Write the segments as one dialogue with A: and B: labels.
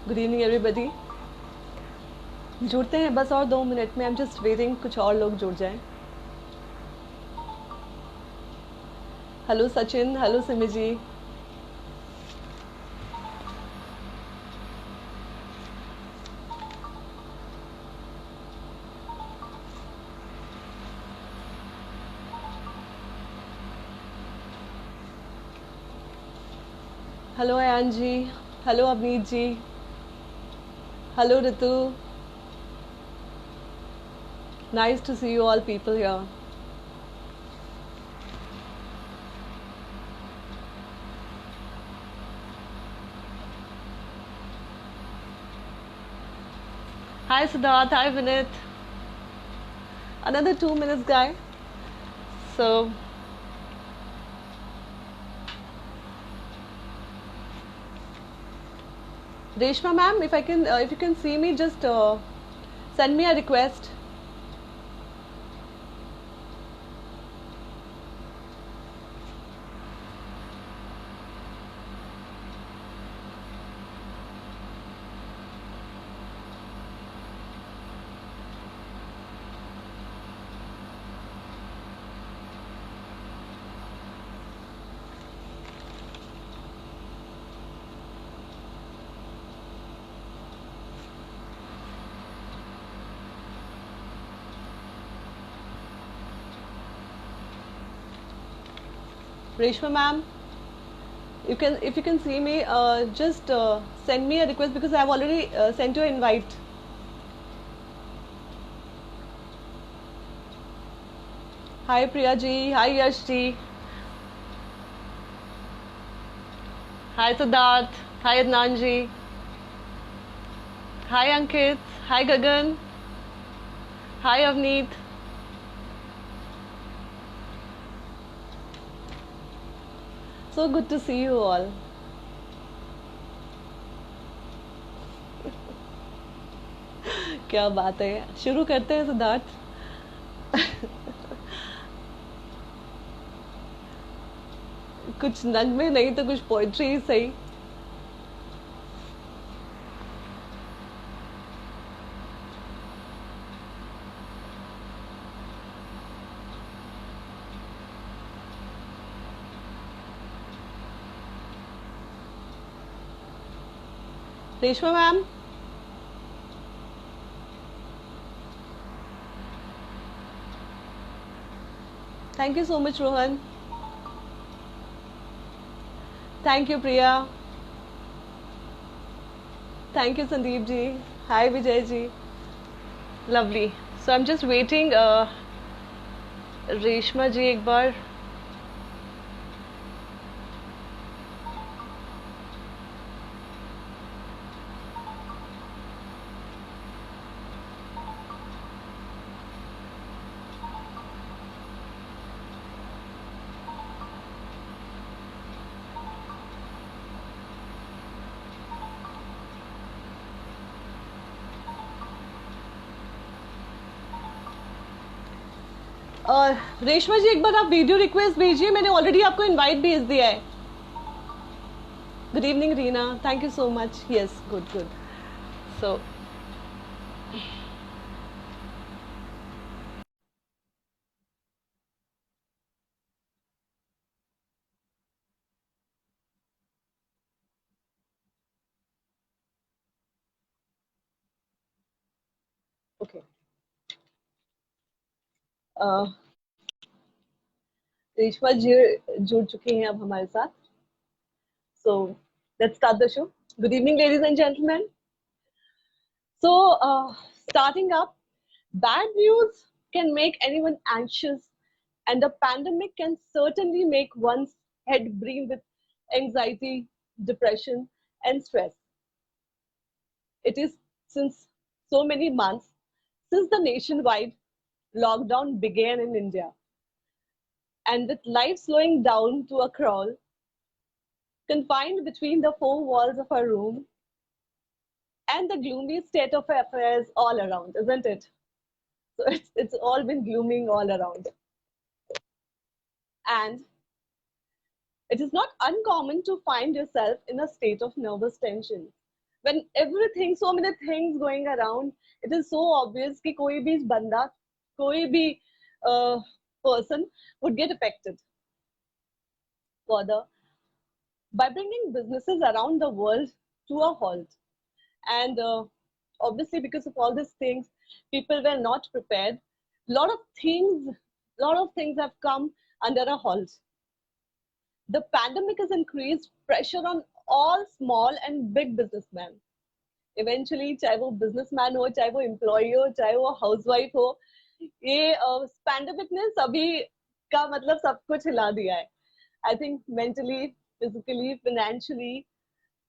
A: Good evening everybody. जुड़ते हैं बस और 2 मिनट में। आई एम जस्ट वेटिंग कुछ और लोग जुड़ जाएं। Hello Sachin, hello Simi ji. Hello Ayaan ji, hello Avneet ji, hello Ritu. Nice to see you all people here. Hi Siddharth, hi Vineet. Another 2 minutes, guy. So, Reshma ma'am, if you can see me, just send me a request. Reshma ma'am, if you can see me, just send me a request because I have already sent you an invite. Hi Priya ji, hi Yash ji, hi Siddharth, hi Adnan ji, hi Ankit, hi Gagan, hi Avneet. So good to see you all. क्या बात है, शुरू करते हैं सिद्धार्थ। कुछ नगमे नहीं तो कुछ पोइट्री ही सही। Reshma ma'am, thank you so much Rohan. Thank you Priya. Thank you Sandeep ji. Hi Vijay ji. Lovely. So I am just waiting Reshma ji एक बार। रेशमा जी एक बार आप वीडियो रिक्वेस्ट भेजिए, मैंने ऑलरेडी आपको इनवाइट भेज दिया है। Good evening Reena, thank you so much. Yes, good good. So okay, Reshma ji जुड़ चुकी हैं अब हमारे साथ। So let's start the show. Good evening ladies and gentleman. So, starting up, bad news can make anyone anxious, and a pandemic can certainly make one's head brim with anxiety, depression, and stress. It is since so many months since the nationwide lockdown began in India, and with life slowing down to a crawl, confined between the four walls of our room and the gloomy state of affairs all around, isn't it? So it's all been glooming all around. And it is not uncommon to find yourself in a state of nervous tension when everything, so many things going around, it is so obvious कि कोई भी बंदा, कोई भी person would get affected. Further, by bringing businesses around the world to a halt, and obviously because of all these things, people were not prepared. Lot of things, lot of things have come under a halt. The pandemic has increased pressure on all small and big businessmen. Eventually, चाहे वो businessman हो, चाहे वो employee हो, चाहे वो housewife हो, ये pandemic ने सभी का मतलब सब कुछ हिला दिया है. I think mentally, physically, financially,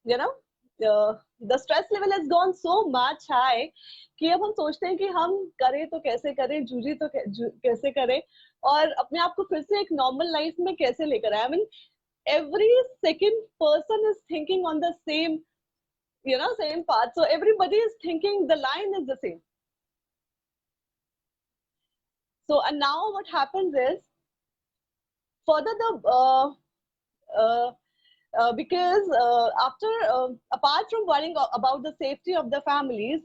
A: you know, the stress level has gone so much high कि अब हम सोचते हैं कि हम करें तो कैसे करें, जूझे तो कैसे करें, और अपने आप को फिर से एक नॉर्मल लाइफ में कैसे लेकर आए. I mean, every second person is thinking on the same, same path. So everybody is thinking the line is the same. So, and now what happens is, further because after, apart from worrying about the safety of the families,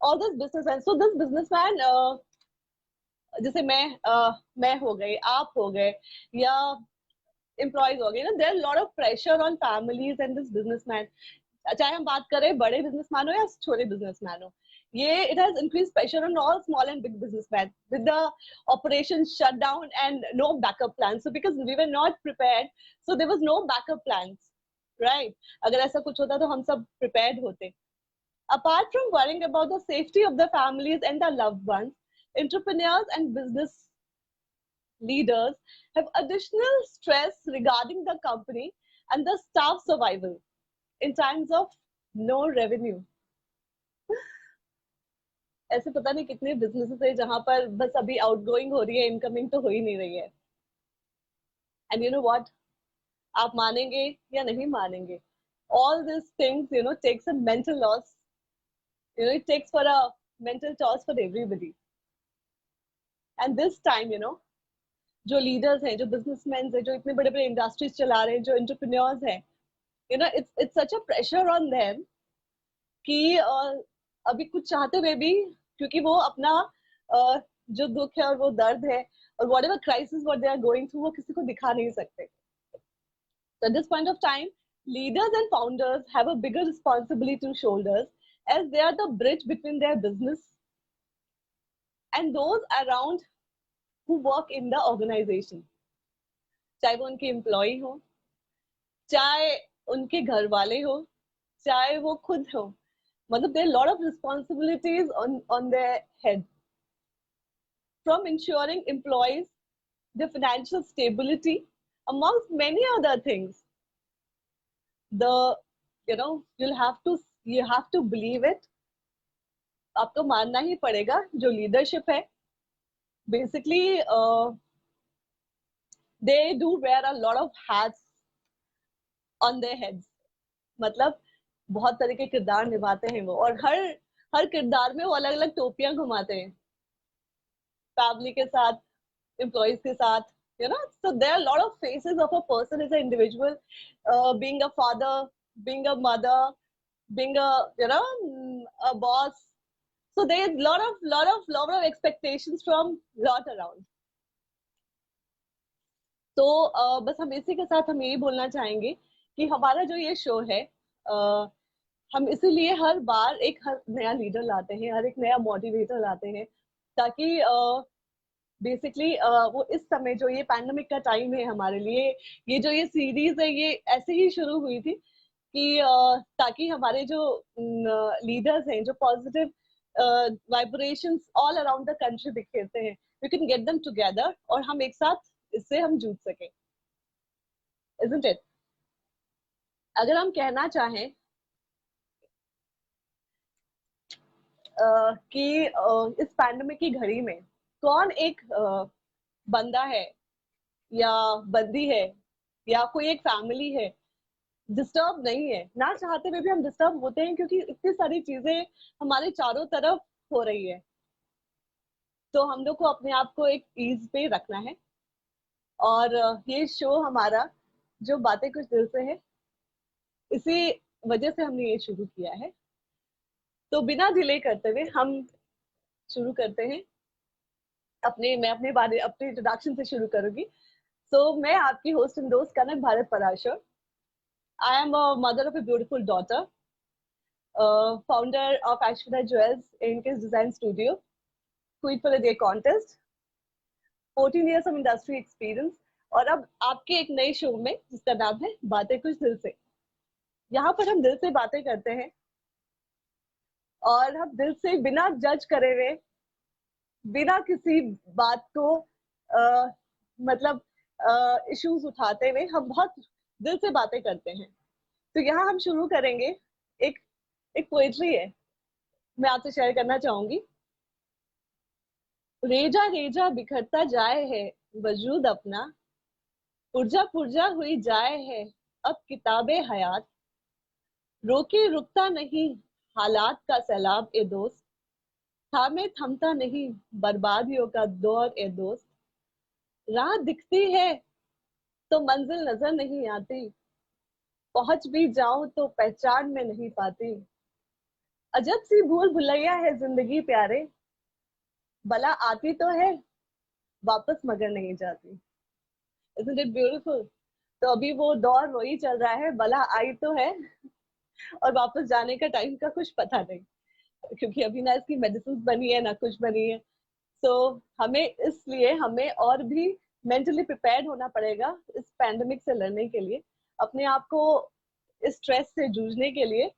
A: all this businessmen, so this businessman, जैसे मैं हो गई, आप हो गए, या employees हो गए, there are a lot of pressure on families and this businessman. चाहे हम बात करें बड़े बिजनेसमैन हो या छोटे बिजनेसमैन हो, ये it has increased pressure on all small and big businessmen with the operations shut down and no backup plans. So because we were not prepared, so there was no backup plans, right? अगर ऐसा कुछ होता तो हम सब prepared होते. Apart from worrying about the safety of the families and the loved ones, entrepreneurs and business leaders have additional stress regarding the company and the staff survival in times of no revenue. ऐसे पता नहीं कितने businesses है जहां पर बस अभी outgoing हो रही है, इनकमिंग तो हो ही नहीं रही है. एंड यू नो व्हाट, आप मानेंगे या नहीं मानेंगे, all these things takes a mental loss. It takes for a mental toss for everybody. And this time जो लीडर्स हैं, जो बिजनेसमैन हैं, जो इतने बड़े बड़े इंडस्ट्रीज चला रहे हैं, जो एंटरप्रेन्योर्स हैं, it's such a pressure on them कि अभी कुछ चाहते हुए भी, क्योंकि वो अपना जो दुख है और वो दर्द है और whatever crisis what they are going through, वो किसी को दिखा नहीं सकते. So at this point of time, leaders and founders have a bigger responsibility to shoulders, as they are the bridge between their business and those around who work in the organization. चाहे वो उनके employ हो, चाहे उनके घर वाले हो, चाहे वो खुद हो, मतलब there are a lot of responsibilities on their head, from ensuring employees their financial stability, amongst many other things. You have to believe it. आपको मानना ही पड़ेगा, जो लीडरशिप है, basically they do wear a lot of hats on their heads. मतलब बहुत तरह के किरदार निभाते हैं वो, और हर किरदार में वो अलग अलग टोपियां घुमाते हैं, फैमिली के साथ, एम्प्लॉइज के साथ, so there are a lot of faces of a person as an individual, being a father, being a mother, being a boss. So there is lot of expectations from lot around. तो बस हम इसी के साथ हम यही बोलना चाहेंगे कि हमारा जो ये शो है, हम इसीलिए हर बार हर नया लीडर लाते हैं, हर एक नया मोटिवेटर लाते हैं, ताकि बेसिकली वो इस समय जो ये पैंडेमिक का टाइम है हमारे लिए, ये जो ये सीरीज है, ये ऐसे ही शुरू हुई थी कि ताकि हमारे जो लीडर्स हैं, जो positive vibrations all around the country बिखेरते हैं, we can get them together और हम एक साथ इससे हम जूझ सकें. Isn't it? अगर हम कहना चाहें कि इस पैंडेमिक की घड़ी में कौन एक बंदा है या बंदी है या कोई एक फैमिली है डिस्टर्ब नहीं है, ना चाहते हुए भी हम डिस्टर्ब होते हैं, क्योंकि इतनी सारी चीजें हमारे चारों तरफ हो रही है. तो हम लोग को अपने आप को एक ईज पे रखना है, और ये शो हमारा जो बातें कुछ दिल से है, इसी वजह से हमने ये शुरू किया है. तो बिना डिले करते हुए हम शुरू करते हैं। मैं अपने इंट्रोडक्शन से शुरू करूंगी। मैं आपकी होस्ट एंड दोस्त Kanak Bharat Parashar. I am a mother of a beautiful daughter, founder of Ashwita Jewels Ink's Design Studio, Queen for the Day contest, 14 years of industry experience, और अब आपके एक नए शो में जिसका नाम है बातें कुछ दिल से। यहाँ पर हम दिल से बातें करते हैं और हम दिल से बिना जज करे हुए, बिना किसी बात को मतलब इश्यूज उठाते हुए हम बहुत दिल से बातें करते हैं। तो यहाँ हम शुरू करेंगे। एक एक पोएट्री है, मैं आपसे शेयर करना चाहूंगी। रेजा रेजा बिखरता जाए है वजूद अपना, पुर्जा पुर्जा हुई जाए है अब किताबे हयात, रोके रुकता नहीं हालात का सैलाब ए दोस्त, थामे थमता नहीं बर्बादियों का दौर ए दोस्त, राह दिखती है तो मंजिल नजर नहीं आती, पहुंच भी जाऊं तो पहचान में नहीं पाती, अजब सी भूल भुलैया है जिंदगी प्यारे, बला आती तो है वापस मगर नहीं जाती। Isn't it beautiful? तो अभी वो दौर वही चल रहा है, बला आई तो है और वापस जाने का टाइम का कुछ पता नहीं, क्योंकि अभी ना इसकी मेडिसिन बनी है ना कुछ बनी है। हमें और भी मेंटली प्रिपेयर्ड होना पड़ेगा इस पैंडेमिक से लड़ने के लिए, अपने आप को इस स्ट्रेस से जूझने के लिए,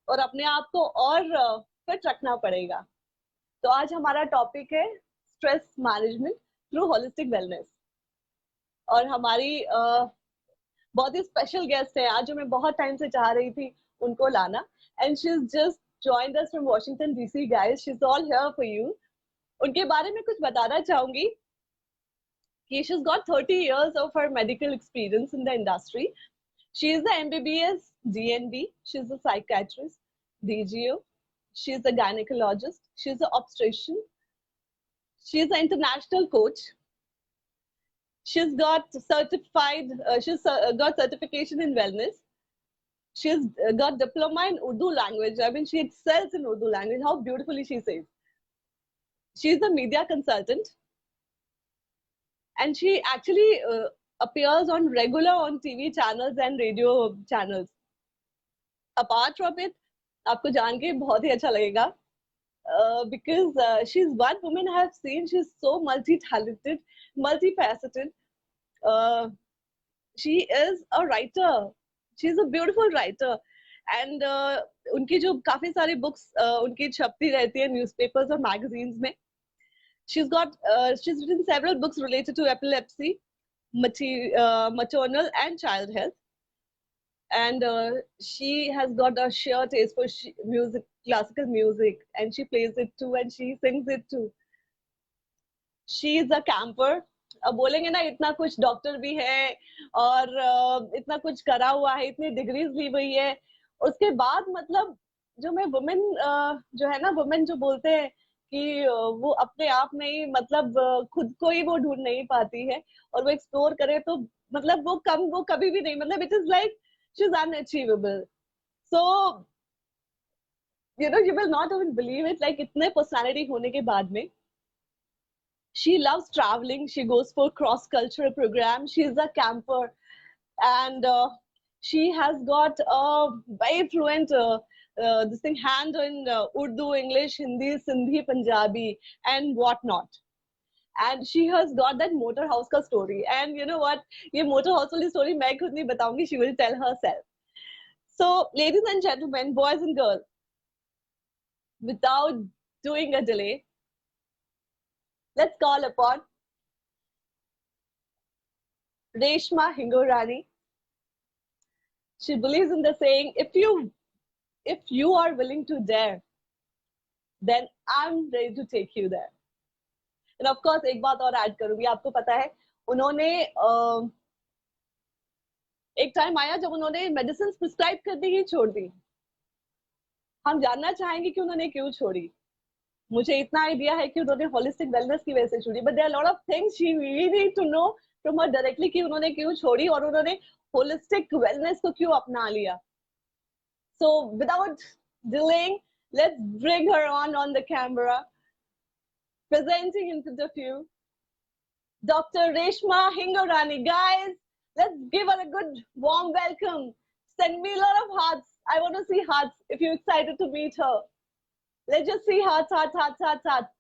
A: और अपने आप को और फिट रखना पड़ेगा। तो आज हमारा टॉपिक है stress management through holistic wellness, और हमारी बहुत ही स्पेशल गेस्ट है आज जो मैं बहुत टाइम से चाह रही थी उनको लाना, and she is just joined us from Washington DC, guys. She's all here for you. उनके बारे में कुछ बताना चाहूंगी कि she's got 30 years of her medical experience in the industry. She is the MBBS DNB. She's a psychiatrist, DGO. She's a gynecologist. She's an obstetrician. She's an international coach. She's got got certification in wellness. She's got diploma in Urdu language. I mean, she excels in Urdu language. How beautifully she says. She's a media consultant, and she actually appears on regular on TV channels and radio channels. Apart from it, आपको जान के बहुत ही अच्छा लगेगा, because she's one woman I have seen. She's so multi-talented, multifaceted. She is a writer. She's a beautiful writer, and उनकी जो काफी सारी books उनकी छपती रहती है न्यूज़पेपर्स और मैगजीन्स में. She's written several books related to epilepsy, maternal and child health, and she has got a sheer taste for music, classical music, and she plays it too and she sings it too. She is a camper. अब बोलेंगे ना इतना कुछ doctor भी है और इतना कुछ करा हुआ है, इतनी डिग्रीज ली हुई है, उसके बाद मतलब जो मैं वुमेन जो है ना, वुमेन जो बोलते हैं कि वो अपने आप में ही मतलब खुद को ही वो ढूंढ नहीं पाती है और वो एक्सप्लोर करे तो मतलब वो कभी भी नहीं, मतलब it is like she is unachievable. So you will not even believe it, like इतने पर्सनालिटी होने के बाद में she loves traveling. She goes for cross-cultural programs. She is a camper, and she has got a very fluent this thing hand in Urdu, English, Hindi, Sindhi, Punjabi, and whatnot. And she has got that motor house ka story. And you know what? ये motor house वाली story मैं खुद नहीं बताऊंगी. She will tell herself. So, ladies and gentlemen, boys and girls, without doing a delay, let's call upon Reshma Hingorani. She believes in the saying, if you are willing to dare, then I'm ready to take you there. And of course, एक बात और add करूंगी, आपको पता है उन्होंने एक time आया जब उन्होंने मेडिसिन प्रिस्क्राइब करनी ही छोड़ दी. हम जानना चाहेंगे कि उन्होंने क्यों छोड़ी. मुझे इतना आइडिया है कि उन्होंने होलिस्टिक वेलनेस की वजह से छोड़ी, but there are lot of things she we need to know from her directly कि उन्होंने क्यों छोड़ी और उन्होंने होलिस्टिक वेलनेस को क्यों अपना लिया. So without delaying, Let's bring her on the camera. Presenting in front of you, Dr. Reshma Hingorani. Guys, let's give her a good warm welcome. Send me a lot of hearts. I want to see hearts if you're excited to meet her. Let's just see hearts, hearts, hearts, hearts, hearts.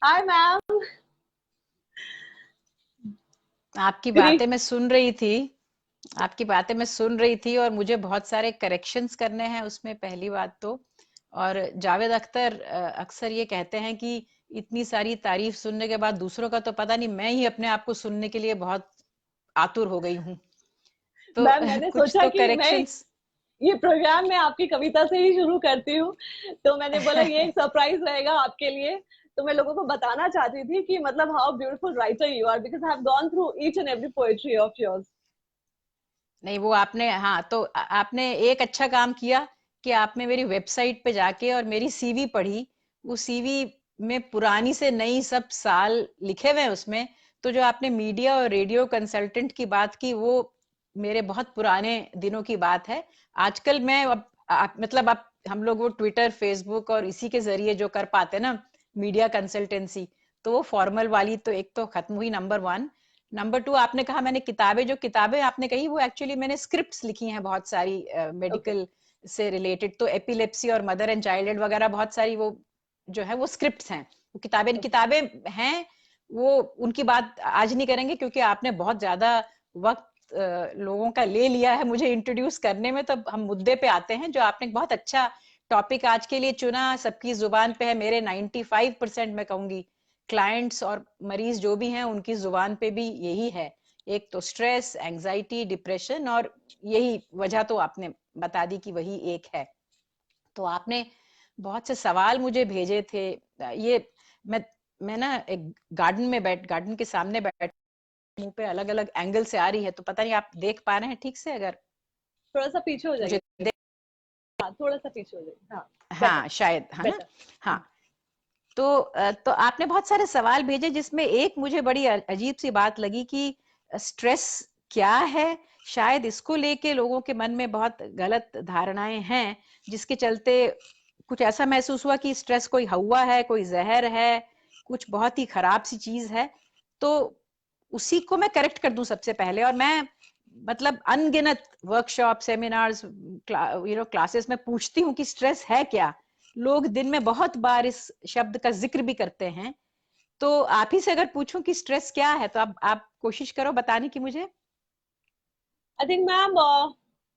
A: Hi, ma'am.
B: आपकी बातें मैं सुन रही थी, आपकी बातें मैं सुन रही थी और मुझे बहुत सारे करेक्शंस करने हैं उसमें, पहली बात तो। और जावेद अख्तर अक्सर ये कहते हैं कि इतनी सारी तारीफ सुनने के बाद दूसरों का तो पता नहीं, मैं ही अपने आप को सुनने के लिए बहुत आतुर हो गई हूँ। तो
A: मैम, मैंने
B: कुछ
A: सोचा
B: तो
A: कि मैं ये प्रोग्राम मैं आपकी कविता से ही शुरू करती हूँ, तो मैंने बोला ये एक सरप्राइज रहेगा आपके लिए। तो मैं लोगों को बताना चाहती थी कि मतलब how beautiful writer you are, because I have gone through each and every poetry of yours.
B: नहीं, वो आपने, हाँ, तो आपने एक अच्छा काम किया कि आपने मेरी वेबसाइट पे जाके और मेरी सीवी पढ़ी। वो सीवी में पुरानी से नई सब साल लिखे हुए हैं उसमें। तो जो आपने मीडिया और रेडियो कंसल्टेंट की बात की, वो मेरे बहुत पुराने दिनों की बात है। आजकल मैं मतलब अब हम लोग वो ट्विटर, फेसबुक और इसी के जरिए जो कर पाते ना मीडिया कंसल्टेंसी, तो वो फॉर्मल वाली तो एक तो खत्म हुई, नंबर 1। नंबर 2, आपने कहा मैंने किताबें, जो किताबें आपने कही वो एक्चुअली मैंने स्क्रिप्ट्स लिखी हैं बहुत सारी मेडिकल से रिलेटेड। तो एपिलेप्सी और मदर एंड चाइल्ड वगैरह बहुत सारी वो जो है वो स्क्रिप्ट्स हैं, वो किताबें हैं। वो उनकी बात आज नहीं करेंगे क्योंकि आपने बहुत ज्यादा वक्त लोगों का ले लिया है मुझे इंट्रोड्यूस करने में। तो हम मुद्दे पे आते हैं, जो आपने बहुत अच्छा टॉपिक आज के लिए चुना, सबकी जुबान पे है। मेरे 95% मैं कहूंगी क्लाइंट्स और मरीज जो भी हैं उनकी जुबान पे भी यही है, एक तो स्ट्रेस, एंजाइटी, डिप्रेशन, और यही वजह तो आपने बता दी कि वही एक है। तो आपने बहुत से सवाल मुझे भेजे थे। ये मैं ना एक गार्डन के सामने बैठ, मुंह पे अलग अलग एंगल से आ रही है, तो पता नहीं आप देख पा रहे हैं ठीक से? अगर
A: थोड़ा सा पीछे हो
B: मुझे
A: जाइए। हाँ, थोड़ा सा पीछे हो जाइए। हाँ,
B: हाँ शायद, है ना? हाँ। तो आपने बहुत सारे सवाल भेजे, जिसमें एक मुझे बड़ी अजीब सी बात लगी कि स्ट्रेस क्या है। शायद इसको लेके लोगों के मन में बहुत गलत धारणाएं हैं, जिसके चलते कुछ ऐसा महसूस हुआ कि स्ट्रेस कोई हवा है, कोई जहर है, कुछ बहुत ही खराब सी चीज है। तो उसी को मैं करेक्ट कर दूं सबसे पहले। और मैं मतलब अनगिनत वर्कशॉप, सेमिनार्स, क्लासेस में पूछती हूँ कि स्ट्रेस है क्या। लोग दिन में बहुत बार इस शब्द का जिक्र भी करते हैं। तो आप ही से अगर पूछूं कि स्ट्रेस क्या है, तो आप कोशिश करो बताने की मुझे।
A: आई थिंक मैम,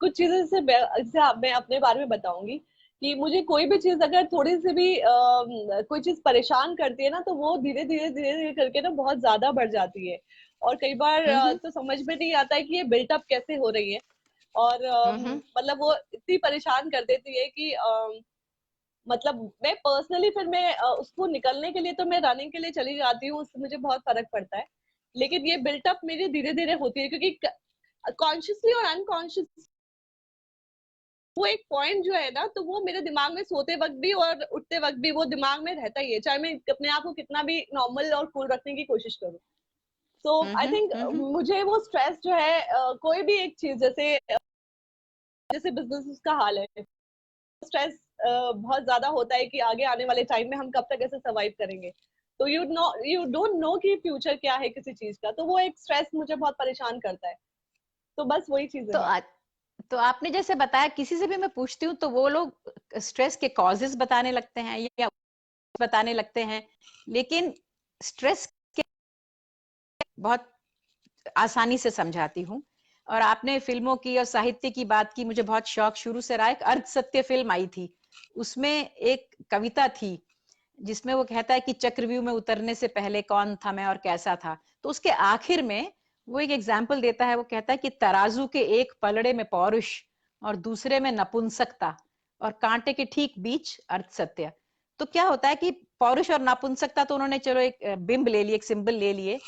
A: कुछ चीजें से मैं अपने बारे में बताऊंगी कि मुझे कोई भी चीज अगर थोड़ी सी भी कोई चीज परेशान करती है ना, तो वो धीरे धीरे धीरे धीरे करके ना बहुत ज्यादा बढ़ जाती है। और कई बार
B: हम्म
A: तो समझ में नहीं आता है कि ये बिल्टअप कैसे हो रही है। और
B: हम्म
A: मतलब वो इतनी परेशान कर देती है कि मतलब मैं पर्सनली फिर मैं उसको निकलने के लिए तो मैं रनिंग के लिए चली जाती हूँ, उससे मुझे बहुत फर्क पड़ता है। लेकिन ये बिल्टअप मेरी धीरे धीरे होती है, क्योंकि कॉन्शियसली और अनकॉन्शियस वो एक पॉइंट जो है ना, तो वो मेरे दिमाग में सोते वक्त भी और उठते वक्त भी वो दिमाग में रहता ही है, चाहे मैं अपने आप को कितना भी नॉर्मल और कूल रखने की कोशिश करूँ। सो आई थिंक मुझे वो स्ट्रेस जो है कोई भी एक चीज, जैसे जैसे बिजनेस का हाल है, स्ट्रेस बहुत ज्यादा होता है कि आगे आने वाले टाइम में हम कब तक ऐसे सर्वाइव करेंगे। तो यू डोंट नो कि फ्यूचर क्या है किसी चीज का, तो वो एक स्ट्रेस मुझे बहुत परेशान करता है। तो बस वही चीजें
B: तो
A: हैं।
B: तो आपने जैसे बताया, किसी से भी मैं पूछती हूँ तो वो लोग स्ट्रेस के कॉजेस बताने लगते हैं या बताने लगते हैं, लेकिन स्ट्रेस के बहुत आसानी से समझाती हूँ। और आपने फिल्मों की और साहित्य की बात की, मुझे बहुत शौक शुरू से रहा। एक अर्ध सत्य फिल्म आई थी, उसमें एक कविता थी जिसमें वो कहता है कि चक्रव्यूह में उतरने से पहले कौन था मैं और कैसा था। तो उसके आखिर में वो एक एग्जाम्पल देता है, वो कहता है कि तराजू के एक पलड़े में पौरुष और दूसरे में नपुंसकता, और कांटे के ठीक बीच अर्थ सत्य। तो क्या होता है कि पौरुष और नापुंसकता तो उन्होंने चलो एक बिंब ले लिए, एक सिंबल ले लिए।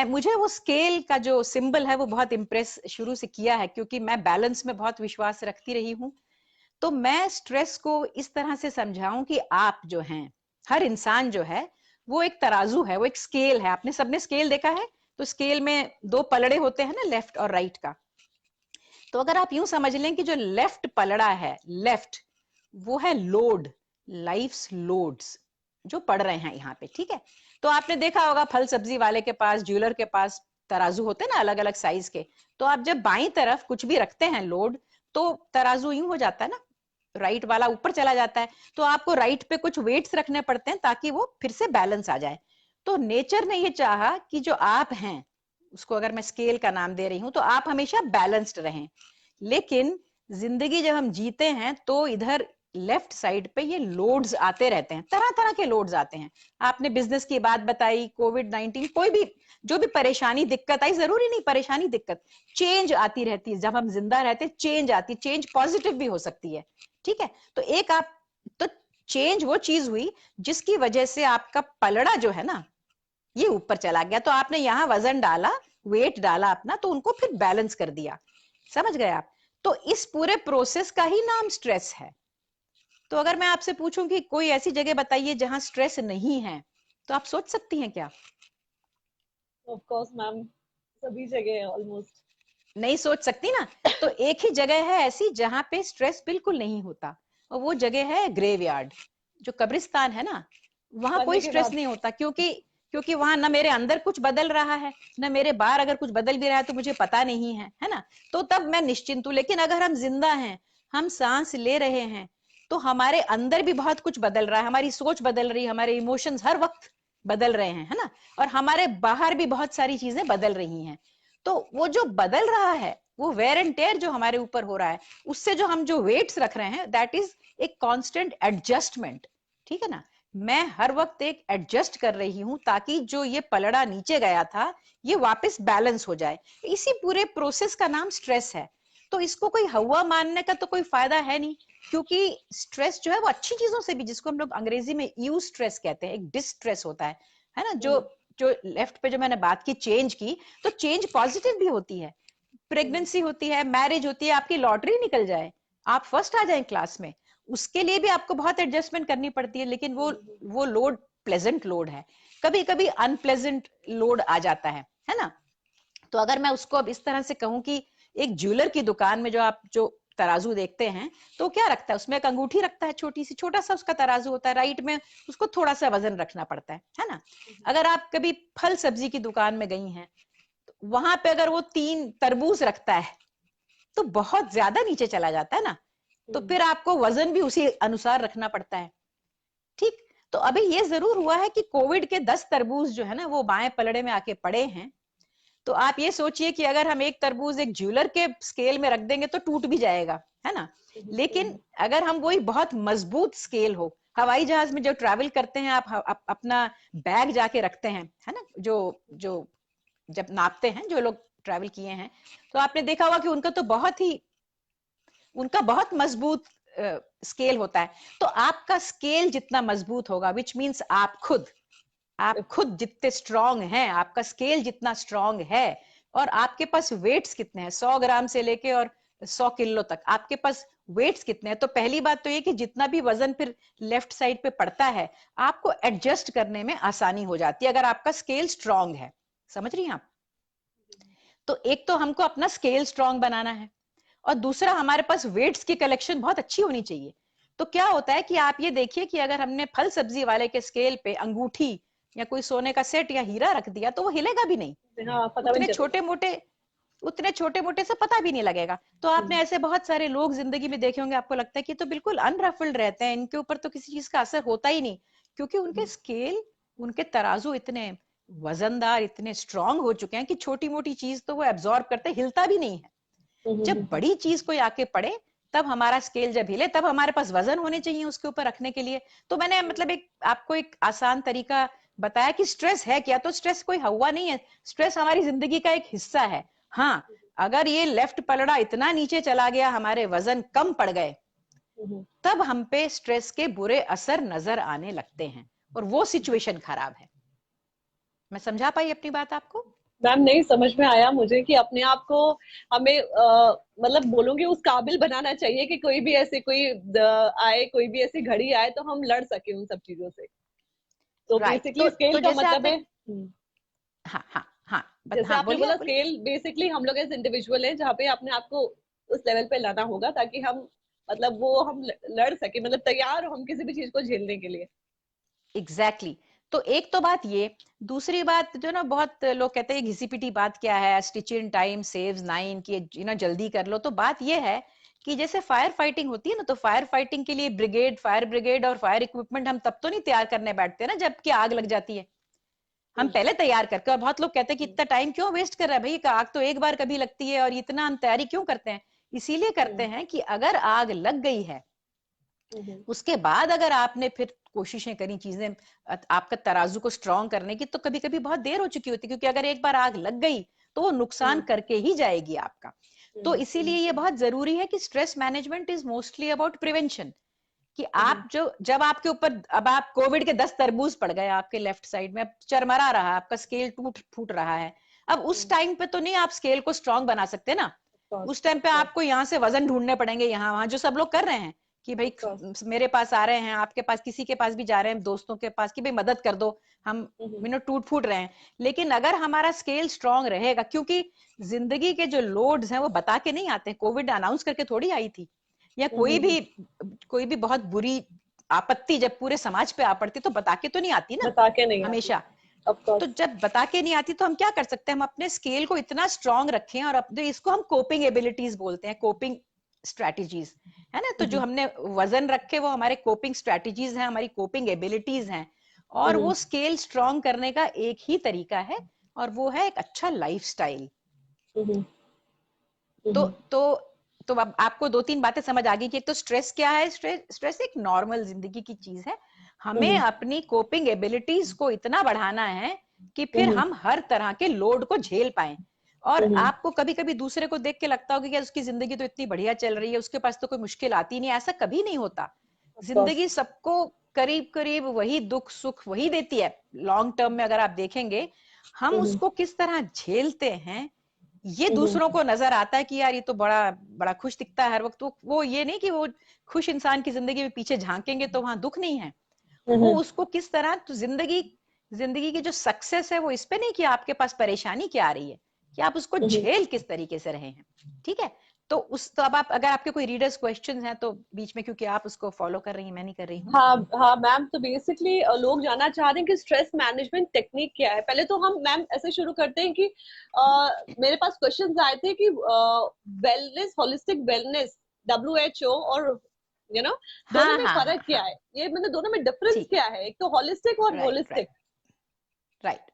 B: मुझे वो स्केल का जो सिंबल है वो बहुत इम्प्रेस शुरू से किया है, क्योंकि मैं बैलेंस में बहुत विश्वास रखती रही हूँ। तो मैं स्ट्रेस को इस तरह से समझाऊं कि आप जो हैं, हर इंसान जो है वो एक तराजू है, वो एक स्केल है। आपने सबने स्केल देखा है, तो स्केल में 2 पलड़े होते हैं ना, लेफ्ट और राइट का। तो अगर आप यूं समझ लें कि जो लेफ्ट पलड़ा है, लेफ्ट, वो है लोड, लाइफ्स लोड्स जो पड़ रहे हैं यहाँ पे, ठीक है। तो आपने देखा होगा फल सब्जी वाले के पास, ज्वेलर के पास तराजू होते हैं ना, अलग अलग साइज के। तो आप जब बाईं तरफ कुछ भी रखते हैं लोड, तो तराजू यूं हो जाता है ना, राइट वाला ऊपर चला जाता है। तो आपको राइट पे कुछ वेट्स रखने पड़ते हैं ताकि वो फिर से बैलेंस आ जाए। तो नेचर ने ये चाहा कि जो आप हैं, उसको अगर मैं स्केल का नाम दे रही हूं, तो आप हमेशा बैलेंस्ड रहें। लेकिन जिंदगी जब हम जीते हैं तो इधर लेफ्ट साइड पे ये लोड्स आते रहते हैं, तरह तरह के लोड्स आते हैं। आपने बिजनेस की बात बताई, कोविड-19, कोई भी जो भी परेशानी दिक्कत आई, जरूरी नहीं परेशानी दिक्कत, चेंज आती रहती है। जब हम जिंदा रहते हैं चेंज आती, चेंज पॉजिटिव भी हो सकती है, ठीक है। तो एक आप, तो चेंज वो चीज हुई जिसकी वजह से आपका पलड़ा जो है ना, ये ऊपर चला गया। तो आपने यहाँ वजन डाला, वेट डाला अपना, तो उनको फिर बैलेंस कर दिया। समझ गए आप? तो इस पूरे प्रोसेस का ही नाम स्ट्रेस है। तो अगर मैं आपसे पूछूं कि कोई ऐसी जगह बताइए जहां स्ट्रेस नहीं है, तो आप सोच सकती हैं क्या?
A: ऑफ कोर्स मैम, सभी जगह ऑलमोस्ट।
B: नहीं सोच सकती ना। तो एक ही जगह है ऐसी जहां पे स्ट्रेस बिल्कुल नहीं होता, और वो जगह है ग्रेवयार्ड, जो कब्रिस्तान है ना, वहां
A: मरने
B: कोई
A: के
B: स्ट्रेस
A: बाद।
B: नहीं होता। क्योंकि क्योंकि वहां ना मेरे अंदर कुछ बदल रहा है, ना मेरे बाहर अगर कुछ बदल भी रहा है तो मुझे पता नहीं है ना। तो तब मैं निश्चिंत हूं। लेकिन अगर हम जिंदा हैं, हम सांस ले रहे हैं, तो हमारे अंदर भी बहुत कुछ बदल रहा है, हमारी सोच बदल रही है, हमारे इमोशंस हर वक्त बदल रहे हैं, है ना। और हमारे बाहर भी बहुत सारी चीजें बदल रही हैं। तो वो जो बदल रहा है, वो वेयर एंड टेयर जो हमारे ऊपर हो रहा है, उससे जो हम जो वेट्स रख रहे हैं, दैट इज एक कांस्टेंट एडजस्टमेंट, ठीक है ना। मैं हर वक्त एक एडजस्ट कर रही हूं ताकि जो ये पलड़ा नीचे गया था, ये वापस बैलेंस हो जाए। इसी पूरे प्रोसेस का नाम स्ट्रेस है। तो इसको कोई हवा मानने का तो कोई फायदा है नहीं, क्योंकि स्ट्रेस जो है वो अच्छी चीजों से भी, जिसको हम लोग अंग्रेजी में यू स्ट्रेस कहते हैं, एक डिस्ट्रेस होता है ना। जो जो लेफ्ट पे जो मैंने बात की चेंज की, तो चेंज पॉजिटिव भी होती है। प्रेगनेंसी होती है, मैरिज होती है, आपकी लॉटरी निकल जाए, आप फर्स्ट आ जाए क्लास में, उसके लिए भी आपको बहुत एडजस्टमेंट करनी पड़ती है। लेकिन वो लोड प्लेजेंट लोड है। कभी कभी अनप्लेजेंट लोड आ जाता है ना। तो अगर मैं उसको अब इस तरह से कहूं कि एक ज्वेलर की दुकान में जो आप जो तराजू देखते हैं, तो क्या रखता है, उसमें एक अंगूठी रखता है, छोटी सी, छोटा सा उसका तराजू होता है, राइट में उसको थोड़ा सा वजन रखना पड़ता है ना। अगर आप कभी फल सब्जी की दुकान में गई हैं, तो वहां पे अगर वो 3 तरबूज रखता है, तो बहुत ज्यादा नीचे चला जाता है ना। तो फिर आपको वजन भी उसी अनुसार रखना पड़ता है, ठीक। तो अभी ये जरूर हुआ है कि कोविड के 10 तरबूज जो है ना, वो बाएं पलड़े में आके पड़े हैं। तो आप ये सोचिए कि अगर हम एक तरबूज एक ज्वेलर के स्केल में रख देंगे तो टूट भी जाएगा, है ना। लेकिन अगर हम वही बहुत मजबूत स्केल हो, हवाई जहाज में जो ट्रैवल करते हैं आप अपना बैग जाके रखते हैं, है ना, जो जो जब नापते हैं, जो लोग ट्रैवल किए हैं, तो आपने देखा होगा कि उनका बहुत मजबूत स्केल होता है। तो आपका स्केल जितना मजबूत होगा, विच मीन्स आप खुद जितने स्ट्रांग हैं, आपका स्केल जितना स्ट्रांग है, और आपके पास वेट्स कितने हैं, 100 ग्राम से लेके और 100 किलो तक आपके पास वेट्स कितने हैं। तो पहली बात तो ये कि जितना भी वजन फिर लेफ्ट साइड पे पड़ता है, आपको एडजस्ट करने में आसानी हो जाती है अगर आपका स्केल स्ट्रांग है। समझ रही हैं आप? तो एक तो हमको अपना स्केल स्ट्रांग बनाना है, और दूसरा हमारे पास वेट्स की कलेक्शन बहुत अच्छी होनी चाहिए। तो क्या होता है कि आप ये देखिए कि अगर हमने फल सब्जी वाले के स्केल पे अंगूठी या कोई सोने का सेट या हीरा रख दिया, तो वो हिलेगा भी नहीं।
A: हाँ, पता भी
B: उतने
A: नहीं
B: छोटे
A: चलेगा।
B: मोटे उतने छोटे मोटे से पता भी नहीं लगेगा। तो आपने ऐसे बहुत सारे लोग जिंदगी में देखे होंगे, आपको लगता है कि तो बिल्कुल अनरफल्ड रहते हैं, इनके ऊपर तो किसी चीज का असर होता ही नहीं, क्योंकि उनके स्केल, उनके तराजू इतने वजनदार, इतने स्ट्रांग हो चुके हैं कि छोटी मोटी चीज तो वो एब्जॉर्ब करते, हिलता भी नहीं है। जब बड़ी चीज कोई आके पड़े, तब हमारा स्केल जब हिले, तब हमारे पास वजन होने चाहिए उसके ऊपर रखने के लिए। तो मैंने मतलब आपको एक आसान तरीका बताया कि स्ट्रेस है क्या। तो स्ट्रेस कोई हवा नहीं है, स्ट्रेस हमारी जिंदगी का एक हिस्सा है। हाँ, अगर ये लेफ्ट पलड़ा इतना नीचे चला गया, हमारे वजन कम पड़ गए, तब हम पे स्ट्रेस के बुरे असर नजर आने लगते हैं। और वो सिचुएशन खराब है। मैं समझा पाई अपनी बात आपको?
A: मैम नहीं समझ में आया मुझे कि अपने आप को हमें मतलब बोलूंगी उस काबिल बनाना चाहिए कि कोई भी ऐसे कोई आए, कोई भी ऐसी घड़ी आए तो हम लड़ सके उन सब चीजों से। तो
B: राइट।
A: बेसिकली स्केल
B: तो
A: का
B: जैसे
A: मतलब
B: आपने,
A: है
B: हाँ हाँ हाँ,
A: जैसे
B: हाँ
A: आपने
B: बोलिए,
A: बोला
B: आप बोलिए।
A: स्केल बेसिकली हम लोग एज इंडिविजुअल है जहाँ पे अपने आप को उस लेवल पे लाना होगा ताकि हम मतलब वो हम लड़ सके, मतलब तैयार हो हम किसी भी चीज को झेलने के लिए।
B: Exactly exactly. तो एक तो बात ये, दूसरी बात जो ना बहुत लोग कहते हैं घिसी पिटी बात क्या है, stitch in time saves nine, की जल्दी कर लो। तो बात ये है कि जैसे फायर फाइटिंग होती है ना, तो फायर फाइटिंग के लिए ब्रिगेड, फायर ब्रिगेड और फायर इक्विपमेंट हम तब तो नहीं तैयार करने बैठते ना जबकि आग लग जाती है, हम पहले तैयार करके। और बहुत लोग कहते हैं कि इतना टाइम क्यों वेस्ट कर रहा है भाई, आग तो एक बार कभी लगती है और इतना हम तैयारी क्यों करते हैं? इसीलिए करते हैं कि अगर आग लग गई है उसके बाद अगर आपने फिर कोशिशें करी चीजें आपका तराजू को स्ट्रॉन्ग करने की, तो कभी कभी बहुत देर हो चुकी होती है, क्योंकि अगर एक बार आग लग गई तो वो नुकसान करके ही जाएगी आपका। तो इसीलिए ये बहुत जरूरी है कि stress management is mostly about prevention. कि आप जो, जब आपके ऊपर, अब आप कोविड के 10 तरबूज पड़ गए आपके लेफ्ट साइड में, अब चरमरा रहा, आपका स्केल टूट फूट रहा है, अब उस टाइम पे तो नहीं आप स्केल को स्ट्रॉन्ग बना सकते ना। उस टाइम पे आपको यहाँ से वजन ढूंढने पड़ेंगे, यहाँ वहां, जो सब लोग कर रहे हैं कि भाई मेरे पास आ रहे हैं, आपके पास, किसी के पास भी जा रहे हैं, दोस्तों के पास, कि भाई मदद कर दो, हम टूट फूट रहे हैं। लेकिन अगर हमारा स्केल स्ट्रांग रहेगा, क्योंकि जिंदगी के जो लोड्स हैं वो बता के नहीं आते, कोविड अनाउंस करके थोड़ी आई थी, या कोई भी बहुत बुरी आपत्ति जब पूरे समाज पे आ पड़ती तो बता के तो नहीं आती ना
A: बता के नहीं
B: हमेशा।
A: आती।
B: तो जब बता के नहीं आती तो हम क्या कर सकते हैं, हम अपने स्केल को इतना स्ट्रांग रखें, और अपने, इसको हम कोपिंग एबिलिटीज बोलते हैं, कोपिंग स्ट्रेटजीज, है ना। तो जो हमने वजन रखे वो हमारे कोपिंग स्ट्रेटजीज हैं, हमारी कोपिंग एबिलिटीज हैं, और वो स्केल स्ट्रांग करने का एक ही तरीका है, और वो है एक अच्छा लाइफस्टाइल। तो तो तो अब आपको दो तीन बातें समझ आ गई कि एक तो स्ट्रेस क्या है, स्ट्रेस एक नॉर्मल जिंदगी की चीज है, हमें अपनी कोपिंग एबिलिटीज को इतना बढ़ाना है कि फिर हम हर तरह के लोड को झेल पाएं। और आपको कभी कभी दूसरे को देख के लगता होगा कि उसकी जिंदगी तो इतनी बढ़िया चल रही है, उसके पास तो कोई मुश्किल आती नहीं, ऐसा कभी नहीं होता। जिंदगी सबको करीब करीब वही दुख सुख वही देती है लॉन्ग टर्म में, अगर आप देखेंगे। हम उसको किस तरह झेलते हैं ये दूसरों को नजर आता है कि यार ये तो बड़ा बड़ा खुश दिखता है हर वक्त, तो वो ये नहीं कि वो खुश इंसान की जिंदगी में पीछे झांकेंगे तो वहां दुख नहीं है, वो उसको किस तरह, तो जिंदगी की जो सक्सेस है वो इस पे नहीं कि आपके पास परेशानी क्या आ रही है, कि आप उसको झेल किस तरीके से रहे हैं। ठीक है। तो अब आप, अगर आपके कोई रीडर्स क्वेश्चंस हैं तो बीच में, क्योंकि आप उसको फॉलो कर रही हैं, मैं नहीं कर रही हूँ।
A: हाँ हाँ मैम, तो बेसिकली लोग जानना चाह रहे हैं कि स्ट्रेस मैनेजमेंट टेक्निक क्या है। पहले तो हम मैम ऐसे शुरू करते हैं कि मेरे पास क्वेश्चंस आए थे कि वेलनेस, होलिस्टिक वेलनेस, WHO और दोनों में फर्क क्या है, ये मतलब दोनों में डिफरेंस क्या है, एक तो होलिस्टिक और होलिस्टिक।
B: राइट।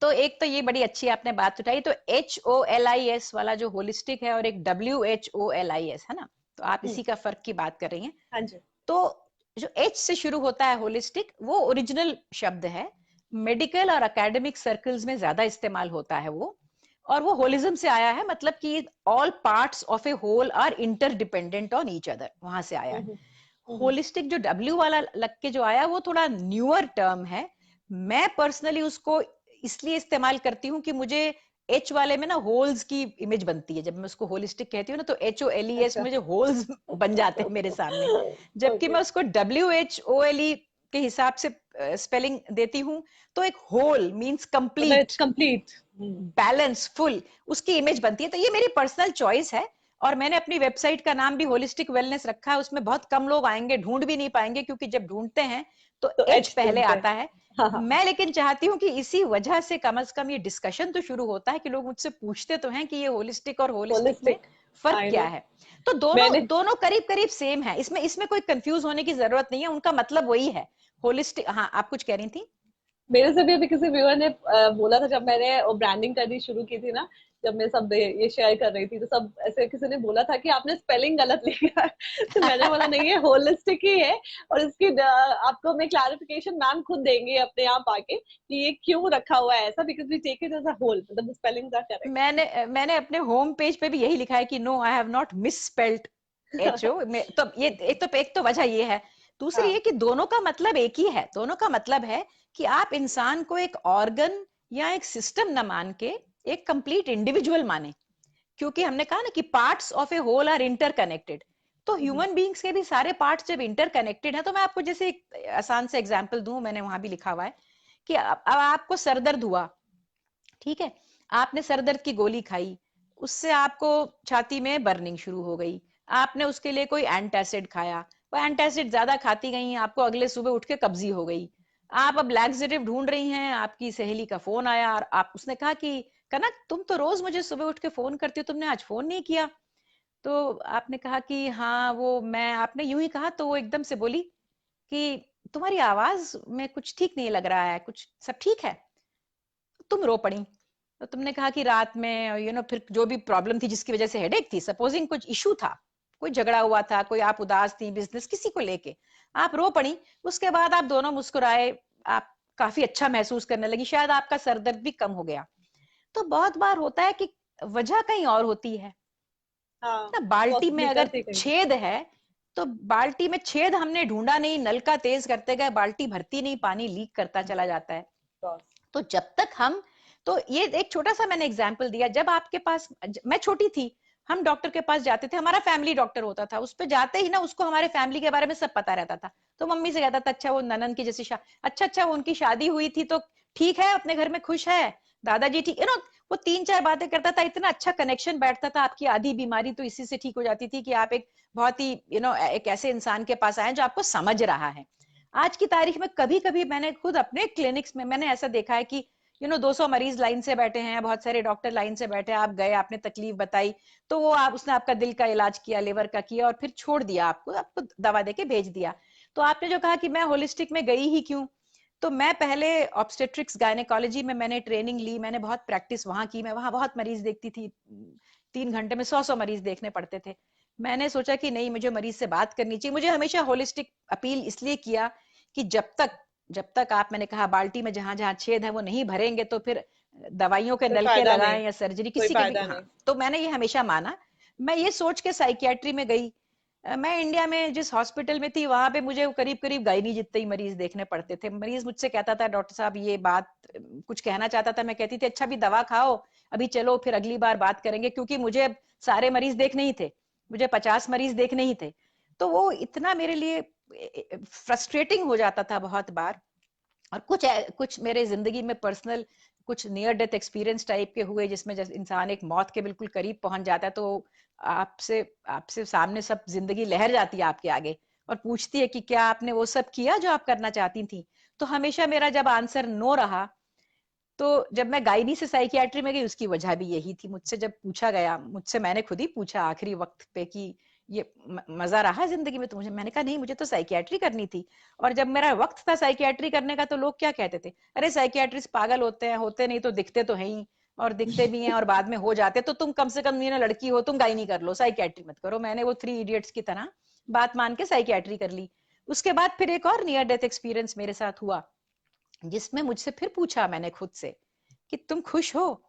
B: तो एक तो ये बड़ी अच्छी आपने बात उठाई, तो HOLIS वाला जो होलिस्टिक है, और एक WHOLIS है ना, तो आप इसी का फर्क की बात कर रही हैं।
A: हाँ जी।
B: तो जो H से शुरू होता है होलिस्टिक, वो ओरिजिनल शब्द है, मेडिकल और एकेडमिक सर्कल्स में ज्यादा इस्तेमाल होता है वो, और वो होलिज्म से आया है, मतलब कि all parts of a whole are interdependent on each other, वहां से आया है। होलिस्टिक जो W वाला लग के जो आया वो थोड़ा न्यूअर टर्म है। मैं पर्सनली उसको इसलिए इस्तेमाल करती हूँ कि मुझे H वाले में ना होल्स की इमेज बनती है, जब मैं उसको होलिस्टिक कहती हूँ ना, तो HOLES में जो होल्स बन जाते हैं मेरे सामने, जबकि मैं उसको WHOLE के हिसाब से स्पेलिंग देती हूँ, तो एक whole means complete, balance, full, उसकी इमेज बनती है। तो ये मेरी पर्सनल चॉइस है, और मैंने अपनी वेबसाइट का नाम भी होलिस्टिक वेलनेस रखा है। उसमें बहुत कम लोग आएंगे, ढूंढ भी नहीं पाएंगे, क्योंकि जब ढूंढते हैं तो H पहले आता है। मैं लेकिन चाहती हूँ कि इसी वजह से कम ये डिस्कशन तो शुरू होता है कि लोग मुझसे पूछते तो हैं कि ये होलिस्टिक और होलिस्टिक में फर्क क्या है। तो दोनों करीब करीब सेम है, इसमें कोई कंफ्यूज होने की जरूरत नहीं है, उनका मतलब वही है होलिस्टिक। हाँ, आप कुछ कह रही थी?
A: मेरे से भी अभी किसी व्यूअर ने बोला था, जब मैंने ब्रांडिंग करनी शुरू की थी ना, जब मैं सब ये शेयर कर रही थी, तो सब ऐसे किसी ने बोला था कि आपने स्पेलिंग गलत लिखा है। तो मैंने बोला नहीं, ये होलिस्टिक ही है, और इसकी आपको मैं क्लैरिफिकेशन मैम खुद देंगे अपने आप आके कि ये क्यों रखा हुआ है ऐसा, because we take it as a whole, मतलब स्पेलिंग्स आर करेक्ट।
B: मैंने अपने होम पेज पे भी यही लिखा है कि no, I have not misspelled HO। तो ये एक तो वजह ये है, दूसरी ये कि दोनों का मतलब एक ही है, दोनों का मतलब है कि आप इंसान को एक ऑर्गन या एक सिस्टम न मान के एक कंप्लीट इंडिविजुअल माने, क्योंकि हमने कहा ना कि parts of a whole are interconnected. तो ह्यूमन बीइंग्स के भी सारे पार्ट्स जब इंटरकनेक्टेड है, तो मैं आपको जैसे एक आसान से एग्जांपल दूं, मैंने वहां भी लिखा हुआ है कि अब आपको सर दर्द हुआ, ठीक है, आपने सर दर्द की गोली खाई, उससे आपको छाती में बर्निंग शुरू हो गई, आपने उसके लिए कोई एंटासिड खाया, वो एंटासिड ज्यादा खाती गई, आपको अगले सुबह उठ के कब्जी हो गई, आप अब लैक्सेटिव ढूंढ रही हैं, आपकी सहेली का फोन आया और आप उसने कहा कि कनक तुम तो रोज मुझे सुबह उठ के फोन करती हो, तुमने आज फोन नहीं किया। तो आपने कहा कि हाँ वो मैं, आपने यूं ही कहा तो वो एकदम से बोली कि तुम्हारी आवाज में कुछ ठीक नहीं लग रहा है, कुछ सब ठीक है? तुम रो पड़ी। तो तुमने कहा कि रात में फिर जो भी प्रॉब्लम थी जिसकी वजह से हेडेक थी, सपोजिंग कुछ इशू था, कोई झगड़ा हुआ था, कोई आप उदास थी बिजनेस किसी को लेके, आप रो पड़ी, उसके बाद आप दोनों मुस्कुराए, आप काफी अच्छा महसूस करने लगी, शायद आपका सर दर्द भी कम हो गया। तो बहुत बार होता है कि वजह कहीं और होती है
A: हाँ,
B: ना, बाल्टी में अगर
A: पॉसिबिलिटी कहीं।
B: छेद है तो बाल्टी में छेद हमने ढूंढा नहीं, नल का तेज करते गए, बाल्टी भरती नहीं, पानी लीक करता चला जाता है। तो जब तक हम, तो ये एक छोटा सा मैंने एग्जाम्पल दिया, जब आपके पास, मैं छोटी थी, हम डॉक्टर के पास जाते थे, हमारा फैमिली डॉक्टर होता था, उस पे जाते ही ना उसको हमारे फैमिली के बारे में सब पता रहता था। तो मम्मी से कहता था अच्छा वो ननन की जैसी अच्छा वो उनकी शादी हुई थी तो ठीक है, अपने घर में खुश है, दादाजी ठीक है ना, वो 3-4 बातें करता था, इतना अच्छा कनेक्शन बैठता था, आपकी आधी बीमारी तो इसी से ठीक हो जाती थी कि आप एक बहुत ही एक ऐसे इंसान के पास आए जो आपको समझ रहा है। आज की तारीख में कभी कभी मैंने खुद अपने क्लिनिक्स में मैंने ऐसा देखा है कि 200 मरीज लाइन से बैठे हैं, बहुत सारे डॉक्टर लाइन से बैठे हैं, आप गए, आपने तकलीफ बताई, तो वो उसने आपका दिल का इलाज किया, लिवर का किया, और फिर छोड़ दिया, आपको आपको दवा देके भेज दिया। तो आपने जो कहा कि मैं होलिस्टिक में गई ही क्यों, तो मैं पहले ऑब्स्टेट्रिक्स गायनेकोलॉजी में मैंने ट्रेनिंग ली, मैंने बहुत प्रैक्टिस वहां की, मैं वहां बहुत मरीज देखती थी, 3 घंटे में 100 मरीज देखने पड़ते थे। मैंने सोचा कि नहीं, मुझे मरीज से बात करनी चाहिए, मुझे हमेशा होलिस्टिक अपील इसलिए किया कि जब तक आप, मैंने कहा बाल्टी में जहां जहां छेद है वो नहीं भरेंगे तो फिर दवाइयों के
A: कोई
B: नलके
A: फायदा नहीं,
B: लगाएं या सर्जरी
A: कोई
B: किसी के भी,
A: फायदा
B: हाँ।
A: नहीं।
B: तो मैंने ये हमेशा माना, मैं ये सोच के साइकियाट्री में गई। मैं इंडिया में जिस हॉस्पिटल में थी वहां पे मुझे करीब करीब गायनी जितने ही मरीज देखने पड़ते थे। मरीज मुझसे कहता था डॉक्टर साहब ये बात, कुछ कहना चाहता था, मैं कहती थी अच्छा भी दवा खाओ, अभी चलो फिर अगली बार बात करेंगे, क्योंकि मुझे सारे मरीज देखने ही थे, मुझे 50 मरीज देखने ही थे। तो वो इतना मेरे लिए फ्रस्ट्रेटिंग हो जाता था बहुत बार। और कुछ मेरे जिंदगी में पर्सनल कुछ नियर डेथ एक्सपीरियंस टाइप के हुए, जिसमें जब इंसान एक मौत के बिल्कुल करीब पहुंच जाता है तो आपसे आपसे सामने सब जिंदगी लहर जाती है आपके आगे और पूछती है कि क्या आपने वो सब किया जो आप करना चाहती थी। तो हमेशा मेरा जब आंसर नो रहा, तो जब मैं गायनी से साइकियाट्री में गई उसकी वजह भी यही थी। मुझसे जब पूछा गया, मुझसे मैंने खुद ही पूछा आखिरी वक्त पे कि ये मजा रहा जिंदगी में, तो मैंने कहा नहीं, मुझे तो साइकियाट्री करनी थी। और जब मेरा वक्त था साइकियाट्री करने का तो लोग क्या कहते थे, अरे साइकियाट्रिस्ट पागल होते हैं, होते नहीं तो दिखते तो है ही, और दिखते भी हैं और बाद में हो जाते, तो तुम कम से कम लड़की हो, तुम गायनी कर लो, साइकियाट्री मत करो। मैंने वो 3 इडियट्स की तरह बात मान के साइकियाट्री कर ली। उसके बाद फिर एक और नियर डेथ एक्सपीरियंस मेरे साथ हुआ, जिसमें मुझसे फिर पूछा मैंने खुद से कि तुम खुश हो।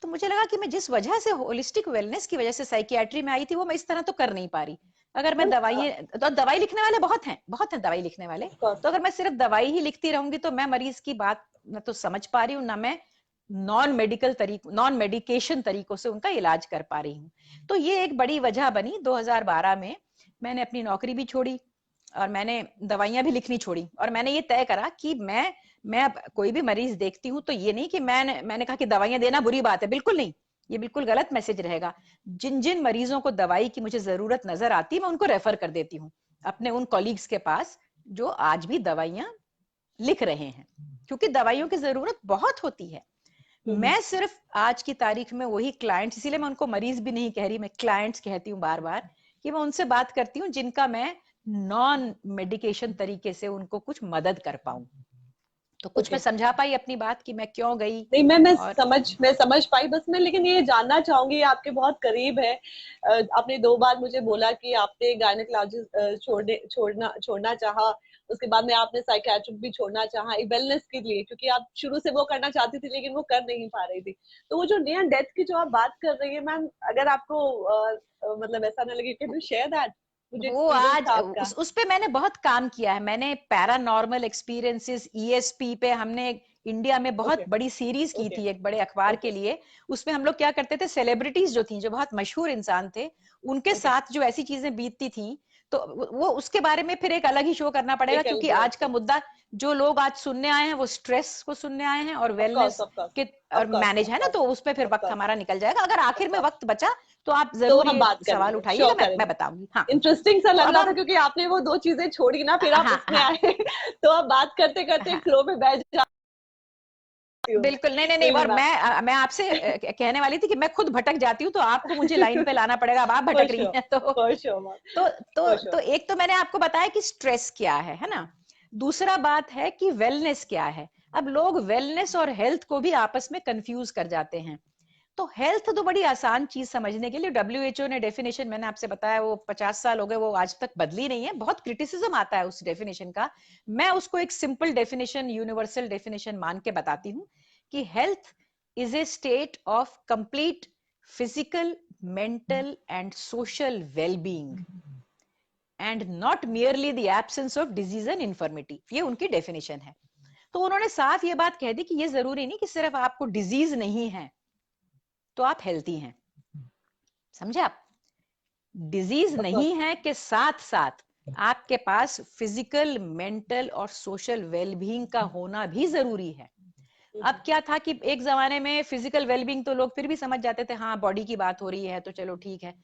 B: तो मुझे लगा कि मैं जिस वजह से होलिस्टिक वेलनेस की वजह से साइकियाट्री में आई थी वो मैं इस तरह तो कर नहीं पा रही। अगर मैं दवाई, तो दवाई लिखने वाले बहुत हैं दवाई लिखने वाले, तो अगर मैं सिर्फ दवाई ही लिखती रहूंगी तो मैं मरीज की बात न तो समझ पा रही हूँ, ना मैं नॉन मेडिकेशन तरीकों से उनका इलाज कर पा रही हूँ। तो ये एक बड़ी वजह बनी। 2012 में मैंने अपनी नौकरी भी छोड़ी और मैंने दवाइयां भी लिखनी छोड़ी, और मैंने ये तय करा कि मैं कोई भी मरीज देखती हूँ तो ये नहीं कि मैंने कहा कि दवाइयां देना बुरी बात है, बिल्कुल नहीं, ये बिल्कुल गलत मैसेज रहेगा। जिन जिन मरीजों को दवाई की मुझे जरूरत नजर आती है मैं उनको रेफर कर देती हूँ अपने उन कॉलीग्स के पास जो आज भी दवाइयां लिख रहे हैं, क्योंकि दवाइयों की जरूरत बहुत होती है। मैं सिर्फ आज की तारीख में वही क्लाइंट्स, इसीलिए मैं उनको मरीज भी नहीं कह रही, मैं क्लाइंट्स कहती हूँ बार बार, कि मैं उनसे बात करती हूँ जिनका मैं नॉन मेडिकेशन तरीके से उनको कुछ मदद कर पाऊं। तो कुछ मैं समझा पाई अपनी बात कि मैं क्यों गई।
A: नहीं,
B: और
A: मैं समझ पाई। बस मैं लेकिन ये जानना चाहूंगी, आपके बहुत करीब है। आपने 2 बार मुझे बोला कि आपने गायनेकोलॉजिस्ट छोड़ना चाहा, उसके बाद में आपने साइकियाट्रिक भी छोड़ना चाहा वेलनेस के लिए, क्योंकि आप शुरू से वो करना चाहती थी लेकिन वो कर नहीं पा रही थी। तो वो जो नियर डेथ की जो आप बात कर रही है मैम, अगर आपको मतलब ऐसा ना लगे, कैन यू शेयर दैट? मुझे
B: वो
A: एक्सपीरियंस
B: आज
A: था आपका।
B: उस पे मैंने बहुत काम किया है। मैंने पैरानॉर्मल एक्सपीरियंसेस ईएसपी पे हमने इंडिया में बहुत
A: ओके
B: बड़ी सीरीज की
A: ओके
B: थी एक बड़े अखबार के
A: ओके
B: लिए। उसमें हम लोग क्या करते थे, सेलिब्रिटीज जो थी, जो बहुत मशहूर इंसान थे, उनके
A: ओके,
B: साथ जो ऐसी चीजें बीतती थी, तो वो उसके बारे में फिर एक अलग ही शो करना पड़ेगा,
A: एक
B: क्योंकि आज का
A: अलग,
B: मुद्दा जो लोग आज सुनने आए हैं वो स्ट्रेस को सुनने आए हैं और
A: of course
B: wellness
A: of course
B: के और
A: ऑफ कोर्स
B: मैनेज
A: ऑफ
B: है ना,
A: कोर्स
B: तो उस पे फिर
A: ऑफ
B: वक्त
A: कोर्स
B: हमारा निकल जाएगा। अगर
A: ऑफ
B: आखिर में
A: कोर्स,
B: वक्त बचा तो आप
A: तो
B: जरूर
A: हम
B: ये
A: बात
B: सवाल
A: करेंगे,
B: उठाइएगा,
A: श्योर
B: मैं
A: करेंगे।
B: बताऊंगी। हाँ,
A: इंटरेस्टिंग सा
B: तो
A: लग
B: अब
A: रहा था
B: हम
A: क्योंकि आपने वो दो चीजें छोड़ी ना, फिर आप
B: हाँ
A: इसमें
B: हाँ
A: आए तो अब बात करते करते
B: हाँ,
A: फ्लो में बैठ जाती हूँ मैं।
B: बिल्कुल, नहीं नहीं नहीं,
A: कोई नहीं
B: और मैं आपसे कहने वाली थी कि मैं खुद भटक जाती हूँ, तो आपको मुझे लाइन पे लाना पड़ेगा। अब आप
A: फॉर
B: भटक रही
A: श्योर,
B: हैं तो
A: फॉर श्योर मैम,
B: तो
A: फॉर
B: तो
A: श्योर।
B: एक तो मैंने आपको बताया कि स्ट्रेस क्या है ना। दूसरा बात है कि वेलनेस क्या है। अब लोग वेलनेस और हेल्थ को भी आपस में कंफ्यूज कर जाते हैं। तो हेल्थ तो बड़ी आसान चीज समझने के लिए, डब्ल्यूएचओ ने डेफिनेशन, मैंने आपसे बताया, वो 50 साल हो गए, वो आज तक बदली नहीं है। बहुत क्रिटिसिज्म आता है उस डेफिनेशन का। मैं उसको एक सिंपल डेफिनेशन, यूनिवर्सल डेफिनेशन मान के बताती हूँ कि health is a state of complete physical, mental and social wellbeing and not merely the absence of disease and infirmity. ये उनकी डेफिनेशन है। तो उन्होंने साफ ये बात कह दी कि ये जरूरी नहीं कि सिर्फ आपको डिजीज नहीं है तो आप हेल्थी हैं। समझे आप? डिजीज
A: ऑफ
B: नहीं
A: कोर्स,
B: है के साथ साथ आपके पास फिजिकल, मेंटल और सोशल वेलबींग का होना भी जरूरी है। अब क्या था कि एक जमाने में फिजिकल वेलबींग तो लोग फिर भी समझ जाते थे, हाँ बॉडी की बात हो रही है तो चलो ठीक है।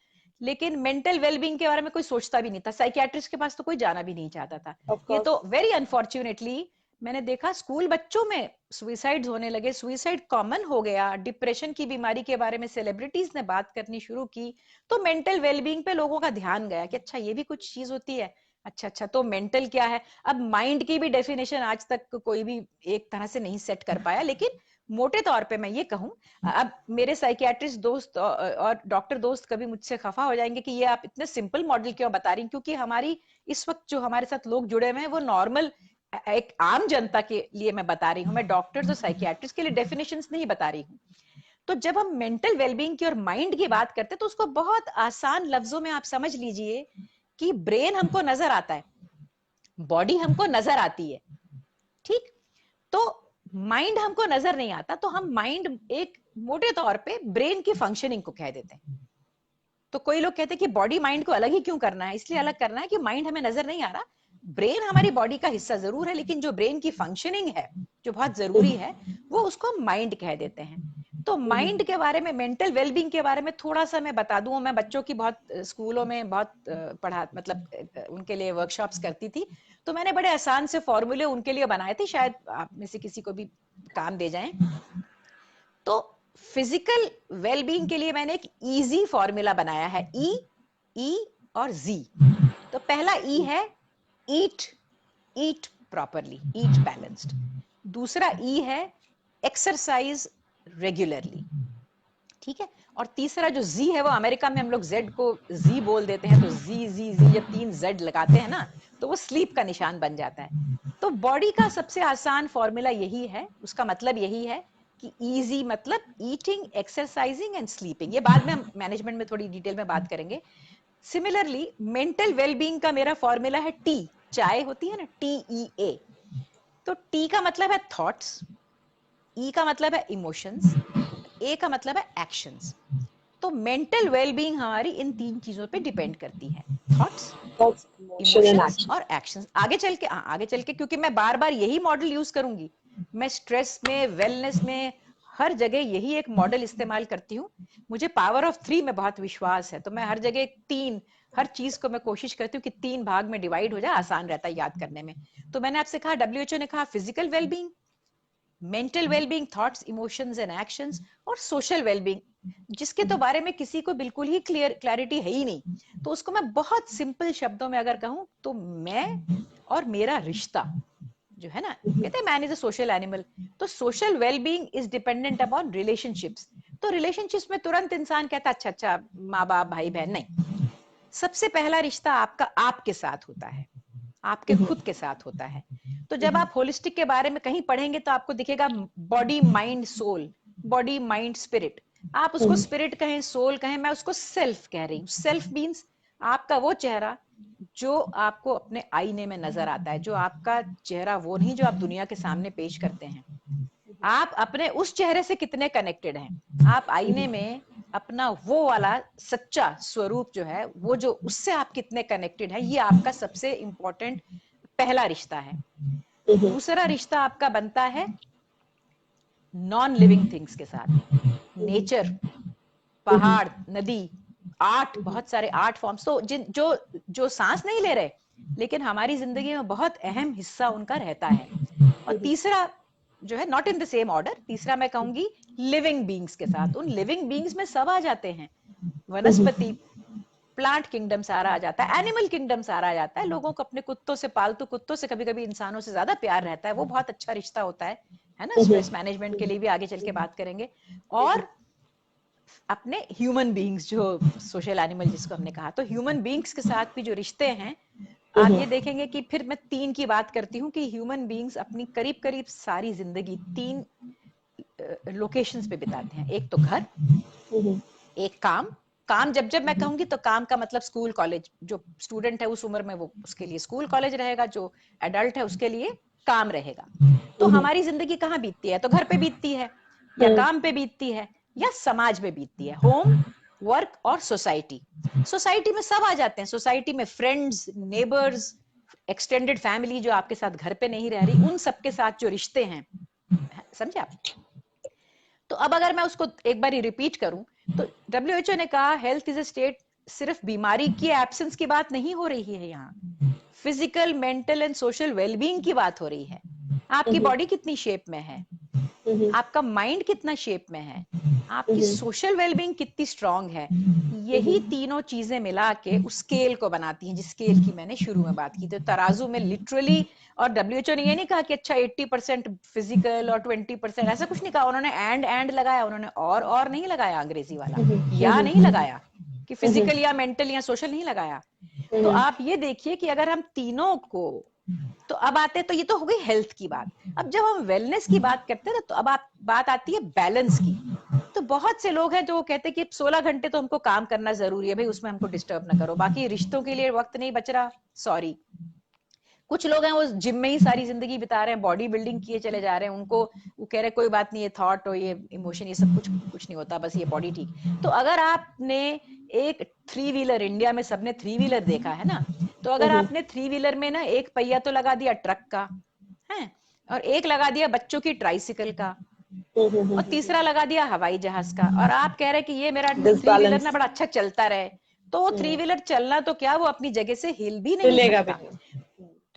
B: लेकिन मेंटल वेलबींग के बारे में कोई सोचता भी नहीं था, साइकियाट्रिस्ट के पास तो कोई जाना भी नहीं चाहता था।
A: ऑफ
B: ये
A: कोर्स।
B: तो वेरी अनफॉर्चुनेटली मैंने देखा स्कूल बच्चों में सुइसाइड होने लगे, सुइसाइड कॉमन हो गया। डिप्रेशन की बीमारी के बारे में सेलिब्रिटीज ने बात करनी शुरू की, तो मेंटल वेलबींग पे लोगों का ध्यान गया कि अच्छा ये भी कुछ चीज होती है। अच्छा अच्छा, तो मेंटल क्या है? अब माइंड की भी डेफिनेशन आज तक कोई भी एक तरह से नहीं सेट कर पाया, लेकिन मोटे तौर पे मैं ये कहूं, अब मेरे साइकियाट्रिस्ट दोस्त और डॉक्टर दोस्त कभी मुझसे खफा हो जाएंगे कि ये आप इतने सिंपल मॉडल क्यों बता रही हैं, क्योंकि हमारी इस वक्त जो हमारे साथ लोग जुड़े हुए हैं वो नॉर्मल एक आम जनता के लिए मैं बता रही हूँ। मैं डॉक्टर्स और साइकियाट्रिस्ट के लिए डेफिनेशंस नहीं बता रही हूँ। तो जब हम मेंटल वेलबींग की और माइंड की बात करते हैं तो उसको बहुत आसान लफ्जों में आप समझ लीजिए कि ब्रेन हमको नजर आता है, बॉडी हमको नजर आती है, ठीक? तो माइंड हमको नजर नहीं आता, तो हम माइंड एक मोटे तौर पे ब्रेन की फंक्शनिंग को कह देते हैं। तो कोई लोग कहते हैं कि बॉडी माइंड को अलग ही क्यों करना है? इसलिए अलग करना है कि माइंड हमें नजर नहीं आ रहा, ब्रेन हमारी बॉडी का हिस्सा जरूर है, लेकिन जो ब्रेन की फंक्शनिंग है जो बहुत जरूरी है वो उसको माइंड कह देते हैं। तो माइंड के बारे में, मेंटल वेलबींग के बारे में थोड़ा सा मैं बता दूं। मैं बच्चों की बहुत स्कूलों में बहुत पढ़ा, मतलब उनके लिए वर्कशॉप्स करती थी, तो मैंने बड़े आसान से फॉर्मूले उनके लिए बनाए थे, शायद आप में से किसी को भी काम दे जाएं। तो फिजिकल वेलबींग के लिए मैंने एक इजी फॉर्मूला बनाया है, ई और जी। तो पहला ई है ईट, ईट प्रॉपरली, ईट बैलेंस्ड। दूसरा ई है एक्सरसाइज रेगुलरली, ठीक है? और तीसरा जो जी है, वो अमेरिका में हम लोग जेड को जी बोल देते हैं, तो जी जी जी जब 3 जेड लगाते हैं ना तो वो स्लीप का निशान बन जाता है। तो बॉडी का सबसे आसान फॉर्मूला यही है, उसका मतलब यही है कि इजी मतलब ईटिंग, एक्सरसाइजिंग एंड स्लीपिंग। ये बाद में हम मैनेजमेंट में थोड़ी डिटेल में बात करेंगे। सिमिलरली मेंटल वेलबींग का मेरा फॉर्मूला है टी, चाय होती है ना, TEA। तो टी का मतलब है थॉट्स, ई का मतलब है इमोशंस, ए का मतलब है एक्शंस। तो मेंटल वेलबींग हमारी इन 3 चीजों पे डिपेंड करती है, thoughts,
A: thoughts, emotion and
B: emotions
A: action.
B: और एक्शंस। आगे चल के, आगे चल के, क्योंकि मैं बार बार यही मॉडल यूज करूंगी, मैं स्ट्रेस में, वेलनेस में, हर जगह यही एक मॉडल इस्तेमाल करती हूँ। मुझे पावर ऑफ 3 में बहुत विश्वास है, तो मैं हर जगह 3, हर चीज को मैं कोशिश करती हूँ कि 3 भाग में डिवाइड हो जाए, आसान रहता है याद करने में। तो मैंने आपसे कहा, डब्ल्यूएचओ ने कहा physical wellbeing, mental wellbeing, thoughts, emotions and actions, और सोशल वेलबींग, जिसके तो बारे में किसी को बिल्कुल ही क्लैरिटी है ही नहीं। तो उसको मैं बहुत सिंपल शब्दों में अगर कहूं तो मैं और मेरा रिश्ता जो है ना, कहते हैं man is a social animal, तो social wellbeing is dependent upon relationships. तो रिलेशनशिप्स में तुरंत इंसान कहता अच्छा अच्छा, माँ बाप, भाई बहन, नहीं। सबसे पहला रिश्ता आपका आपके साथ होता है, आपके खुद के साथ होता है। तो जब आप होलिस्टिक के बारे में कहीं पढ़ेंगे तो आपको दिखेगा body mind soul, body mind spirit. आप उसको स्पिरिट कहें, सोल कहें, मैं उसको सेल्फ कह रही हूँ। सेल्फ मीन्स आपका वो चेहरा जो आपको अपने आईने में नजर आता है, जो आपका चेहरा वो नहीं जो आप दुनिया के सामने पेश करते हैं। आप अपने उस चेहरे से कितने कनेक्टेड हैं, आप आईने में अपना वो वाला सच्चा स्वरूप जो है, वो जो उससे आप कितने कनेक्टेड हैं, ये आपका सबसे इंपॉर्टेंट पहला रिश्ता है। दूसरा रिश्ता आपका बनता है नॉन लिविंग थिंग्स के साथ, नेचर, पहाड़, नदी, आर्ट, बहुत सारे आर्ट फॉर्म्स, तो जिन जो जो सांस नहीं ले रहे लेकिन हमारी जिंदगी में बहुत अहम हिस्सा उनका रहता है। और तीसरा जो है, not in the same order, तीसरा मैं कहूंगी लिविंग बींग्स के साथ। उन लिविंग बींग्स में सब आ जाते हैं, वनस्पति, प्लांट किंगडम सारा आ जाता है, एनिमल किंगडम सारा आ जाता है। लोगों को अपने कुत्तों से, पालतू कुत्तों से कभी कभी इंसानों से ज्यादा प्यार रहता है, वो बहुत अच्छा रिश्ता होता है ना। स्ट्रेस मैनेजमेंट के लिए भी आगे चल के बात करेंगे। और अपने ह्यूमन बीइंग्स, जो सोशल एनिमल जिसको हमने कहा, तो ह्यूमन बीइंग्स के साथ भी जो रिश्ते हैं, आप ये देखेंगे कि फिर मैं 3 की बात करती हूँ कि ह्यूमन बीइंग्स अपनी करीब करीब सारी जिंदगी 3 लोकेशंस पे बिताते हैं। एक तो घर, एक काम। काम जब जब मैं कहूंगी तो काम का मतलब स्कूल कॉलेज, जो स्टूडेंट है उस उम्र में वो उसके लिए स्कूल कॉलेज रहेगा, जो एडल्ट है उसके लिए काम रहेगा। तो हमारी जिंदगी कहाँ बीतती है? तो घर पे बीतती है, या काम पे बीतती है, या समाज में बीतती है, होम, वर्क और सोसाइटी। सोसाइटी में सब आ जाते हैं, सोसाइटी में फ्रेंड्स, नेबर्स, एक्सटेंडेड फैमिली जो आपके साथ घर पे नहीं रह रही, उन सबके साथ जो रिश्ते हैं, समझे आप? तो अब अगर मैं उसको एक बार रिपीट करूं, तो WHO ने कहा हेल्थ इज अ स्टेट, सिर्फ बीमारी की एब्सेंस की बात नहीं हो रही है यहाँ, physical, mental and social wellbeing की बात हो रही है। आपकी बॉडी कितनी शेप में है, आपका माइंड कितना शेप में है, आपकी सोशल वेलबींग कितनी स्ट्रांग है, यही तीनों चीजें मिला के उस स्केल को बनाती हैं, जिस स्केल की मैंने शुरू में बात की। तो तराजू में लिटरली, और WHO ने ये नहीं कहा कि अच्छा 80% फिजिकल और 20%, ऐसा कुछ नहीं कहा उन्होंने। एंड लगाया उन्होंने, और नहीं लगाया अंग्रेजी वाला, या नहीं लगाया कि फिजिकल या मेंटल या सोशल नहीं लगाया। तो आप ये देखिए कि अगर हम तीनों को, तो अब आते, तो ये तो हो गई हेल्थ की बात। अब जब हम वेलनेस की बात करते हैं ना, तो अब बात आती है बैलेंस की। तो बहुत से लोग हैं जो कहते हैं कि 16 घंटे तो हमको काम करना जरूरी है भाई, उसमें हमको डिस्टर्ब ना करो, बाकी रिश्तों के लिए वक्त नहीं बच रहा, सॉरी। कुछ लोग हैं वो जिम में ही सारी जिंदगी बिता रहे हैं, बॉडी बिल्डिंग किए चले जा रहे हैं, उनको वो कह रहे हैं कोई बात नहीं, ये थॉट और ये इमोशन ये सब कुछ नहीं होता, बस ये बॉडी ठीक। तो अगर आपने एक 3 व्हीलर, इंडिया में सबने 3 व्हीलर देखा है ना, तो अगर आपने 3 व्हीलर में ना एक पहिया तो लगा दिया ट्रक का है, और एक लगा दिया बच्चों की ट्राइसिकल का, और तीसरा लगा दिया हवाई जहाज का, और आप कह रहे कि ये मेरा 3 व्हीलर ना बड़ा अच्छा चलता रहे, तो 3 व्हीलर चलना तो क्या, वो अपनी जगह से हिल भी नहीं सकता।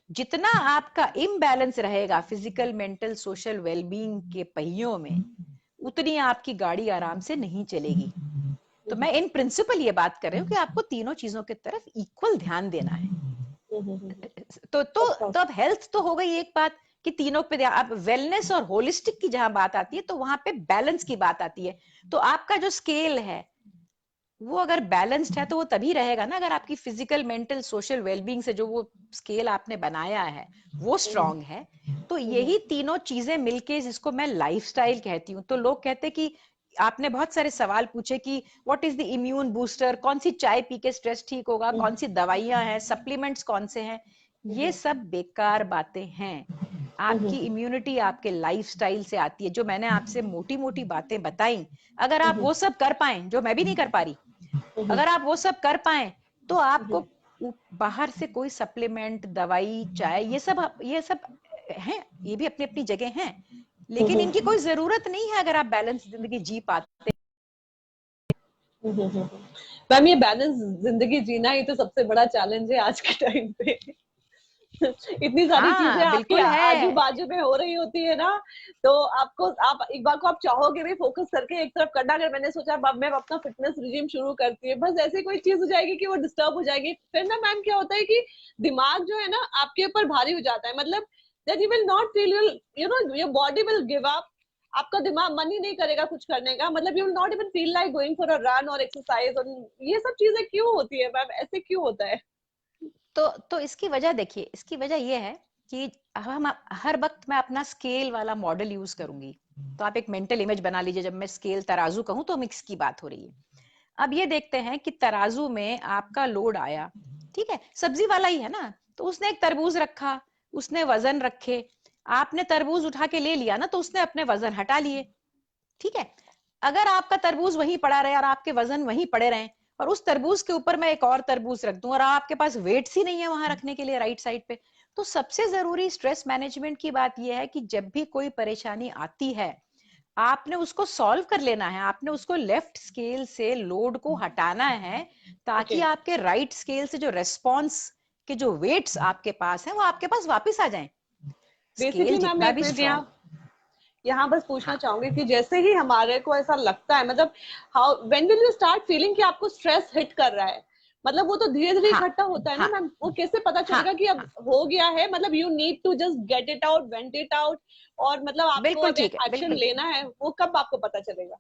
B: जितना आपका इम्बैलेंस रहेगा फिजिकल, मेंटल, सोशल वेलबींग के पहियों में, उतनी आपकी गाड़ी आराम से नहीं चलेगी। तो मैं इन प्रिंसिपल ये बात कर रही हूँ कि आपको तीनों चीजों की तरफ इक्वल ध्यान देना है। तो अब हेल्थ तो हो गई एक बात कि तीनों पे ध्यान। अब वेलनेस और होलिस्टिक की जहां बात आती है, तो वहां पे बैलेंस की बात आती है। तो आपका जो स्केल है वो अगर बैलेंस्ड है तो वो तभी रहेगा ना, अगर आपकी फिजिकल, मेंटल, सोशल वेलबींग से जो वो स्केल आपने बनाया है वो स्ट्रांग है। तो यही तीनों चीजें मिलके जिसको मैं लाइफस्टाइल कहती हूँ। तो लोग कहते कि आपने बहुत सारे सवाल पूछे कि what is the immune booster, कौन सी चाय पी के स्ट्रेस ठीक होगा, कौन सी दवाइयां हैं, सप्लीमेंट्स कौन से हैं, ये सब बेकार बातें हैं। आपकी इम्यूनिटी आपके लाइफस्टाइल से आती है। जो मैंने आपसे मोटी मोटी बातें बताई, अगर आप वो सब कर पाए, जो मैं भी नहीं कर पा रही, अगर आप वो सब कर पाए, तो आपको बाहर से कोई सप्लीमेंट, दवाई, चाय, ये सब हैं, ये भी अपनी अपनी जगह हैं, लेकिन इनकी कोई जरूरत नहीं है अगर आप बैलेंस जिंदगी जी पाते।
A: मैम, ये बैलेंस जिंदगी जीना ही तो सबसे बड़ा चैलेंज है आज के टाइम पे। इतनी सारी चीजें आपके आजू बाजू में हो रही होती है ना, तो आप एक बार को आप चाहोगे भी फोकस करके एक तरफ करना। अगर मैंने सोचा अब मैं अपना फिटनेस रिजीम शुरू करती है, बस ऐसे कोई चीज हो जाएगी कि वो डिस्टर्ब हो जाएगी, फिर ना मैम क्या होता है कि दिमाग जो है ना आपके ऊपर भारी हो जाता है। मतलब that you will not feel, you know, your body will give up. आपका दिमाग मन ही नहीं करेगा कुछ करने का। मतलब you will not even feel like going for a run और एक्सरसाइज। और ये सब चीजें क्यों होती है मैम, ऐसे क्यों होता है?
B: तो इसकी वजह देखिए, इसकी वजह ये है कि हम हर वक्त मैं अपना स्केल वाला मॉडल यूज करूंगी। तो आप एक मेंटल इमेज बना लीजिए, जब मैं स्केल तराजू कहूं तो मिक्स की बात हो रही है। अब ये देखते हैं कि तराजू में आपका लोड आया, ठीक है, सब्जी वाला ही है ना, तो उसने एक तरबूज रखा, उसने वजन रखे, आपने तरबूज उठा के ले लिया ना, तो उसने अपने वजन हटा लिए, ठीक है। अगर आपका तरबूज वहीं पड़ा रहे और आपके वजन वहीं पड़े रहे, और उस तरबूज के ऊपर मैं एक और तरबूज रख दूं और आपके पास वेट्स ही नहीं है वहां रखने के लिए राइट साइड पे, तो सबसे जरूरी स्ट्रेस मैनेजमेंट की बात यह है कि जब भी कोई परेशानी आती है, आपने उसको सॉल्व कर लेना है, आपने उसको लेफ्ट स्केल से लोड को हटाना है, ताकि
A: Okay.
B: आपके राइट स्केल से जो रेस्पॉन्स के जो वेट्स आपके पास हैं वो आपके पास वापस आ जाएं। स्केल
A: बेसिकली मैम
B: जितना
A: एक
B: भी
A: मिनट
B: स्ट्रांग,
A: यहाँ बस पूछना
B: हाँ
A: चाहूंगी कि जैसे ही हमारे को ऐसा लगता है, मतलब how when will you start feeling कि आपको स्ट्रेस हिट कर रहा है, मतलब वो तो धीरे धीरे
B: हाँ
A: इकट्ठा होता है ना
B: हाँ
A: मैम, वो कैसे पता
B: हाँ
A: चलेगा कि अब
B: हाँ,
A: हो गया है, मतलब you need to just get it out, vent it out, और मतलब आपको
B: बिल्कुल
A: अब
B: ठीक
A: एक
B: है,
A: एक्शन
B: बिल्कुल।
A: लेना है, वो कब आपको पता चलेगा?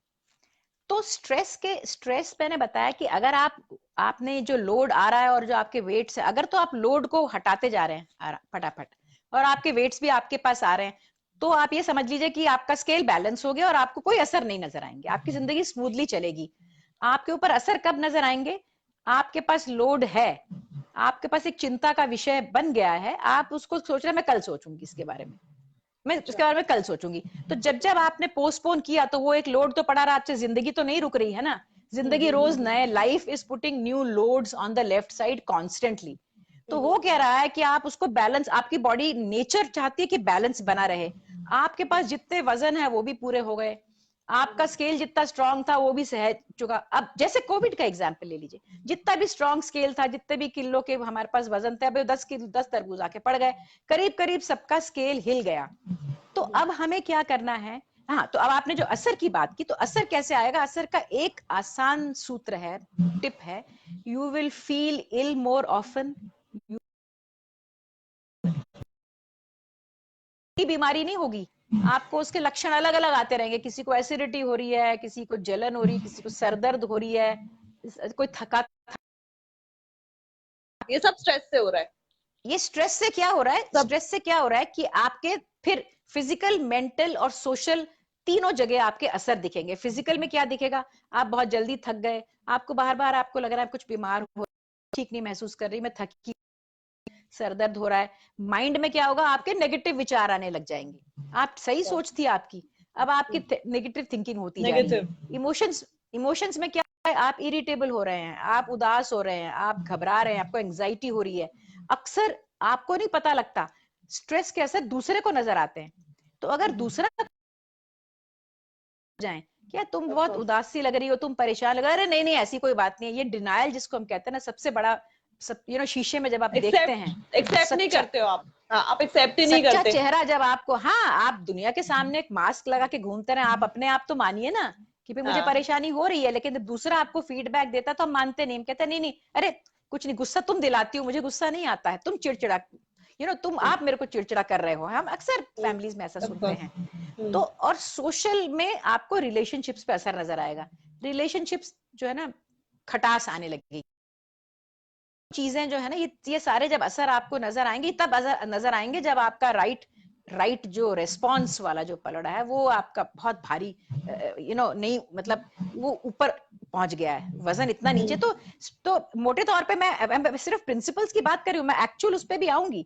B: तो स्ट्रेस मैंने बताया कि अगर आपने जो लोड आ रहा है और जो आपके वेट्स है, अगर तो आप लोड को हटाते जा रहे हैं फटाफट, और आपके वेट्स भी आपके पास आ रहे हैं, तो आप ये समझ लीजिए कि आपका स्केल बैलेंस हो गया और आपको कोई असर नहीं नजर आएंगे, आपकी जिंदगी स्मूथली चलेगी। आपके ऊपर असर कब नजर आएंगे? आपके पास लोड है, आपके पास एक चिंता का विषय बन गया है, आप उसको सोच रहे हैं मैं कल सोचूंगी इसके बारे में, मैं
A: अच्छा।
B: उसके बारे में कल सोचूंगी। तो जब जब आपने पोस्टपोन किया तो वो एक लोड तो पड़ा रहा, आपसे जिंदगी तो नहीं रुक रही है ना, जिंदगी रोज नए, life is putting new loads on the left side constantly. तो हो क्या रहा है कि आप उसको बैलेंस, आपकी बॉडी नेचर चाहती है कि बैलेंस बना रहे, आपके पास जितने वजन है वो भी पूरे हो गए, आपका स्केल जितना स्ट्रांग था वो भी सह चुका। अब जैसे कोविड का एग्जांपल ले लीजिए, जितना भी स्ट्रांग स्केल था, जितने भी किलो के हमारे पास वजन थे, अब 10 किलो 10 तरबूज आके पड़ गए, करीब करीब सबका स्केल हिल गया। तो अब हमें क्या करना है? हाँ, तो अब आपने जो असर की बात की, तो असर कैसे आएगा? असर का एक आसान सूत्र है, टिप है, you will feel ill more often. बीमारी नहीं होगी, आपको उसके लक्षण अलग अलग आते रहेंगे, किसी को एसिडिटी हो रही है, किसी को जलन हो रही है, किसी को सरदर्द हो रही है, कोई थका।
A: ये सब स्ट्रेस से हो रहा है
B: ये स्ट्रेस से क्या हो रहा है?
A: सब?
B: स्ट्रेस से क्या हो रहा है कि आपके फिर फिजिकल, मेंटल और सोशल तीनों जगह आपके असर दिखेंगे। फिजिकल में क्या दिखेगा? आप बहुत जल्दी थक गए, आपको बार बार आपको लग रहा है कुछ बीमार हो, ठीक नहीं महसूस कर रही, मैं थकी, सरदर्द हो रहा है। माइंड में क्या होगा? आपके नेगेटिव विचार आने लग जाएंगे, आप सही सोच थी आपकी, अब आपकी नेगेटिव थिंकिंग होती जा रही है।
A: नेगेटिव।
B: इमोशंस, इमोशंस में क्या है? आप इरिटेबल हो रहे हैं, आप उदास हो रहे हैं, आप घबरा रहे हैं, आपको एंग्जाइटी हो रही है। अक्सर आपको नहीं पता लगता, स्ट्रेस के असर दूसरे को नजर आते हैं। तो अगर दूसरा जाए, क्या तुम बहुत उदास सी लग रही हो, तुम परेशान लग रहे हो, अरे नहीं नहीं ऐसी कोई बात नहीं है, ये डिनायल जिसको हम कहते हैं ना, सबसे बड़ा सब, शीशे में जब आप देखते हैं
A: एक्सेप्ट एक्सेप्ट नहीं
B: सच्चा,
A: करते हो आप? हाँ, आप एक्सेप्ट ही नहीं
B: सच्चा
A: करते।
B: चेहरा जब आपको, हाँ, आप दुनिया के सामने एक मास्क लगा के घूमते रहे, आप अपने आप तो मानिए ना कि भाई मुझे
A: हाँ।
B: परेशानी हो रही है, लेकिन जब दूसरा आपको फीडबैक देता तो हम मानते नहीं, हम कहते नहीं नहीं, अरे कुछ नहीं, गुस्सा तुम दिलाती हो, मुझे गुस्सा नहीं आता है, तुम चिड़चिड़ा, तुम, आप मेरे को चिड़चिड़ा कर रहे हो, हम अक्सर फैमिलीज में ऐसा सुनते हैं। तो और सोशल में आपको रिलेशनशिप्स पे असर नजर आएगा, रिलेशनशिप्स जो है ना, खटास आने लगेगी, चीजें जो है ना, ये सारे जब असर आपको नजर आएंगे, तब नजर आएंगे जब आपका राइट जो रेस्पॉन्स वाला जो पलड़ा है वो आपका बहुत भारी, नहीं, मतलब वो ऊपर पहुंच गया है, वजन इतना नीचे। तो मोटे तौर पे मैं सिर्फ प्रिंसिपल्स की बात कर रही हूँ, मैं एक्चुअल उस पर भी आऊंगी।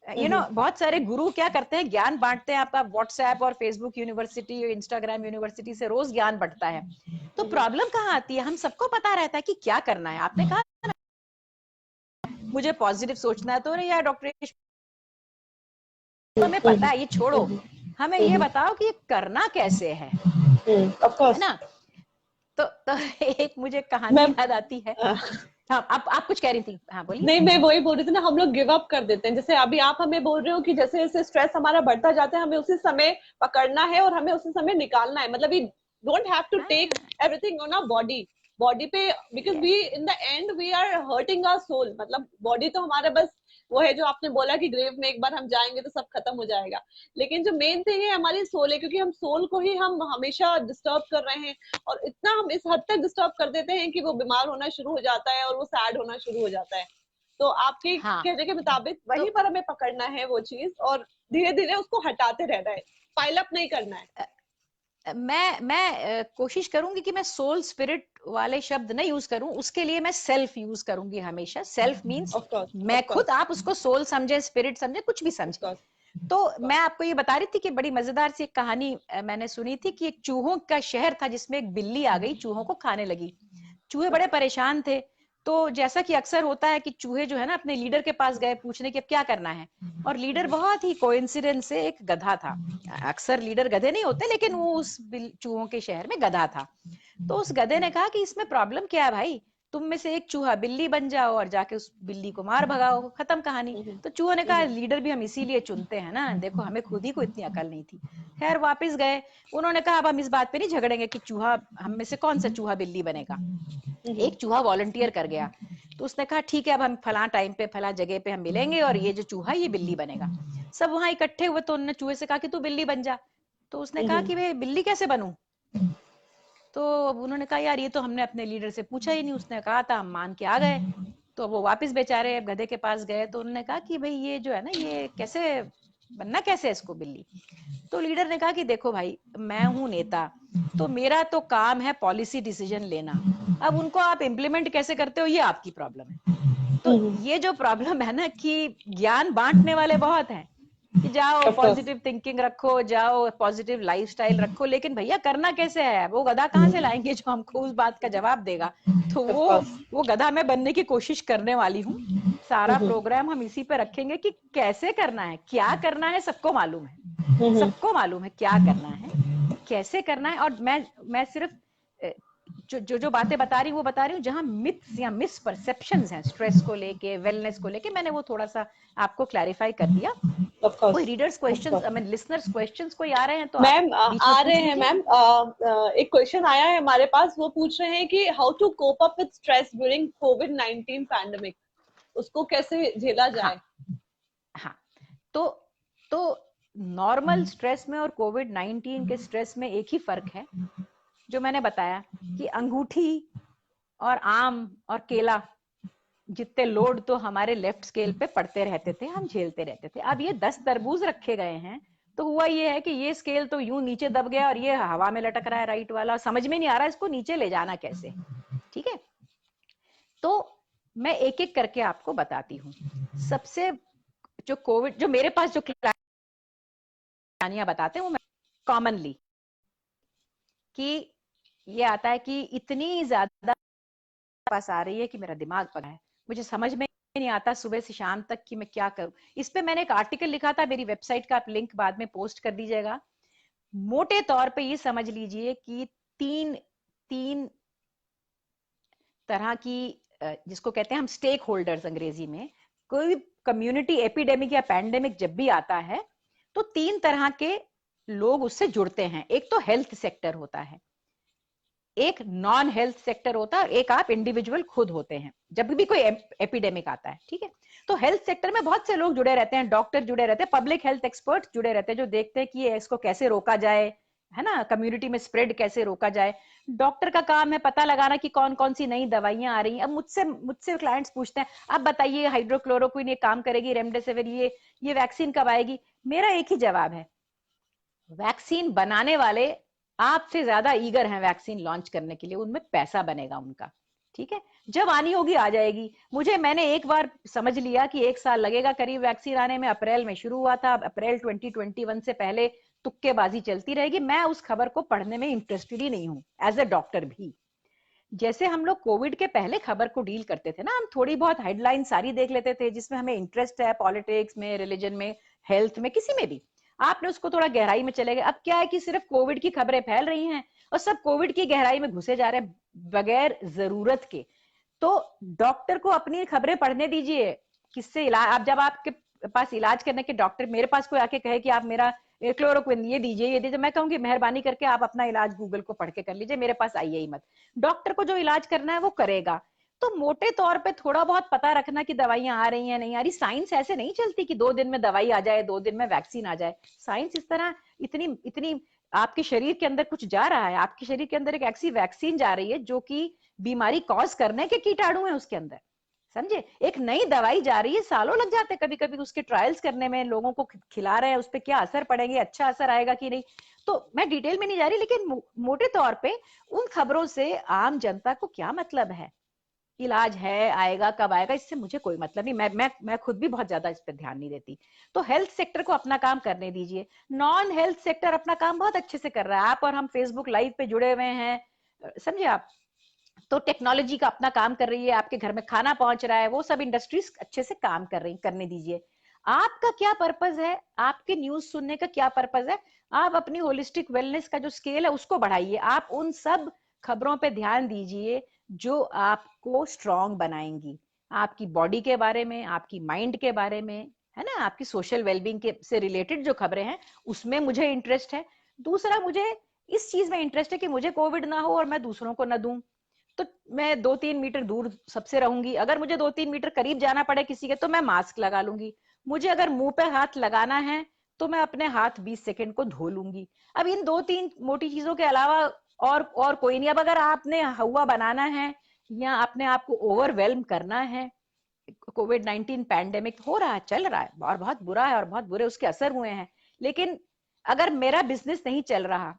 B: बहुत सारे गुरु क्या करते हैं, ज्ञान बांटते हैं, आपका व्हाट्सएप और फेसबुक यूनिवर्सिटी, इंस्टाग्राम यूनिवर्सिटी से रोज ज्ञान बढ़ता है। तो प्रॉब्लम कहाँ आती है? हम सबको पता रहता है कि क्या करना है, आपने कहा मुझे पॉजिटिव सोचना है, तो नहीं यार डॉक्टर, हमें पता है, ये छोड़ो, हमें ये बताओ कि ये करना कैसे है
A: ऑफ कोर्स।
B: ना? तो एक मुझे कहानी
A: मैं
B: याद आती है। हाँ, आप कुछ कह रही थी, हाँ बोलिए।
A: नहीं, मैं वही बोल रही थी ना, हम लोग गिव अप कर देते हैं, जैसे अभी आप हमें बोल रहे हो कि जैसे जैसे स्ट्रेस हमारा बढ़ता जाता है, हमें उसी समय पकड़ना है और हमें उसी समय निकालना है, मतलब we don't have to take
B: हाँ,
A: everything on our body, body पे, because we
B: yes,
A: in the end we are hurting our soul, मतलब बॉडी तो हमारा बस वो है जो आपने बोला कि ग्रेव में एक बार हम जाएंगे तो सब खत्म हो जाएगा, लेकिन जो मेन थिंग है हमारी सोल है, क्योंकि हम सोल को ही हम हमेशा डिस्टर्ब कर रहे हैं, और इतना हम इस हद तक डिस्टर्ब कर देते हैं कि वो बीमार होना शुरू हो जाता है और वो सैड होना शुरू हो जाता है। तो आपके
B: हाँ,
A: कहने के मुताबिक
B: तो
A: वहीं पर हमें पकड़ना है वो चीज, और धीरे धीरे उसको हटाते रहना है, पाइल अप नहीं करना है।
B: मैं कोशिश करूंगी कि मैं सोल स्पिरिट वाले शब्द नहीं यूज करूं, उसके लिए मैं सेल्फ यूज करूंगी हमेशा। सेल्फ मींस
A: ऑफ कोर्स,
B: मैं
A: ऑफ
B: खुद,
A: कोर्स,
B: आप उसको सोल समझे, स्पिरिट समझे, कुछ भी
A: ऑफ
B: समझे।
A: कोर्स,
B: तो
A: ऑफ
B: मैं
A: कोर्स।
B: आपको ये बता रही थी कि बड़ी मजेदार सी एक कहानी मैंने सुनी थी कि एक चूहों का शहर था जिसमें एक बिल्ली आ गई, चूहों को खाने लगी। चूहे बड़े परेशान थे। तो जैसा कि अक्सर होता है कि चूहे जो है ना अपने लीडर के पास गए पूछने कि अब क्या करना है, और लीडर बहुत ही कोइंसिडेंस से एक गधा था। अक्सर लीडर गधे नहीं होते, लेकिन वो उस चूहों के शहर में गधा था। तो उस गधे ने कहा कि इसमें प्रॉब्लम क्या है भाई, तुम में से एक चूहा बिल्ली बन जाओ और जाके उस बिल्ली को मार भगाओ, खत्म कहानी। तो चूहों ने कहा लीडर भी हम इसीलिए चुनते हैं ना, देखो हमें खुद ही को इतनी अकल नहीं थी। खैर वापस गए। उन्होंने कहा अब हम इस बात पे नहीं झगड़ेंगे कि चूहा, हम में से कौन सा चूहा बिल्ली बनेगा। एक चूहा वॉलंटियर कर गया। तो उसने कहा ठीक है अब हम फला टाइम पे फला जगह पे हम मिलेंगे और ये जो चूहा ये बिल्ली बनेगा। सब वहां इकट्ठे हुए तो उन्होंने चूहे से कहा कि तू बिल्ली बन जा। तो उसने कहा कि भाई बिल्ली कैसे बनूं। तो उन्होंने कहा यार ये तो हमने अपने लीडर से पूछा ही नहीं, उसने कहा था हम मान के आ गए। तो वो वापस बेचारे गधे के पास गए तो उन्होंने कहा कि भाई ये जो है ना ये कैसे बनना, कैसे है इसको बिल्ली। तो लीडर ने कहा कि देखो भाई मैं हूं नेता, तो मेरा तो काम है पॉलिसी डिसीजन लेना, अब उनको आप इम्प्लीमेंट कैसे करते हो ये आपकी प्रॉब्लम है। तो ये जो प्रॉब्लम है ना कि ज्ञान बांटने वाले बहुत हैं कि जाओ
A: ऑफ कोर्स,
B: पॉजिटिव थिंकिंग रखो, जाओ पॉजिटिव लाइफस्टाइल रखो, लेकिन भैया करना कैसे है, वो गधा कहाँ से लाएंगे जो हमको उस बात का जवाब देगा। तो
A: ऑफ कोर्स।
B: वो गधा मैं बनने की कोशिश करने वाली हूँ। सारा प्रोग्राम हम इसी पे रखेंगे कि कैसे करना है, क्या करना है, सबको मालूम है, सबको मालूम है क्या करना है, कैसे करना है। और मैं सिर्फ जो बातें बता रही हूँ वो बता रही हूँ जहां मिथ्स या मिसपरसेप्शंस हैं स्ट्रेस को लेके, वेलनेस को लेके, मैंने वो थोड़ा सा आपको क्लैरिफाई कर दिया।
A: ऑफ कोर्स,
B: कोई readers
A: of
B: questions,
A: course.
B: I mean listeners questions कोई आ रहे हैं तो आप
A: मैम
B: बीच में
A: आ रहे
B: पूछ
A: हैं
B: लीजिए।
A: मैम। एक क्वेश्चन आया है हमारे पास, वो पूछ रहे हैं कि how to cope up with stress during कोविड-19 पैंडेमिक, उसको कैसे झेला
B: हाँ
A: जाए।
B: हाँ। तो तो नॉर्मल स्ट्रेस में और कोविड-19 के स्ट्रेस में एक ही फर्क है जो मैंने बताया कि अंगूठी और आम और केला जितने लोड तो हमारे लेफ्ट स्केल पे पड़ते रहते थे, हम झेलते रहते थे। अब ये 10 तरबूज रखे गए हैं तो हुआ ये है कि ये स्केल तो यूं नीचे दब गया और ये हवा में लटक रहा है राइट वाला, समझ में नहीं आ रहा इसको नीचे ले जाना कैसे। ठीक है, तो मैं एक एक करके आपको बताती हूँ। सबसे जो कोविड, जो मेरे पास जो कहानियां बताते हैं वो कॉमनली कि ये आता है कि इतनी ज्यादा पास आ रही है कि मेरा दिमाग पका है, मुझे समझ में नहीं आता सुबह से शाम तक कि मैं क्या करूं। इस पे मैंने एक आर्टिकल लिखा था, मेरी वेबसाइट का आप लिंक बाद में पोस्ट कर दीजिएगा। मोटे तौर पे ये समझ लीजिए कि तीन तीन तरह की जिसको कहते हैं हम स्टेक होल्डर्स अंग्रेजी में, कोई कम्युनिटी एपिडेमिक या पैंडेमिक जब भी आता है तो तीन तरह के लोग उससे जुड़ते हैं। एक तो हेल्थ सेक्टर होता है, एक नॉन हेल्थ सेक्टर होता है, और एक आप इंडिविजुअल खुद होते हैं जब भी कोई एपिडेमिक आता है। ठीक है, तो हेल्थ सेक्टर में बहुत से लोग जुड़े रहते हैं, डॉक्टर जुड़े रहते हैं, पब्लिक हेल्थ एक्सपर्ट जुड़े रहते हैं जो देखते हैं कि ये इसको कैसे रोका जाए, है ना, कम्युनिटी में स्प्रेड कैसे रोका जाए। डॉक्टर का काम है पता लगाना कि कौन कौन सी नई दवाइयां आ रही हैं। अब मुझसे क्लाइंट्स पूछते हैं आप बताइए हाइड्रोक्लोरोक्विन ये काम करेगी, रेमडेसिविर ये वैक्सीन कब आएगी। मेरा एक ही जवाब है, वैक्सीन बनाने वाले आपसे ज्यादा ईगर हैं वैक्सीन लॉन्च करने के लिए, उनमें पैसा बनेगा उनका। ठीक है, जब आनी होगी आ जाएगी। मैंने एक बार समझ लिया कि 1 साल लगेगा करीब वैक्सीन आने में, अप्रैल में शुरू हुआ था, अप्रैल 2021 से पहले तुक्केबाजी चलती रहेगी। मैं उस खबर को पढ़ने में इंटरेस्टेड ही नहीं हूं एज ए डॉक्टर भी। जैसे हम लोग कोविड के पहले खबर को डील करते थे ना, हम थोड़ी बहुत हेडलाइन सारी देख लेते थे जिसमें हमें इंटरेस्ट है, पॉलिटिक्स में, रिलीजन में, हेल्थ में, किसी में भी। आपने उसको थोड़ा गहराई में चले गए। अब क्या है कि सिर्फ कोविड की खबरें फैल रही हैं और सब कोविड की गहराई में घुसे जा रहे हैं बगैर जरूरत के। तो डॉक्टर को अपनी खबरें पढ़ने दीजिए। किससे इलाज, आप जब आपके पास इलाज करने के डॉक्टर, मेरे पास कोई आके कहे कि आप मेरा क्लोरोक्विन ये दीजिए, मैं कहूंगी मेहरबानी करके आप अपना इलाज गूगल को पढ़ के कर लीजिए, मेरे पास आइए ही मत। डॉक्टर को जो इलाज करना है वो करेगा। तो मोटे तौर पे थोड़ा बहुत पता रखना कि दवाइयां आ रही हैं नहीं आ रही। साइंस ऐसे नहीं चलती कि 2 दिन में दवाई आ जाए, 2 दिन में वैक्सीन आ जाए। साइंस इस तरह इतनी इतनी आपके शरीर के अंदर कुछ जा रहा है, आपके शरीर के अंदर एक ऐसी वैक्सीन जा रही है जो कि बीमारी कॉज करने के कीटाणु है उसके अंदर। समझे, एक नई दवाई जा रही है, सालों लग जाते कभी कभी उसके ट्रायल्स करने में, लोगों को खिला रहे हैं, उस पर क्या असर पड़ेंगे, अच्छा असर आएगा कि नहीं। तो मैं डिटेल में नहीं जा रही, लेकिन मोटे तौर पे उन खबरों से आम जनता को क्या मतलब है। इलाज है, आएगा कब आएगा, इससे मुझे कोई मतलब नहीं। मैं खुद भी बहुत ज्यादा इस पर ध्यान नहीं देती। तो हेल्थ सेक्टर को अपना काम करने दीजिए। नॉन हेल्थ सेक्टर अपना काम बहुत अच्छे से कर रहा है। आप और हम फेसबुक लाइव पे जुड़े हुए हैं, समझे आप। तो टेक्नोलॉजी का अपना काम कर रही है, आपके घर में खाना पहुंच रहा है, वो सब इंडस्ट्रीज अच्छे से काम कर रही, करने दीजिए। आपका क्या पर्पज है, आपके न्यूज सुनने का क्या पर्पज है, आप अपनी होलिस्टिक वेलनेस का जो स्केल है उसको बढ़ाइए। आप उन सब खबरों पे ध्यान दीजिए जो आपको स्ट्रांग बनाएंगी, आपकी बॉडी के बारे में, आपकी माइंड के बारे में, है ना, आपकी सोशल वेलबींग के से रिलेटेड जो खबरें हैं उसमें मुझे इंटरेस्ट है। दूसरा, मुझे इस चीज में इंटरेस्ट है कि मुझे कोविड ना हो और मैं दूसरों को ना दूं। तो मैं 2-3 मीटर दूर सबसे रहूंगी। अगर मुझे 2-3 मीटर करीब जाना पड़े किसी के, तो मैं मास्क लगा लूंगी। मुझे अगर मुंह पे हाथ लगाना है तो मैं अपने हाथ 20 सेकंड को धो लूंगी। अब इन 2-3 मोटी चीजों के अलावा और कोई नहीं। अब अगर आपने हवा बनाना है या अपने आप को ओवरवेल्म करना है, कोविड-19 पैंडेमिक हो रहा है, चल रहा है और बहुत बुरा है और बहुत बुरे उसके असर हुए हैं, लेकिन अगर मेरा बिजनेस नहीं चल रहा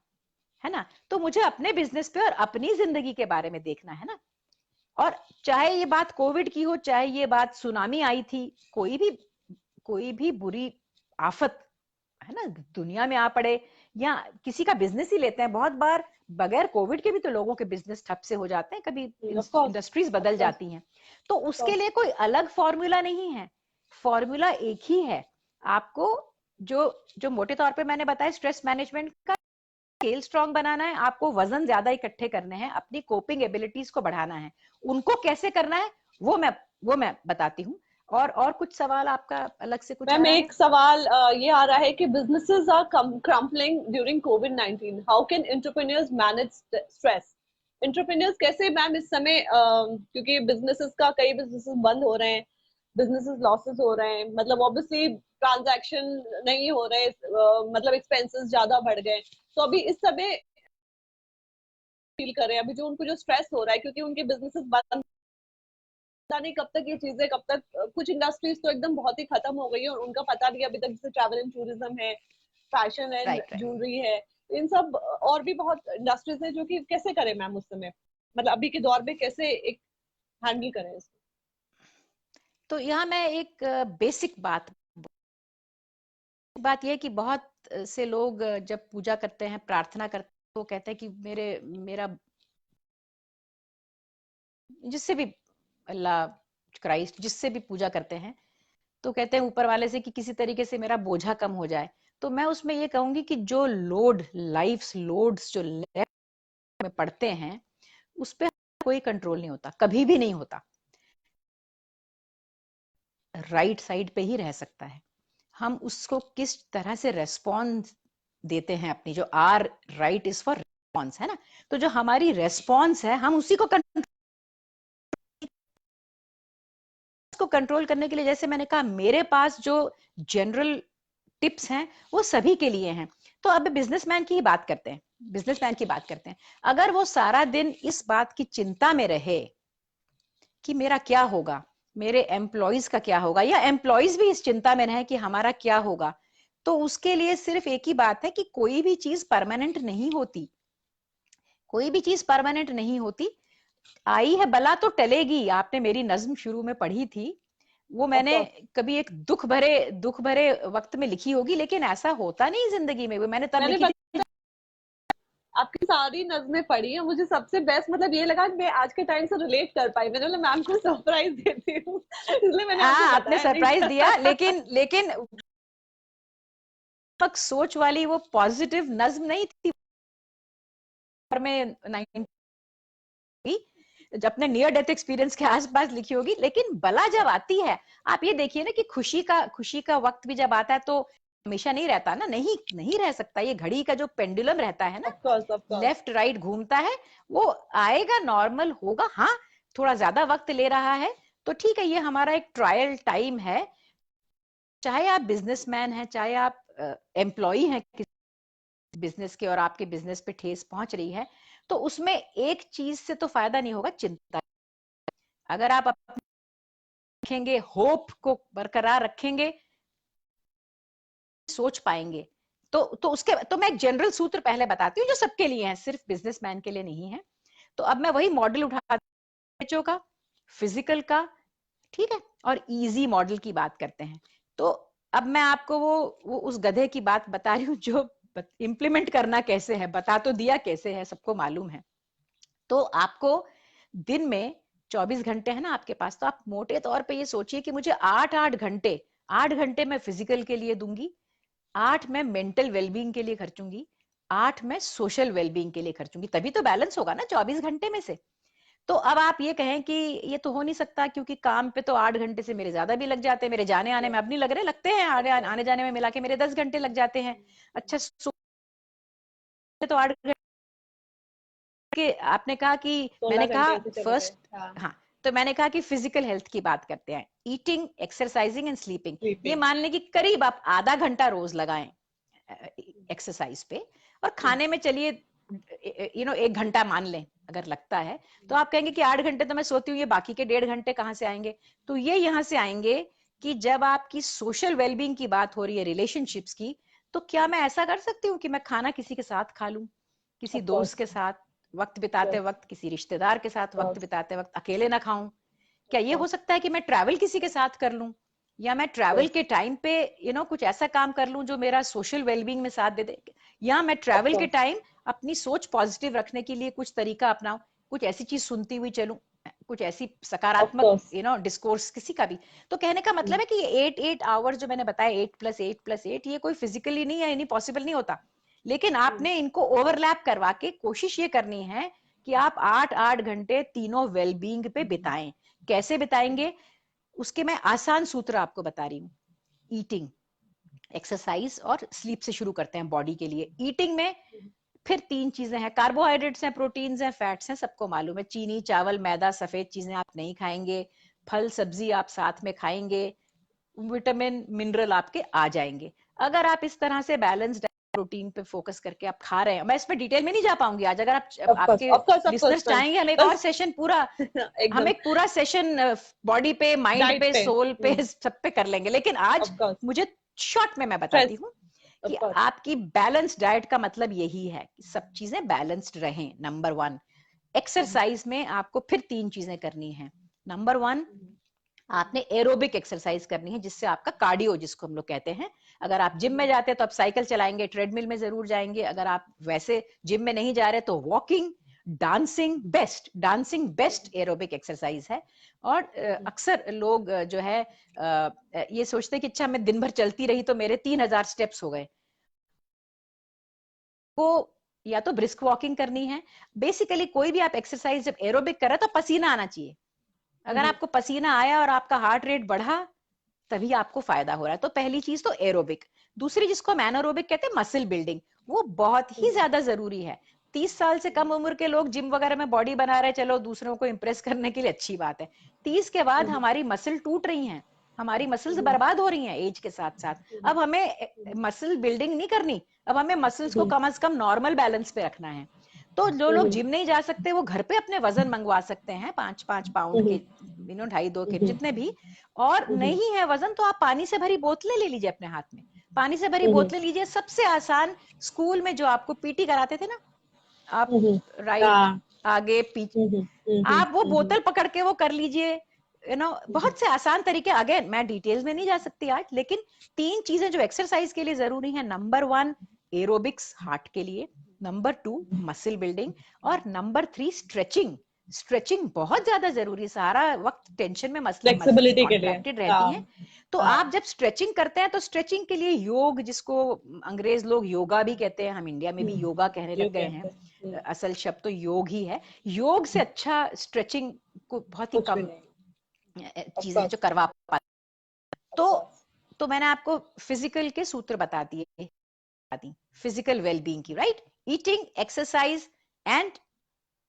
B: है ना, तो मुझे अपने बिजनेस पे और अपनी जिंदगी के बारे में देखना है ना। और चाहे ये बात कोविड की हो, चाहे ये बात सुनामी आई थी, कोई भी बुरी आफत, है ना, दुनिया में आ पड़े, या किसी का बिजनेस ही लेते हैं, बहुत बार बगैर कोविड के भी तो लोगों के बिजनेस ठप से हो जाते हैं, कभी
A: ऑफ कोर्स,
B: इंडस्ट्रीज
A: ऑफ
B: बदल
A: कोर्स,
B: जाती हैं। तो
A: ऑफ
B: उसके
A: कोर्स।
B: लिए कोई अलग फॉर्मूला नहीं है, फॉर्मूला एक ही है। आपको जो जो मोटे तौर पे मैंने बताया, स्ट्रेस मैनेजमेंट का स्केल स्ट्रॉन्ग बनाना है, आपको वजन ज्यादा इकट्ठे करने हैं, अपनी कोपिंग एबिलिटीज को बढ़ाना है। उनको कैसे करना है वो मैं बताती हूँ। और कुछ सवाल आपका अलग से कुछ आ
A: मैम
B: रहा है?
A: एक सवाल ये आ रहा है कि businesses are crumbling during COVID-19. How can entrepreneurs manage stress? Entrepreneurs कैसे मैम इस समय क्योंकि businesses का कई businesses बंद हो रहे हैं, businesses losses हो रहे हैं, मतलब obviously transaction नहीं हो रहे, मतलब expenses ज्यादा बढ़ गए, तो अभी इस समय फील कर रहे हैं, अभी जो उनको जो स्ट्रेस हो रहा है क्योंकि उनके businesses बंद, पता नहीं कब तक ये चीजें, कब तक कुछ इंडस्ट्रीज तो एकदम बहुत ही खत्म हो गई है और उनका पता नहीं अभी तक, जैसे ट्रैवल एंड टूरिज्म है, fashion and
B: right, right.
A: Jewellery है, इन सब और भी बहुत इंडस्ट्रीज है जो कि कैसे करें मैम उस समय, मतलब अभी के दौर में कैसे एक हैंडल करें इसको।
B: तो यहाँ मैं एक बेसिक बात यह है कि बहुत से लोग जब पूजा करते हैं, प्रार्थना करते हैं, तो कहते हैं कि मेरा जिससे भी, अल्लाह, क्राइस्ट, जिससे भी पूजा करते हैं, तो कहते हैं ऊपर वाले से कि किसी तरीके से मेरा बोझा कम हो जाए। तो मैं उसमें ये कहूंगी कि जो लाइफ्स लोड्स जो में पड़ते हैं, उस पे कोई कंट्रोल नहीं होता, कभी भी नहीं होता। राइट साइड पे ही रह सकता है। हम उसको किस तरह से रेस्पॉन्स देते हैं अपनी, जो R right is for response, है ना। तो जो हमारी रेस्पॉन्स है, हम उसी को कंट्रोल करने के लिए, जैसे मैंने कहा, मेरे पास जो जनरल टिप्स हैं वो सभी के लिए हैं। तो अब बिजनेसमैन की ही बात करते हैं, अगर वो सारा दिन इस बात की चिंता में रहे कि मेरा क्या होगा, मेरे एम्प्लॉयज का क्या होगा, या एम्प्लॉयज भी इस चिंता में रहे कि हमारा क्या होगा, तो उसके लिए सिर्फ एक ही बात है कि कोई भी चीज परमानेंट नहीं होती। कोई भी चीज परमानेंट नहीं होती। आई है बला तो टलेगी। आपने मेरी नज्म शुरू में पढ़ी थी, वो
A: ऑफ
B: मैंने
A: कोर्स,
B: कभी एक दुख भरे वक्त में लिखी होगी, लेकिन ऐसा होता नहीं जिंदगी में। वो मैंने तब
A: मैंने
B: लिखी थी।
A: आपकी सारी नज़में पढ़ी है, मुझे सबसे बेस्ट मतलब ये लगा कि मैं आज के टाइम से रिलेट कर पाई, मैंने बोला मैम को सरप्राइज देती हूँ इसलिए मैंने आपको
B: हाँ, आपने
A: बताया नहीं
B: सरप्राइज
A: था।
B: दिया, लेकिन सोच वाली वो पॉजिटिव नज्म नहीं थी। में 90 जब अपने नियर डेथ एक्सपीरियंस के आसपास लिखी होगी। लेकिन बला जब आती है, आप ये देखिए ना कि खुशी का वक्त भी जब आता है तो हमेशा नहीं रहता ना, नहीं रह सकता। ये घड़ी का जो पेंडुलम रहता है ना,
A: of course, of course.
B: Left right घूमता है, वो आएगा, नॉर्मल होगा। हाँ, थोड़ा ज्यादा वक्त ले रहा है, तो ठीक है, ये हमारा एक ट्रायल टाइम है। चाहे आप बिजनेसमैन हैं, चाहे आप एम्प्लॉई हैं किसी बिजनेस के, और आपके बिजनेस पे ठेस पहुंच रही है, तो उसमें एक चीज से तो फायदा नहीं होगा, चिंता। अगर आप रखेंगे, होप को बरकरार रखेंगे, सोच पाएंगे। तो उसके तो मैं एक जनरल सूत्र पहले बताती हूँ जो सबके लिए है, सिर्फ बिजनेसमैन के लिए नहीं है। तो अब मैं वही मॉडल उठाती हूँ, एचओ का, फिजिकल का, ठीक है, और इजी मॉडल की बात करते हैं। तो अब मैं आपको वो उस गधे की बात बता रही हूँ जो इम्प्लीमेंट करना कैसे है, बता तो दिया कैसे है, सबको मालूम है। तो आपको दिन में 24 घंटे है ना आपके पास, तो आप मोटे तौर पे ये सोचिए कि मुझे 8 घंटे मैं फिजिकल के लिए दूंगी, 8 मैं मेंटल वेलबींग के लिए खर्चूंगी, 8 मैं सोशल वेलबींग के लिए खर्चूंगी, तभी तो बैलेंस होगा ना 24 घंटे में से। तो अब आप ये कहें कि ये तो हो नहीं सकता क्योंकि काम पे तो 8 घंटे से मेरे ज्यादा भी लग जाते हैं, मेरे जाने आने में अब नहीं लग रहे, लगते हैं, आने जाने में मिला के मेरे 10 घंटे लग जाते हैं। अच्छा, तो 8 घंटे के आपने कहा कि
A: 16
B: मैंने कहा
A: घंटे ऐसे चले
B: फर्स्ट,
A: गए। हाँ,
B: हाँ, तो मैंने कहा कि फिजिकल हेल्थ की बात करते हैं, ईटिंग, एक्सरसाइजिंग एंड स्लीपिंग। ये
A: स्लीपिंग।
B: मान लें कि करीब आप आधा घंटा रोज लगाएं एक्सरसाइज पे, और खाने में चलिए 1 घंटा मान लें अगर लगता है, तो आप कहेंगे कि 8 घंटे तो मैं सोती हूँ, ये बाकी के 1.5 घंटे कहाँ से आएंगे? तो ये यहाँ से आएंगे कि जब आपकी सोशल वेलबींग की बात हो रही है, रिलेशनशिप्स की, तो क्या मैं ऐसा कर सकती हूँ कि मैं खाना किसी के साथ खा लूं, किसी
A: ऑफ
B: दोस्त
A: कोर्स।
B: के साथ वक्त बिताते वक्त, किसी रिश्तेदार के साथ वक्त बिताते वक्त अकेले ना खाऊं? क्या ये हो सकता है कि मैं ट्रैवल किसी के साथ कर लूं, या मैं ट्रैवल के टाइम पे कुछ ऐसा काम कर लूं जो मेरा सोशल वेलबींग में साथ दे दे, या मैं ट्रैवल के टाइम अपनी सोच पॉजिटिव रखने के लिए कुछ तरीका अपनाऊं, कुछ ऐसी चीज सुनती हुई चलूं, कुछ ऐसी सकारात्मक डिस्कोर्स किसी का भी। तो कहने का मतलब है कि ये 8 आवर्स जो मैंने बताया, 8+8+8, ये कोई फिजिकली नहीं है, यानी पॉसिबल नहीं होता, लेकिन आपने इनको ओवरलैप करवा के कोशिश ये करनी है कि आप 8-8 घंटे तीनों वेलबींग पे बिताएं। कैसे बिताएंगे उसके मैं आसान सूत्र आपको बता रही हूँ। ईटिंग, एक्सरसाइज और स्लीप से शुरू करते हैं बॉडी के लिए। ईटिंग में फिर 3 चीजें हैं, कार्बोहाइड्रेट्स हैं, प्रोटीन्स हैं, फैट्स हैं, सबको मालूम है, चीनी, चावल, मैदा, सफेद चीजें आप नहीं खाएंगे, फल सब्जी आप साथ में खाएंगे, विटामिन मिनरल आपके आ जाएंगे। अगर आप इस तरह से बैलेंस्ड प्रोटीन पे फोकस करके आप खा रहे हैं, मैं इसमें डिटेल में नहीं जा पाऊंगी आज, अगर आप आपके लिसनर्स चाहेंगे हम एक और सेशन पूरा हम एक पूरा सेशन बॉडी पे, माइंड पे, सोल पे, सब पे कर लेंगे, लेकिन आज मुझे शॉर्ट में मैं बताती हूँ कि आपकी बैलेंस डाइट का मतलब यही है कि सब चीजें बैलेंस्ड रहें। नंबर 1, एक्सरसाइज में आपको फिर 3 चीजें करनी है। नंबर 1, आपने एरोबिक एक्सरसाइज करनी है, जिससे आपका कार्डियो, जिसको हम लोग कहते हैं, अगर आप जिम में जाते हैं तो आप साइकिल चलाएंगे, ट्रेडमिल में जरूर जाएंगे, अगर आप वैसे जिम में नहीं जा रहे तो walking, dancing best aerobic exercise है। और अक्सर लोग जो है ये सोचते हैं कि अच्छा मैं दिन भर चलती रही तो मेरे 3000 स्टेप्स हो गए। को या तो ब्रिस्क वॉकिंग करनी है, बेसिकली कोई भी आप एक्सरसाइज जब एरोबिक कर रहे हैं तो पसीना आना चाहिए। अगर आपको पसीना आया और आपका हार्ट रेट बढ़ा, तभी आपको फायदा हो रहा है। तो पहली चीज तो एरोबिक। दूसरी, जिसको हम एनारोबिक कहते हैं, मसल बिल्डिंग, वो बहुत ही ज्यादा जरूरी है। 30 साल से कम उम्र के लोग जिम वगैरह में बॉडी बना रहे हैं, चलो दूसरों को इंप्रेस करने के लिए अच्छी बात है। 30 के बाद हमारी मसल टूट रही हैं, हमारी मसल्स बर्बाद हो रही हैं एज के साथ साथ। अब हमें मसल बिल्डिंग नहीं करनी, अब हमें मसल्स को कम से कम नॉर्मल बैलेंस पे रखना है। तो जो लोग जिम नहीं जा सकते वो घर पे अपने वजन मंगवा सकते हैं, 5-5 पाउंड के, 2.5 के, जितने भी। और नहीं है वजन तो आप पानी से भरी बोतलें ले लीजिए अपने हाथ में, पानी से भरी बोतलें लीजिए। सबसे आसान, स्कूल में जो आपको पीटी कराते थे ना, आप राइट आगे पीछे, आप वो बोतल पकड़ के वो कर लीजिए। बहुत से आसान तरीके, अगेन मैं डिटेल्स में नहीं जा सकती आज, लेकिन 3 चीजें जो एक्सरसाइज के लिए जरूरी है। नंबर 1 एरोबिक्स हार्ट के लिए, नंबर 2 मसल बिल्डिंग, और नंबर 3 स्ट्रेचिंग बहुत ज्यादा जरूरी है। सारा वक्त टेंशन में मसल्स कॉन्ट्रैक्टेड रहती हैं, तो आप जब स्ट्रेचिंग करते हैं तो स्ट्रेचिंग के लिए योग, जिसको अंग्रेज लोग योगा भी कहते हैं, हम इंडिया में भी योगा कहने लग गए हैं, असल शब्द तो योग ही है। योग से अच्छा स्ट्रेचिंग को बहुत ही कम चीजें जो करवा पाते। तो मैंने आपको फिजिकल के सूत्र बता दिए, फिजिकल वेलबींग की, right, eating, exercise and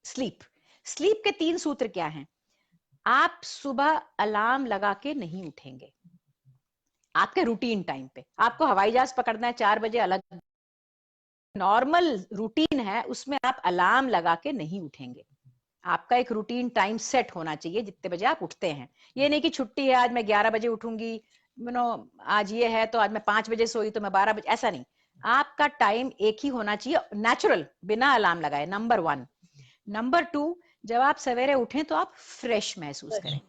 B: sleep के 3 सूत्र क्या हैं? आप सुबह अलार्म लगा के नहीं उठेंगे, आपके रूटीन टाइम पे। आपको हवाई जहाज पकड़ना है 4 बजे, अलग नॉर्मल रूटीन है, उसमें आप अलार्म लगा के नहीं उठेंगे। आपका एक रूटीन टाइम सेट होना चाहिए जितने बजे आप उठते हैं। ये नहीं कि छुट्टी है आज मैं 11 बजे उठूंगी, आज ये है तो आज मैं 5 बजे सोई तो मैं 12 बजे, ऐसा नहीं। आपका टाइम एक ही होना चाहिए, नेचुरल, बिना अलार्म लगाए, नंबर 1। नंबर 2, जब आप सवेरे उठें तो आप फ्रेश महसूस करें।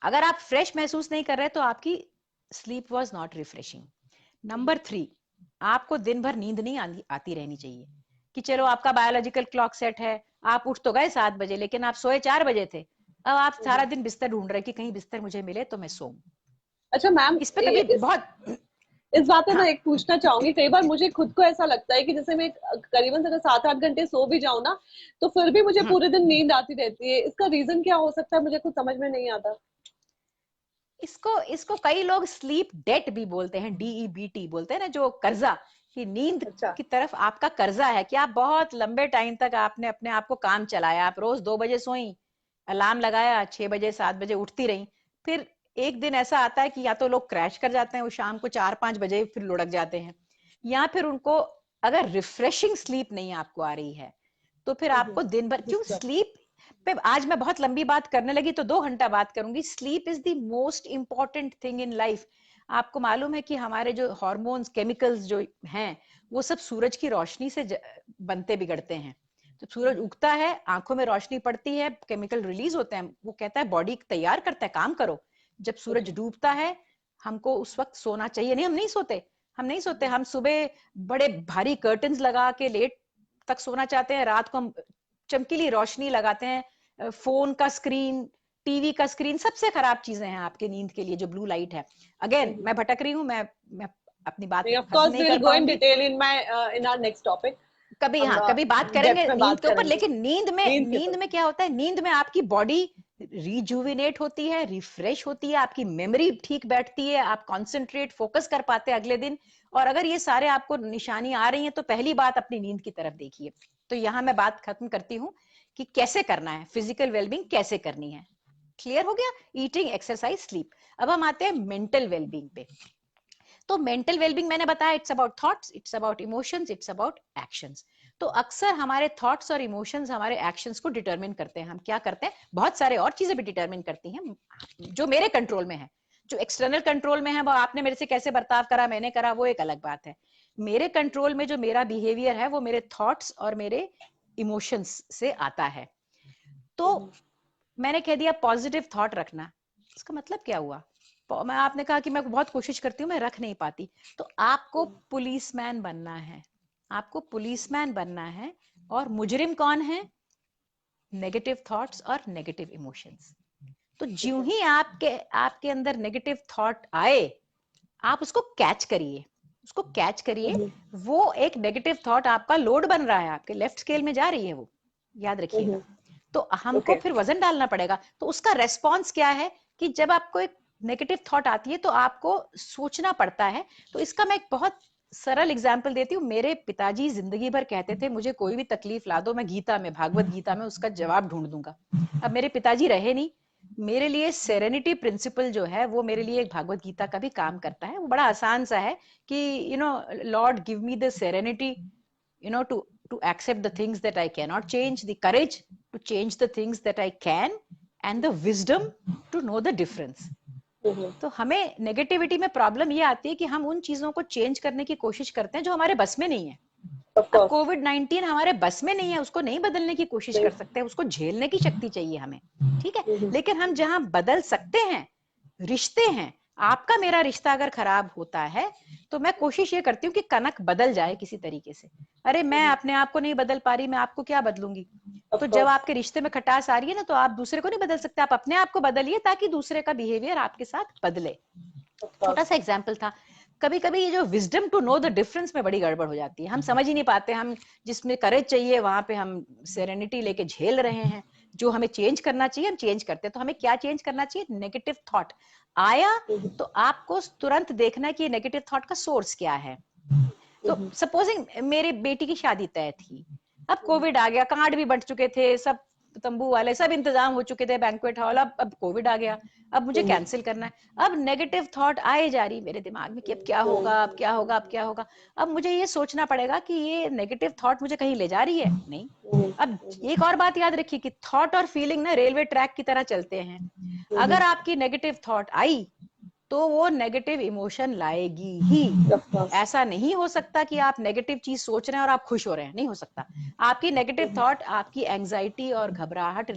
B: अगर आप फ्रेश महसूस नहीं कर रहे तो आपकी sleep was not refreshing. Number 3, आपको दिन भर नींद नहीं आती रहनी चाहिए कि चलो आपका बायोलॉजिकल क्लॉक सेट है, आप उठ तो गए 7 बजे लेकिन आप सोए 4 बजे थे, अब आप सारा दिन बिस्तर ढूंढ रहे कि कहीं बिस्तर मुझे मिले तो मैं सोऊं।
A: अच्छा मैम,
B: इस पे कभी बहुत
A: इस बात में
B: हाँ,
A: मैं एक पूछना चाहूंगी, कई बार मुझे खुद को ऐसा लगता है कि जैसे मैं करीबन अगर 7-8 घंटे सो भी जाऊं ना, तो फिर भी मुझे पूरे दिन नींद आती रहती है। इसका रीजन क्या हो सकता है, मुझे कुछ समझ में नहीं आता।
B: इसको इसको कई लोग स्लीप डेट भी बोलते हैं, DEBT बोलते हैं ना, जो कर्जा, कि नींद
A: अच्छा।
B: की तरफ आपका कर्जा है कि आप बहुत लंबे टाइम तक आपने अपने आप को काम चलाया, आप रोज 2 बजे सोई, अलार्म लगाया, 6 बजे 7 बजे उठती रही, फिर एक दिन ऐसा आता है कि या तो लोग क्रैश कर जाते हैं, वो शाम को 4-5 बजे फिर लुढ़क जाते हैं, या फिर उनको अगर रिफ्रेशिंग स्लीप नहीं आपको आ रही है तो फिर आपको दिन भर, क्यों स्लीप पे आज मैं बहुत लंबी बात करने लगी तो 2 घंटा बात करूंगी। Sleep is the most important thing in life. आपको मालूम है कि हमारे जो हार्मोन्स, केमिकल्स जो हैं, वो सब सूरज की रोशनी से बनते बिगड़ते हैं। तो सूरज उगता है, आंखों में रोशनी पड़ती है, केमिकल रिलीज होते हैं, वो कहता है बॉडी तैयार करता है काम करो। जब सूरज डूबता है हमको उस वक्त सोना चाहिए, नहीं हम नहीं सोते, हम सुबह बड़े भारी कर्टन्स लगा के लेट तक सोना चाहते हैं, रात को हम चमकीली रोशनी लगाते हैं, फोन का स्क्रीन, टीवी का स्क्रीन, सबसे खराब चीजें हैं आपके नींद के लिए जो ब्लू लाइट है। अगेन मैं भटक रही हूँ, मैं अपनी बात
A: ऑफ
B: खत्म
A: कोर्स
B: नहीं
A: वी
B: कर
A: विल गो इन
B: पाऊंगी।
A: Detail in my in our next topic.
B: कभी,
A: हम
B: हाँ, कभी बात करेंगे
A: डेप्थ में
B: नींद
A: बात
B: के ऊपर,
A: करेंगे
B: लेकिन
A: नींद के
B: क्या होता है, नींद में आपकी बॉडी रिजुविनेट होती है, रिफ्रेश होती है, आपकी मेमोरी ठीक बैठती है, आप कंसंट्रेट फोकस कर पाते हैं अगले दिन। और अगर ये सारे आपको निशानी आ रही हैं तो पहली बात अपनी नींद की तरफ देखिए। तो यहाँ मैं बात खत्म करती हूँ कि कैसे करना है, फिजिकल वेलबींग कैसे करनी है। क्लियर हो गया, ईटिंग, एक्सरसाइज, स्लीप। अब हम आते हैं मेंटल वेलबींग पे। तो मेंटल वेलबींग मैंने बताया, it's about thoughts, it's about emotions, it's about actions. तो अक्सर हमारे थॉट्स और इमोशंस हमारे एक्शंस को डिटरमिन करते हैं। हम क्या करते हैं, बहुत सारे और चीजें भी डिटरमिन करती हैं जो मेरे कंट्रोल में है। जो एक्सटर्नल कंट्रोल में है, वो आपने मेरे से कैसे बर्ताव करा, मैंने करा, वो एक अलग बात है। मेरे कंट्रोल में जो मेरा बिहेवियर है वो मेरे थॉट्स और मेरे इमोशंस से आता है। तो मैंने कह दिया पॉजिटिव थॉट रखना, इसका मतलब क्या हुआ, मैं आपने कहा कि मैं बहुत कोशिश करती हूँ, मैं रख नहीं पाती। तो आपको पुलिसमैन बनना है, आपको पुलिसमैन बनना है। और मुजरिम कौन है, नेगेटिव थॉट्स और नेगेटिव इमोशंस। तो ज्यों ही आपके आपके अंदर नेगेटिव थॉट आए, आप उसको कैच करिए, उसको कैच करिए। वो एक नेगेटिव थॉट आपका लोड बन रहा है, आपके लेफ्ट स्केल में जा रही है वो, याद रखिएगा। तो हमको फिर वजन डालना पड़ेगा। तो उसका रेस्पॉन्स क्या है कि जब आपको एक नेगेटिव थॉट आती है तो आपको सोचना पड़ता है। तो इसका मैं एक बहुत सरल एग्जाम्पल देती हूँ। मेरे पिताजी जिंदगी भर कहते थे मुझे कोई भी तकलीफ ला दो, मैं गीता में, भागवत गीता में उसका जवाब ढूंढ दूंगा। अब मेरे पिताजी रहे नहीं, मेरे लिए सेरेनिटी प्रिंसिपल जो है वो मेरे लिए एक भागवत गीता का भी काम करता है। वो बड़ा आसान सा है कि Lord give me the serenity to accept the things that I cannot change, the courage to change the things that I can, and the wisdom to know the difference. तो हमें नेगेटिविटी में प्रॉब्लम ये आती है कि हम उन चीजों को चेंज करने की कोशिश करते हैं जो हमारे बस में नहीं है। अब कोविड-19 हमारे बस में नहीं है, उसको नहीं बदलने की कोशिश कर सकते, उसको झेलने की शक्ति चाहिए हमें, ठीक है। लेकिन हम जहां बदल सकते हैं, रिश्ते हैं। आपका मेरा रिश्ता अगर खराब होता है तो मैं कोशिश ये करती हूँ कि कनक बदल जाए किसी तरीके से। अरे मैं अपने आप को नहीं बदल पा रही, मैं आपको क्या बदलूंगी। तो जब आपके रिश्ते में खटास आ रही है ना, तो आप दूसरे को नहीं बदल सकते, आप अपने आप को बदलिए ताकि दूसरे का बिहेवियर आपके साथ बदले। छोटा सा एग्जाम्पल था। कभी कभी ये जो wisdom to know the difference में बड़ी गड़बड़ हो जाती है, हम समझ ही नहीं पाते, हम जिसमें करेज चाहिए वहां पे हम सेरेनिटी लेके झेल रहे हैं। जो हमें चेंज करना चाहिए हम चेंज करते हैं। तो हमें क्या चेंज करना चाहिए, नेगेटिव थॉट आया तो आपको तुरंत देखना है कि नेगेटिव थॉट का सोर्स क्या है। तो सपोजिंग मेरे बेटी की शादी तय थी, अब कोविड आ गया, कार्ड भी बंट चुके थे, सब तंबू वाले सब इंतजाम हो चुके थे, बैंक्वेट हॉल, अब कोविड आ गया, अब मुझे कैंसिल करना है। अब नेगेटिव थॉट आए जा रही मेरे दिमाग में कि अब क्या होगा, अब क्या होगा, अब क्या होगा। अब मुझे ये सोचना पड़ेगा कि ये नेगेटिव थॉट मुझे कहीं ले जा रही है, नहीं। अब एक और बात याद रखिए कि थॉट और फीलिंग ना रेलवे ट्रैक की तरह चलते हैं। अगर आपकी नेगेटिव थॉट आई तो वो नेगेटिव इमोशन लाएगी ही। ऐसा नहीं हो सकता कि आप नेगेटिव चीज सोच रहे हैं और आप खुश हो रहे हैं, नहीं हो सकता। आपकी नेगेटिव थॉट आपकी एंजाइटी और घबराहट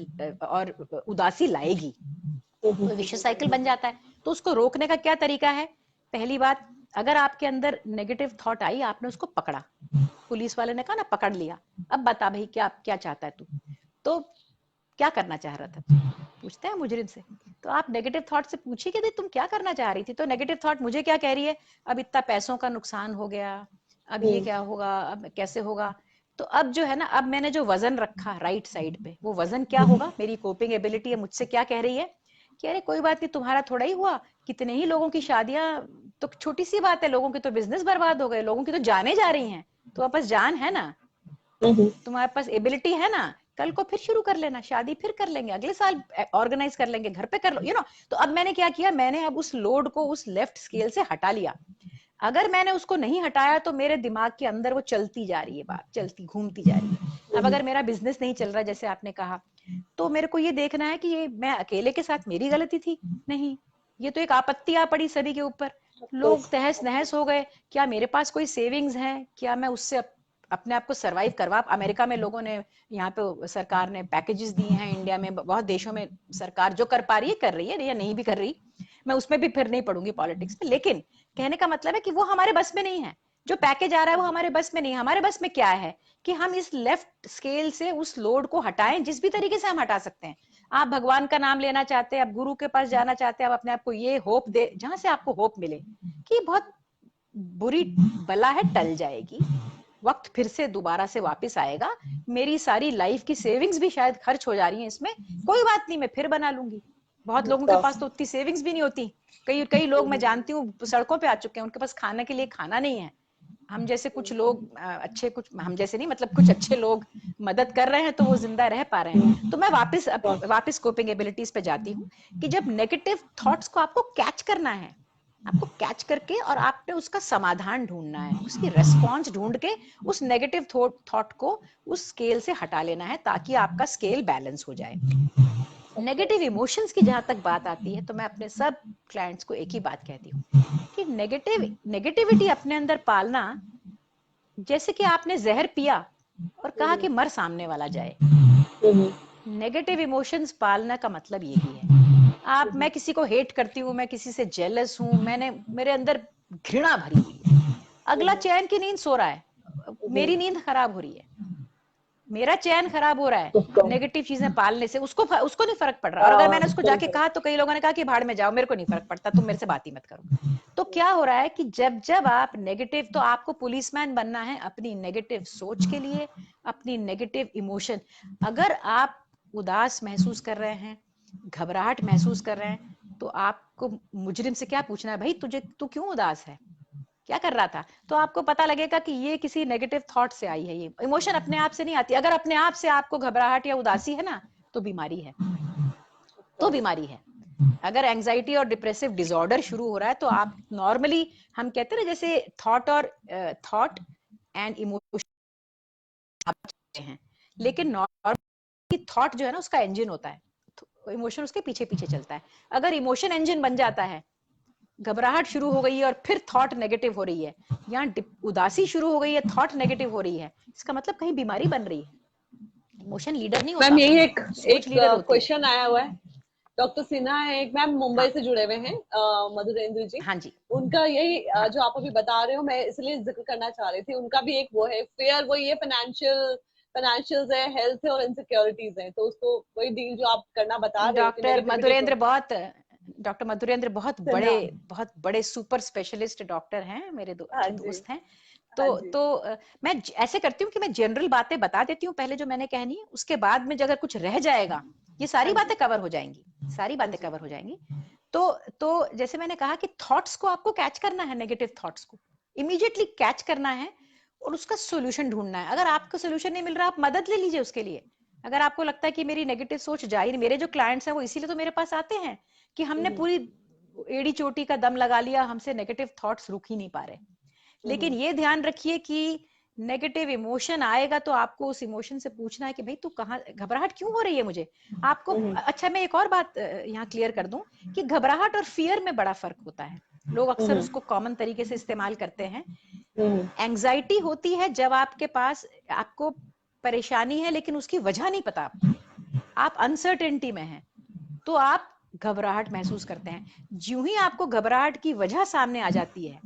B: और उदासी लाएगी, तो विशेष साइकिल बन जाता है। तो उसको रोकने का क्या तरीका है? पहली बात, अगर आपके अंदर नेगेटिव थॉट आई, आपने उसको पकड़ा, पुलिस वाले ने कहा ना पकड़ लिया, अब बता भाई क्या क्या चाहता है तू, तो क्या करना चाह रहा था तू, पूछते हैं मुजरिम से। तो आप नेगेटिव थॉट से पूछिए कि तुम क्या करना चाह रही थी। तो नेगेटिव थॉट मुझे क्या कह रही है, अब इतना पैसों का नुकसान हो गया, अब ये क्या होगा, अब कैसे होगा। तो अब जो है ना, अब मैंने जो वजन रखा राइट साइड पे, वो वजन क्या होगा, मेरी कोपिंग एबिलिटी है, मुझसे क्या कह रही है कि अरे कोई बात नहीं, तुम्हारा थोड़ा ही हुआ, कितने ही लोगों की शादियां, तो छोटी सी बात है, लोगों के तो बिजनेस बर्बाद हो गए, लोगों की तो जाने जा रही हैं, तुम्हारे पास जान है ना, तुम्हारे पास एबिलिटी है ना, कल को फिर शुरू कर लेना, शादी फिर कर लेंगे, अगले साल ऑर्गेनाइज कर लेंगे, घर पे कर लो, यू नो। तो अब मैंने क्या किया, मैंने अब उस लोड को उस लेफ्ट स्केल से हटा लिया। अगर मैंने उसको नहीं हटाया तो मेरे दिमाग के अंदर वो चलती जा रही है, बात चलती घूमती जा रही है। अब अगर मेरा बिजनेस नहीं चल रहा जैसे आपने कहा, तो मेरे को ये देखना है कि ये मैं अकेले के साथ मेरी गलती थी, नहीं, ये तो एक आपत्ति आ पड़ी सभी के ऊपर, लोग तहस नहस हो गए, क्या मेरे पास कोई सेविंग्स है, क्या मैं उससे अपने आप को सरवाइव करवा। अमेरिका में लोगों ने, यहाँ पे सरकार ने पैकेजेस दिए हैं, इंडिया में बहुत देशों में सरकार जो कर पा रही है कर रही है, या नहीं भी कर रही, मैं उसमें भी फिर नहीं पढ़ूंगी पॉलिटिक्स में, लेकिन कहने का मतलब है कि वो हमारे बस में नहीं है, जो पैकेज आ रहा है वो हमारे बस में नहीं है। हमारे बस में क्या है कि हम इस लेफ्ट स्केल से उस लोड को हटाएं, जिस भी तरीके से हम हटा सकते हैं। आप भगवान का नाम लेना चाहते हैं, आप गुरु के पास जाना चाहते हैं, आप अपने आप को ये होप दे, जहां से आपको होप मिले कि बहुत बुरी बला है, टल जाएगी, वक्त फिर से दोबारा से वापस आएगा, मेरी सारी लाइफ की सेविंग्स भी शायद खर्च हो जा रही हैं इसमें, कोई बात नहीं, मैं फिर बना लूंगी। बहुत लोगों के पास तो उतनी सेविंग्स भी नहीं होती, कई कई लोग मैं जानती हूँ सड़कों पे आ चुके हैं, उनके पास खाने के लिए खाना नहीं है। हम जैसे कुछ लोग अच्छे, कुछ हम जैसे नहीं, मतलब कुछ अच्छे लोग मदद कर रहे हैं तो वो जिंदा रह पा रहे हैं। तो मैं वापस कोपिंग एबिलिटीज पे जाती हूँ कि जब नेगेटिव थॉट्स को आपको कैच करना है, आपको कैच करके और आपने उसका समाधान ढूंढना है, उसकी रेस्पॉन्स ढूंढ के उस नेगेटिव थॉट को उस स्केल से हटा लेना है, ताकि आपका स्केल बैलेंस हो जाए। नेगेटिव इमोशंस की जहां तक बात आती है, तो मैं अपने सब क्लाइंट्स को एक ही बात कहती हूँ कि नेगेटिविटी अपने अंदर पालना, जैसे कि आपने जहर पिया और कहा कि मर सामने वाला जाए। नेगेटिव इमोशंस पालना का मतलब यही है। मैं किसी को हेट करती हूँ, मैं किसी से जेलस हूँ, मेरे अंदर घृणा भरी हुई है, अगला चैन की नींद सो रहा है, मेरी नींद खराब हो रही है, मेरा चैन खराब हो रहा है नेगेटिव चीजें पालने से, उसको नहीं फर्क पड़ रहा। और अगर मैंने उसको जाके कहा तो कई लोगों ने कहा कि भाड़ में जाओ, मेरे को नहीं फर्क पड़ता, तुम मेरे से बात ही मत करो। तो क्या हो रहा है कि जब आप नेगेटिव, तो आपको पुलिसमैन बनना है अपनी नेगेटिव सोच के लिए, अपनी नेगेटिव इमोशन। अगर आप उदास महसूस कर रहे हैं, घबराहट महसूस कर रहे हैं, तो आपको मुजरिम से क्या पूछना है, भाई तू क्यों उदास है, क्या कर रहा था। तो आपको पता लगेगा कि ये किसी नेगेटिव थॉट से आई है, ये इमोशन अपने आप से नहीं आती। अगर अपने आप से आपको घबराहट या उदासी है ना, तो बीमारी है, तो बीमारी है। अगर एंजाइटी और डिप्रेसिव डिसऑर्डर शुरू हो रहा है, तो आप नॉर्मली, हम कहते हैं ना जैसे थॉट एंड इमोशन हैं, लेकिन नॉर्मली थॉट जो है ना उसका इंजन होता है, इमोशन उसके पीछे पीछे चलता है। अगर इमोशन इंजन बन जाता है, घबराहट शुरू हो गई है और फिर थॉट नेगेटिव हो रही है, या उदासी शुरू हो गई है, थॉट नेगेटिव हो रही है, इसका मतलब कहीं बीमारी बन रही है। इमोशन लीडर नहीं होता,
A: मैम यही एक
B: लीडर होती है।
A: क्वेश्चन आया हुआ है, डॉक्टर सिन्हा है एक मैम, मुंबई
B: हाँ,
A: से जुड़े हुए हैं, मधुरेंद्र जी।
B: हाँ जी,
A: उनका यही
B: हाँ,
A: जो आप अभी बता रहे हो, मैं इसलिए जिक्र करना चाह रही थी, उनका भी एक वो है फेयर, वो ये फाइनेंशियल है, हेल्थ है और इनसिक्योरिटीज है, तो उसको वही डील जो आप करना बता रहे हो कि नेगेटिविटी को।
B: डॉक्टर मधुरेंद्र
A: सिन्हा,
B: बहुत बड़े सुपर स्पेशलिस्ट डॉक्टर हैं, मेरे
A: हाँ
B: अच्छे
A: जी,
B: दोस्त हैं।
A: हाँ जी,
B: मैं ऐसे करती हूँ कि मैं जनरल बातें बता देती हूँ पहले जो मैंने कहनी है, उसके बाद में अगर कुछ रह जाएगा, ये सारी
A: हाँ जी,
B: बातें कवर हो जाएंगी, सारी
A: हाँ
B: बातें
A: जी,
B: कवर हो जाएंगी। तो जैसे मैंने कहा कि थॉट्स को आपको कैच करना है, नेगेटिव थॉट्स को इमीडिएटली कैच करना है और उसका सोल्यूशन ढूंढना है। अगर आपको सोल्यूशन नहीं मिल रहा, आप मदद ले लीजिए उसके लिए। अगर आपको लगता है कि मेरी नेगेटिव सोच जा ही नहीं, मेरे जो क्लाइंट्स हैं वो इसीलिए तो मेरे पास आते हैं कि हमने पूरी एड़ी चोटी का दम लगा लिया, हमसे नेगेटिव थॉट्स रुक ही नहीं पा रहे। लेकिन ये ध्यान रखिए कि नेगेटिव इमोशन आएगा तो आपको उस इमोशन से पूछना है कि भाई तू कहाँ, घबराहट क्यों हो रही है मुझे, आपको। अच्छा, मैं एक और बात यहाँ क्लियर कर दूं कि घबराहट और फियर में बड़ा फर्क होता है। लोग अक्सर उसको कॉमन तरीके से इस्तेमाल करते हैं। एंजाइटी होती है जब आपके पास, आपको परेशानी है लेकिन उसकी वजह नहीं पता, आप अनसर्टेनिटी में हैं, तो आप घबराहट महसूस करते हैं। ज्यों ही आपको घबराहट की वजह सामने आ जाती है,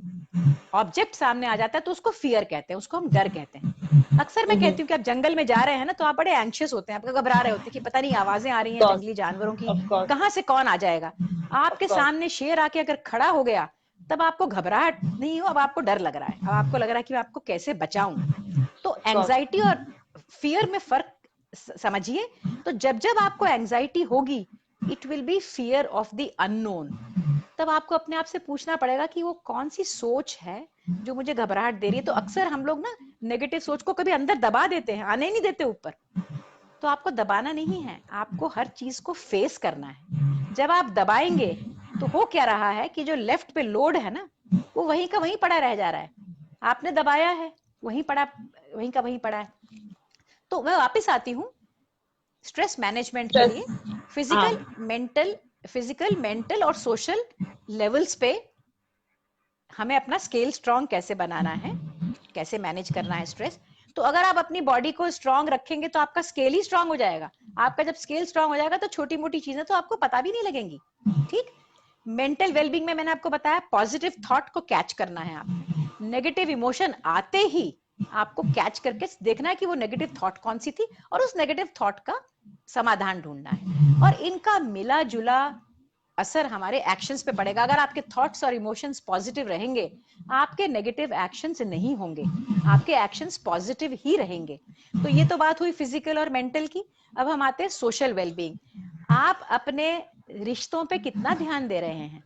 B: ऑब्जेक्ट सामने आ जाता है, तो उसको फियर कहते हैं, उसको हम डर कहते हैं। अक्सर मैं कहती हूँ कि आप जंगल में जा रहे हैं ना, तो आप बड़े एंशियस होते हैं, आपको घबरा रहे होते हैं कि पता नहीं आवाजें आ रही हैं जंगली जानवरों की, कहाँ से कौन आ जाएगा। आपके सामने शेर आके अगर खड़ा हो गया, तब आपको घबराहट नहीं हो, अब आपको डर लग रहा है, अब आपको लग रहा है कि मैं आपको कैसे बचाऊं। तो एंजाइटी और फियर में फर्क समझिए। तो जब जब आपको एंजाइटी होगी, it will be fear of the unknown. तब आपको अपने आप से पूछना पड़ेगा कि वो कौन सी सोच है जो मुझे घबराहट दे रही है। तो अक्सर हम लोग ना नेगेटिव सोच को कभी अंदर दबा देते हैं, आने नहीं देते ऊपर। तो आपको दबाना नहीं है, आपको हर चीज को फेस करना है। जब आप दबाएंगे तो हो क्या रहा है कि जो लेफ्ट पे लोड है ना, वो वहीं का वहीं पड़ा रह जा रहा है। आपने दबाया है, वहीं पड़ा, वहीं का वहीं पड़ा है। तो मैं वापस आती हूँ स्ट्रेस मैनेजमेंट के लिए। फिजिकल मेंटल और सोशल लेवल्स पे हमें अपना स्केल स्ट्रांग कैसे बनाना है, कैसे मैनेज करना है स्ट्रेस। तो अगर आप अपनी बॉडी को स्ट्रांग रखेंगे तो आपका स्केल ही स्ट्रांग हो जाएगा। आपका जब स्केल स्ट्रांग हो जाएगा तो छोटी मोटी चीजें तो आपको पता भी नहीं लगेंगी। ठीक। मेंटल वेलबींग में मैंने आपको बताया पॉजिटिव थॉट को कैच करना है। आप नेगेटिव इमोशन आते ही आपको कैच करके देखना है कि वो नेगेटिव थॉट कौन सी थी, और उस नेगेटिव थॉट का समाधान ढूंढना है। और इनका मिला जुला असर हमारे एक्शंस पे पड़ेगा। अगर आपके थॉट्स और इमोशंस पॉजिटिव रहेंगे, आपके नेगेटिव एक्शंस नहीं होंगे, आपके एक्शंस पॉजिटिव ही रहेंगे। तो ये तो बात हुई फिजिकल और मेंटल की। अब हम आते हैं सोशल वेलबींग। आप अपने रिश्तों पे कितना ध्यान दे रहे हैं।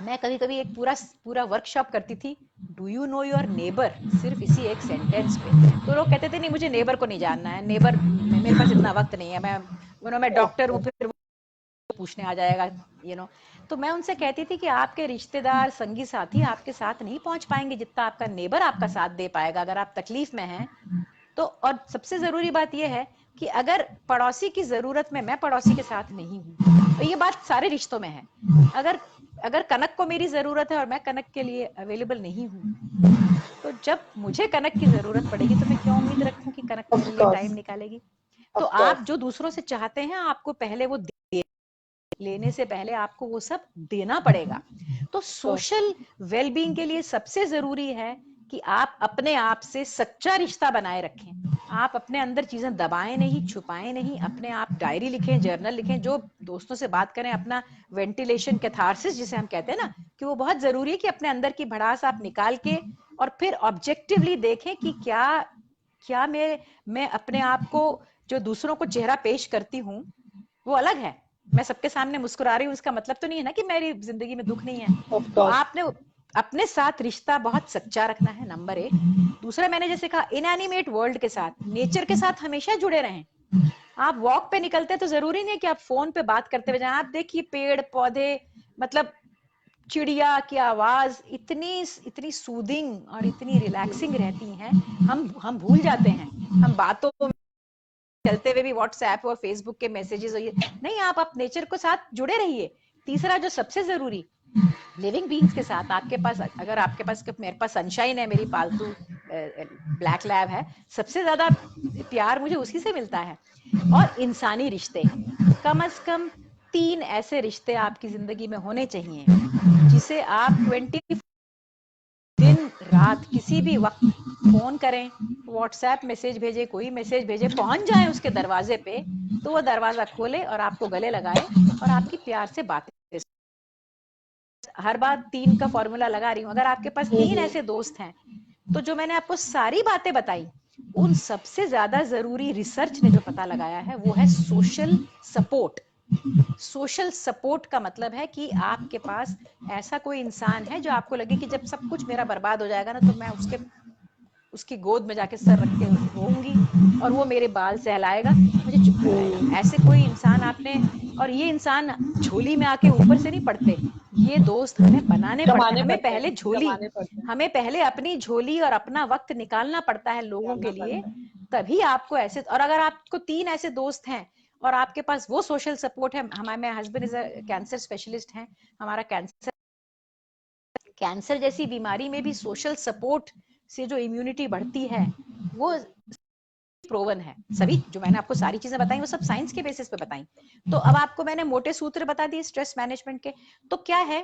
B: मैं कभी कभी एक पूरा वर्कशॉप करती थी, do you know your neighbour, सिर्फ इसी एक सेंटेंस पे। तो लोग कहते थे नहीं मुझे नेबर को नहीं जानना है, नेबर मेरे पास इतना वक्त नहीं है, मैं डॉक्टर हूँ, फिर पूछने आ जाएगा तो मैं उनसे कहती थी कि आपके रिश्तेदार संगी साथी आपके साथ नहीं पहुंच पाएंगे जितना आपका नेबर आपका साथ दे पाएगा अगर आप तकलीफ में हैं तो। और सबसे जरूरी बात यह है कि अगर पड़ोसी की जरूरत में मैं पड़ोसी के साथ नहीं हूँ, तो ये बात सारे रिश्तों में है। अगर कनक को मेरी जरूरत है और मैं कनक के लिए अवेलेबल नहीं हूँ, तो जब मुझे कनक की जरूरत पड़ेगी तो मैं क्यों उम्मीद रखूं कि कनक मेरे लिए टाइम निकालेगी। तो आप जो दूसरों से चाहते हैं आपको पहले वो लेने से पहले आपको वो सब देना पड़ेगा। तो सोशल वेलबींग के लिए सबसे जरूरी है कि आप अपने आप से सच्चा रिश्ता बनाए रखें। आप अपने अंदर चीजें दबाएं नहीं, छुपाएं नहीं, अपने आप डायरी लिखें, जर्नल लिखें, जो दोस्तों से बात करें, अपना वेंटिलेशन कैथारसिस जिसे हम कहते हैं ना, कि वो बहुत जरूरी है कि अपने अंदर की भड़ास आप निकाल के और फिर ऑब्जेक्टिवली देखें कि क्या मैं अपने आप को जो दूसरों को चेहरा पेश करती हूँ वो अलग है। मैं सबके सामने मुस्कुरा रही हूँ, इसका मतलब तो नहीं है ना कि मेरी जिंदगी में दुख नहीं है। तो आपने अपने साथ रिश्ता बहुत सच्चा रखना है, नंबर 1। दूसरा, मैंने जैसे कहा इनएनिमेट वर्ल्ड के साथ, नेचर के साथ हमेशा जुड़े रहें। आप वॉक पे निकलते तो जरूरी नहीं है कि आप फोन पे बात करते हुए जाएं। आप देखिए पेड़ पौधे, मतलब चिड़िया की आवाज इतनी सूदिंग और इतनी रिलैक्सिंग रहती हैं, हम भूल जाते हैं। हम बातों चलते हुए भी व्हाट्सएप और फेसबुक के मैसेजेस नहीं, आप नेचर के साथ जुड़े रहिए। तीसरा जो सबसे जरूरी, लिविंग बीइंग्स के साथ आपके पास, अगर आपके पास, मेरे पास सनशाइन है, मेरी पालतू ब्लैक लैब है, सबसे ज्यादा प्यार मुझे उसी से मिलता है। और इंसानी रिश्ते, कम से कम 3 ऐसे रिश्ते आपकी जिंदगी में होने चाहिए जिसे आप 20 दिन रात किसी भी वक्त फोन करें, व्हाट्सएप मैसेज भेजे, कोई मैसेज भेजे, पहुंच जाए उसके दरवाजे पे, तो वो दरवाजा खोले और आपको गले लगाए और आपकी प्यार से बातें। हर बार 3 का फॉर्मूला लगा रही हूँ। अगर आपके पास 3 ऐसे दोस्त हैं, तो जो मैंने आपको सारी बातें बताई, उन सबसे ज्यादा जरूरी रिसर्च ने जो पता लगाया है वो है सोशल सपोर्ट। सोशल सपोर्ट का मतलब है कि आपके पास ऐसा कोई इंसान है जो आपको लगे कि जब सब कुछ मेरा बर्बाद हो जाएगा ना, तो मैं उसकी गोद में जाके सर रख के रोऊंगी और वो मेरे बाल सहलाएगा, मुझे चुप कराएगा। ऐसे कोई इंसान आपने, और ये इंसान झोली में आके ऊपर से नहीं पड़ते, ये दोस्त हमें बनाने पड़ते हैं। हमें पहले झोली, हमें पहले अपनी झोली और अपना वक्त निकालना पड़ता है लोगों के लिए, तभी आपको ऐसे। और अगर आपको 3 ऐसे दोस्त हैं और आपके पास वो सोशल सपोर्ट है, हमारे husband is a cancer specialist हैं, हमारा कैंसर जैसी बीमारी में भी सोशल सपोर्ट से जो इम्यूनिटी बढ़ती है वो प्रूवन है। सभी जो मैंने आपको सारी चीजें बताई वो सब साइंस के बेसिस पे बताई। तो अब आपको मैंने मोटे सूत्र बता दिए स्ट्रेस मैनेजमेंट के। तो क्या है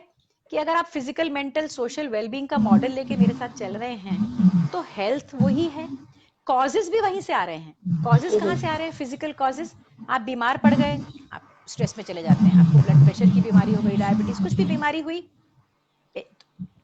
B: कि अगर आप फिजिकल, मेंटल, सोशल वेलबींग का मॉडल लेके मेरे साथ चल रहे हैं तो हेल्थ वही है, कॉजेस भी वहीं से आ रहे हैं। कॉजेस कहाँ से आ रहे हैं? Physical causes. आप बीमार पड़ गए, आप स्ट्रेस में चले जाते हैं, आपको ब्लड प्रेशर की बीमारी हो गई, डायबिटीज, कुछ भी बीमारी हुई,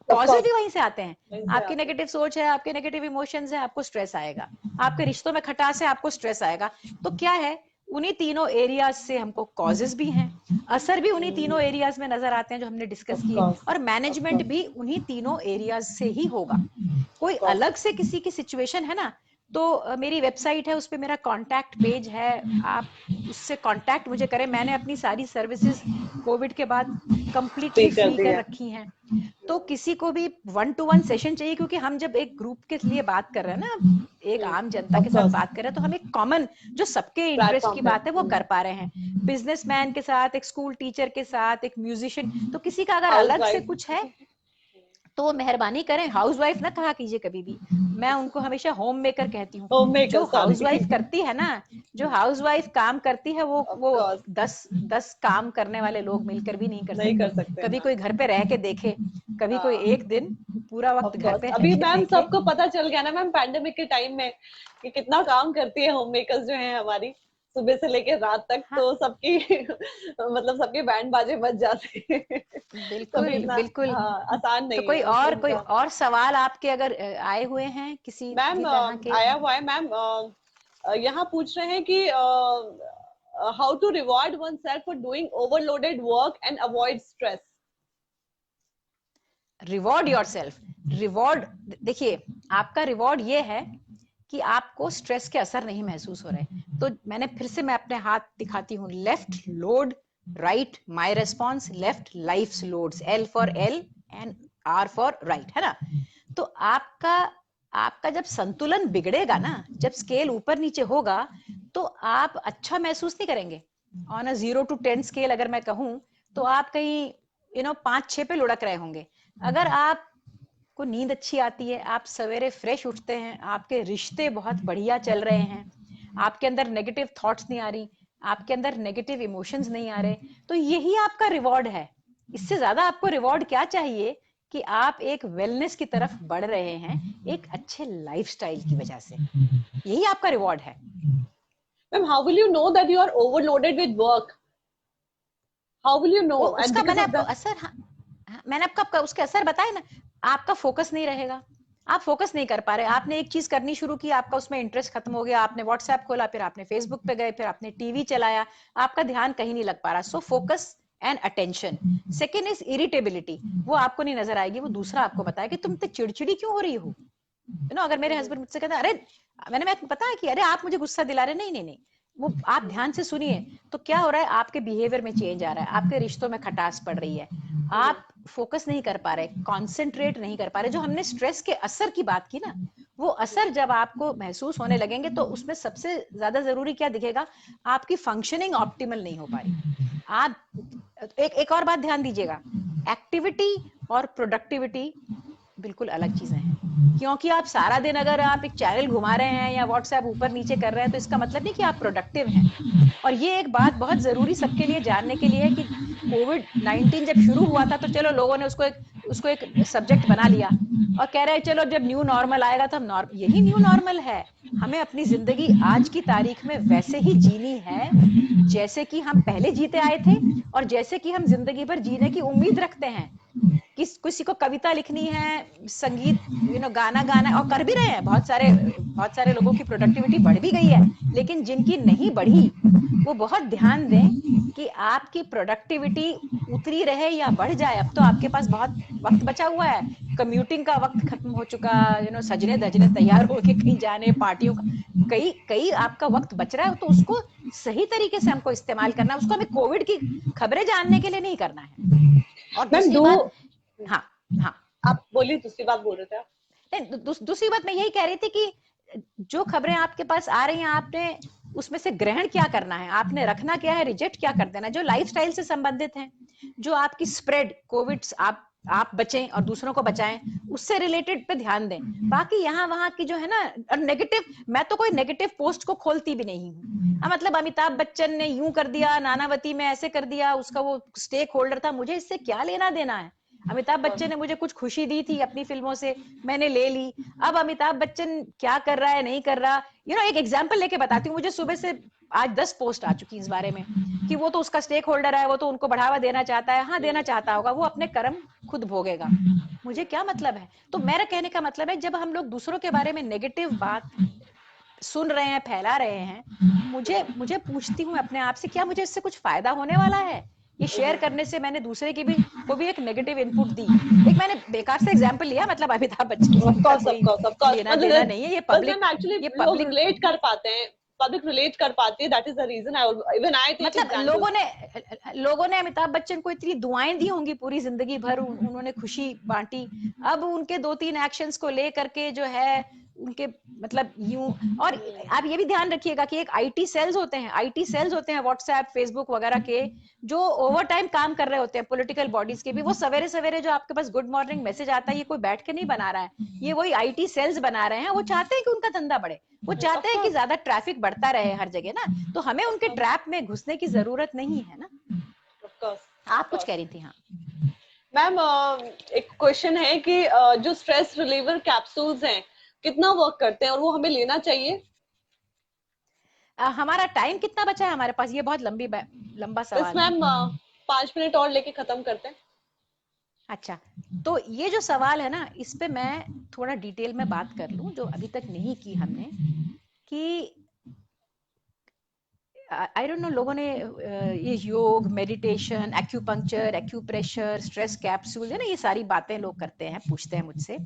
B: कॉजेस भी वहीं से आते हैं। आपकी नेगेटिव सोच है, आपके नेगेटिव इमोशंस है, आपको स्ट्रेस आएगा। आपके रिश्तों में खटास है, आपको स्ट्रेस आएगा। तो क्या है, उन्हीं तीनों एरियाज से हमको कॉजेस भी हैं, असर भी उन्हीं तीनों एरियाज में नजर आते हैं जो हमने डिस्कस किए, और मैनेजमेंट भी उन्हीं तीनों एरियाज से ही होगा। कोई अलग से किसी की सिचुएशन है ना, तो मेरी वेबसाइट है, उस पे मेरा कांटेक्ट पेज है, आप उससे कांटेक्ट मुझे करें। मैंने अपनी सारी सर्विसेज कोविड के बाद कंप्लीटली फ्री कर रखी हैं। तो किसी को भी 1-to-1 सेशन चाहिए, क्योंकि हम जब एक ग्रुप के लिए बात कर रहे हैं ना, एक आम जनता के साथ बात कर रहे हैं, तो हम एक कॉमन जो सबके इंटरेस्ट की बात है वो कर पा रहे हैं। बिजनेसमैन के साथ, एक स्कूल टीचर के साथ, एक म्यूजिशियन, तो किसी का अगर अलग से कुछ है तो वो मेहरबानी करें। हाउसवाइफ ना कहा कीजिए कभी भी, मैं उनको हमेशा होम मेकर कहती हूँ। जो हाउसवाइफ करती है ना, जो हाउसवाइफ काम करती है, वो 10 काम करने वाले लोग मिलकर भी नहीं कर सकते। कभी कोई घर पे रह के देखे, कभी कोई एक दिन पूरा वक्त घर पे।
A: अभी मैम सबको पता चल गया ना मैम पैंडेमिक के टाइम में कि कितना काम करती है होम मेकर्स जो है हमारी, सुबह से लेके रात तक। हाँ। तो सबकी मतलब सबके बैंड बाजे बज जाते हैं।
B: बिल्कुल बिल्कुल।
A: हाँ, आसान नहीं
B: तो कोई
A: है।
B: कोई और सवाल आपके अगर आए हुए हैं किसी
A: मैम आया हुआ है मैम, यहाँ पूछ रहे हैं कि how to reward oneself for doing overloaded work and avoid stress.
B: Reward yourself, reward, देखिए आपका रिवॉर्ड ये है कि आपको स्ट्रेस के असर नहीं महसूस हो रहे। तो मैंने फिर से, मैं अपने हाथ दिखाती हूँ, left load, right my response, left life's loads, L for L and R for right, है ना। तो आपका जब संतुलन बिगड़ेगा ना, जब स्केल ऊपर नीचे होगा, तो आप अच्छा महसूस नहीं करेंगे। ऑन अ 0 to 10 स्केल अगर मैं कहूँ तो आप कहीं 5-6 पे लुढ़क रहे होंगे। अगर आपको नींद अच्छी आती है, आप सवेरे फ्रेश उठते हैं, आपके रिश्ते बहुत बढ़िया चल रहे हैं, आपके अंदर नेगेटिव थॉट्स नहीं आ रही, आपके अंदर नेगेटिव इमोशंस नहीं आ रहे, तो यही आपका रिवॉर्ड है। इससे ज्यादा आपको रिवॉर्ड क्या चाहिए कि आप एक वेलनेस की तरफ बढ़ रहे हैं, एक अच्छे लाइफस्टाइल की वजह से। यही आपका रिवॉर्ड है।
A: Ma'am, how will you know that you are overloaded with work? How will you know?
B: उसका मैंने आपको असर, मैंने आपका उसके असर बताए ना। आपका फोकस नहीं रहेगा, आप फोकस नहीं कर पा रहे। आपने एक चीज करनी शुरू की, आपका उसमें इंटरेस्ट खत्म हो गया, आपने व्हाट्सएप खोला, फिर आपने फेसबुक पे गए, फिर आपने टीवी चलाया, आपका ध्यान कहीं नहीं लग पा रहा। So focus and attention. Second is irritability, वो आपको नहीं नजर आएगी, वो दूसरा आपको बताया कि तुम इतनी चिड़चिड़ी क्यों हो रही हो। अगर मेरे हस्बैंड मुझसे कहते हैं, अरे मैं पता है कि अरे आप मुझे गुस्सा दिला रहे, नहीं, वो आप ध्यान से सुनिए तो क्या हो रहा है, आपके बिहेवियर में चेंज आ रहा है, आपके रिश्तों में खटास पड़ रही है, आप फोकस नहीं कर पा रहे, कॉन्सेंट्रेट नहीं कर पा रहे। जो हमने स्ट्रेस के असर की बात की ना, वो असर जब आपको महसूस होने लगेंगे तो उसमें सबसे ज्यादा जरूरी क्या दिखेगा, आपकी फंक्शनिंग ऑप्टिमल नहीं हो पा रही। आप एक और बात ध्यान दीजिएगा, एक्टिविटी और प्रोडक्टिविटी बिल्कुल अलग चीजें हैं। क्योंकि आप सारा दिन अगर आप एक चैनल घुमा रहे हैं या व्हाट्सएप ऊपर नीचे कर रहे हैं, तो इसका मतलब नहीं कि आप प्रोडक्टिव हैं। और ये एक बात बहुत जरूरी सबके लिए जानने के लिए है कि कोविड-19 जब शुरू हुआ था तो चलो लोगों ने उसको एक सब्जेक्ट बना लिया और कह रहे हैं चलो जब न्यू नॉर्मल आएगा तो हम यही न्यू नॉर्मल है। हमें अपनी जिंदगी आज की तारीख में वैसे ही जीनी है जैसे कि हम पहले जीते आए थे और जैसे कि हम जिंदगी भर जीने की उम्मीद रखते हैं। किसी को कविता लिखनी है, संगीत गाना गाना है, और कर भी रहे हैं, बहुत सारे लोगों की प्रोडक्टिविटी बढ़ भी गई है। लेकिन जिनकी नहीं बढ़ी वो बहुत ध्यान दें कि आपकी प्रोडक्टिविटी उतरी रहे या बढ़ जाए। अब तो आपके पास बहुत वक्त बचा हुआ है, कम्यूटिंग का वक्त खत्म हो चुका, सजने धजने तैयार होके कहीं जाने, पार्टियों का कई आपका वक्त बच रहा है, तो उसको सही तरीके से हमको इस्तेमाल करना है। उसको हमें कोविड की खबरें जानने के लिए नहीं करना है। और दूसरी बात, हाँ हाँ
A: आप बोलिए, दूसरी बात बोल रहे थे आप।
B: नहीं, दूसरी बात मैं यही कह रही थी कि जो खबरें आपके पास आ रही हैं, आपने उसमें से ग्रहण क्या करना है, आपने रखना क्या है, रिजेक्ट क्या कर देना। जो लाइफस्टाइल से संबंधित हैं, जो आपकी स्प्रेड कोविड आप बचें और दूसरों को बचाएं, उससे रिलेटेड पे ध्यान दें। बाकी यहाँ वहां की जो है ना, और नेगेटिव, मैं तो कोई नेगेटिव पोस्ट को खोलती भी नहीं हूँ। मतलब अमिताभ बच्चन ने यूं कर दिया, नानावती में ऐसे कर दिया, उसका वो स्टेक होल्डर था, मुझे इससे क्या लेना देना है। अमिताभ बच्चन ने मुझे कुछ खुशी दी थी अपनी फिल्मों से, मैंने ले ली। अब अमिताभ बच्चन क्या कर रहा है नहीं कर रहा, एक एग्जांपल लेके बताती हूँ। मुझे सुबह से आज 10 पोस्ट आ चुकी इस बारे में कि वो तो उसका स्टेक होल्डर है, वो तो उनको बढ़ावा देना चाहता है। हाँ, देना चाहता होगा, वो अपने कर्म खुद भोगेगा, मुझे क्या मतलब है। तो मेरा कहने का मतलब है, जब हम लोग दूसरों के बारे में नेगेटिव बात सुन रहे हैं, फैला रहे हैं, मुझे पूछती हूँ अपने आप से, क्या मुझे इससे कुछ फायदा होने वाला है। ये शेयर करने से मैंने दूसरे की को भी एक नेगेटिव इनपुट दी। एक मैंने बेकार से एग्जांपल लिया, मतलब अमिताभ बच्चन लेना देना नहीं है, ये पब्लिक
A: रिलेट कर पाते हैं, पब्लिक रिलेट कर पाती है, that is the reason I even I think.
B: मतलब लोगों ने अमिताभ बच्चन को इतनी दुआएं दी होंगी पूरी जिंदगी भर, उन्होंने खुशी बांटी। अब उनके 2-3 एक्शंस को लेकर के जो है उनके मतलब यूं। और आप ये भी ध्यान रखिएगा कि एक आईटी सेल्स होते हैं व्हाट्सएप फेसबुक वगैरह के, जो ओवर टाइम काम कर रहे होते हैं पॉलिटिकल बॉडीज के भी। वो सवेरे सवेरे जो आपके पास गुड मॉर्निंग मैसेज आता है, ये कोई बैठ के नहीं बना रहा है, ये वही आईटी सेल्स बना रहे हैं। वो चाहते हैं कि उनका धंधा बढ़े, वो चाहते हैं कि ज्यादा ट्रैफिक बढ़ता रहे हर जगह ना, तो हमें उनके ट्रैप में घुसने की जरूरत नहीं है ना। आप कुछ कह रही थी? हाँ
A: मैम, एक क्वेश्चन है कि जो स्ट्रेस रिलीवर कैप्सूल्स हैं कितना वर्क करते हैं और वो हमें लेना चाहिए?
B: हमारा टाइम कितना बचा है हमारे पास, ये बहुत लंबा सवाल है।
A: मैम 5 मिनट और लेके खत्म करते हैं।
B: अच्छा, तो ये जो सवाल है ना, इस पे मैं थोड़ा डिटेल में बात कर लूं, जो अभी तक नहीं की हमने, कि आई डोंट नो, लोगों ने ये योग, meditation, acupuncture, acupressure, stress capsule है ना, ये सारी बातें लोग करते हैं, पूछते हैं मुझसे।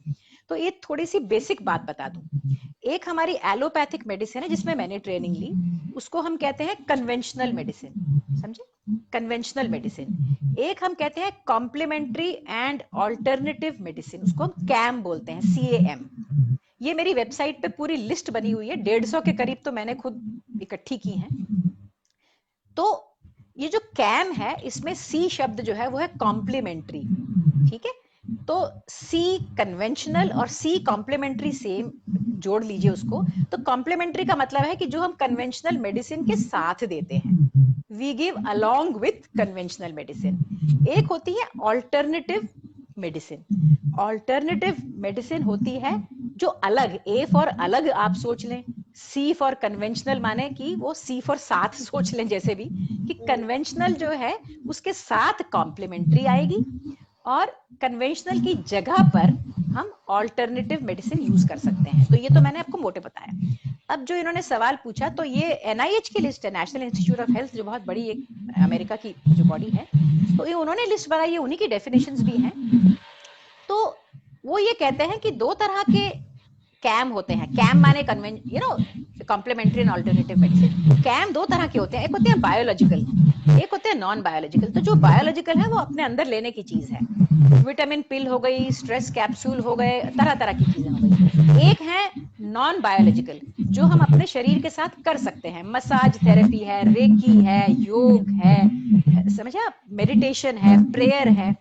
B: तो ये थोड़ी सी बेसिक बात बता दूं। एक हमारी एलोपैथिक मेडिसिन है जिसमें मैंने ट्रेनिंग ली, उसको हम कहते हैं कन्वेंशनल मेडिसिन, समझे, कन्वेंशनल मेडिसिन। एक हम कहते हैं कॉम्प्लीमेंट्री एंड ऑल्टरनेटिव मेडिसिन, उसको हम कैम बोलते हैं, CAM। ये मेरी वेबसाइट पे पूरी लिस्ट बनी हुई है, 150 के करीब तो मैंने खुद इकट्ठी की हैं। तो ये जो कैम है, इसमें सी शब्द जो है वो है कॉम्प्लीमेंट्री, ठीक है। तो सी कन्वेंशनल और सी कॉम्प्लीमेंट्री सेम जोड़ लीजिए उसको। तो कॉम्प्लीमेंट्री का मतलब है कि जो हम कन्वेंशनल मेडिसिन के साथ देते हैं, we give along with conventional medicine. एक होती है ऑल्टरनेटिव मेडिसिन। ऑल्टरनेटिव मेडिसिन होती है जो अलग, ए फॉर अलग आप सोच लें, सी फॉर कन्वेंशनल माने कि वो सी फॉर साथ सोच लें, जैसे भी कि कन्वेंशनल जो है उसके साथ कॉम्प्लीमेंट्री आएगी, और कन्वेंशनल की जगह पर हम ऑल्टरनेटिव मेडिसिन यूज कर सकते हैं। तो ये तो मैंने आपको मोटे बताया। अब जो इन्होंने सवाल पूछा, तो ये NIH की लिस्ट है, नेशनल इंस्टीट्यूट ऑफ हेल्थ, जो बहुत बड़ी एक अमेरिका की जो बॉडी है, तो ये उन्होंने लिस्ट बनाई है, उन्हीं की डेफिनेशंस भी हैं। तो वो ये कहते हैं कि 2 तरह के कैम होते हैं। कैम माने complementary and alternative medicine. CAM 2 तरह के होते हैं, एक होते हैं बायोलॉजिकल, एक होते हैं नॉन बायोलॉजिकल। तो जो बायोलॉजिकल है वो अपने अंदर लेने की चीज है, विटामिन पिल हो गई, स्ट्रेस कैप्सूल हो गए, तरह तरह की चीजें हो गई। एक है नॉन बायोलॉजिकल, जो हम अपने शरीर के साथ कर सकते हैं, मसाज थेरेपी है, रेकी है, योग है, समझे आप, मेडिटेशन है, प्रेयर है।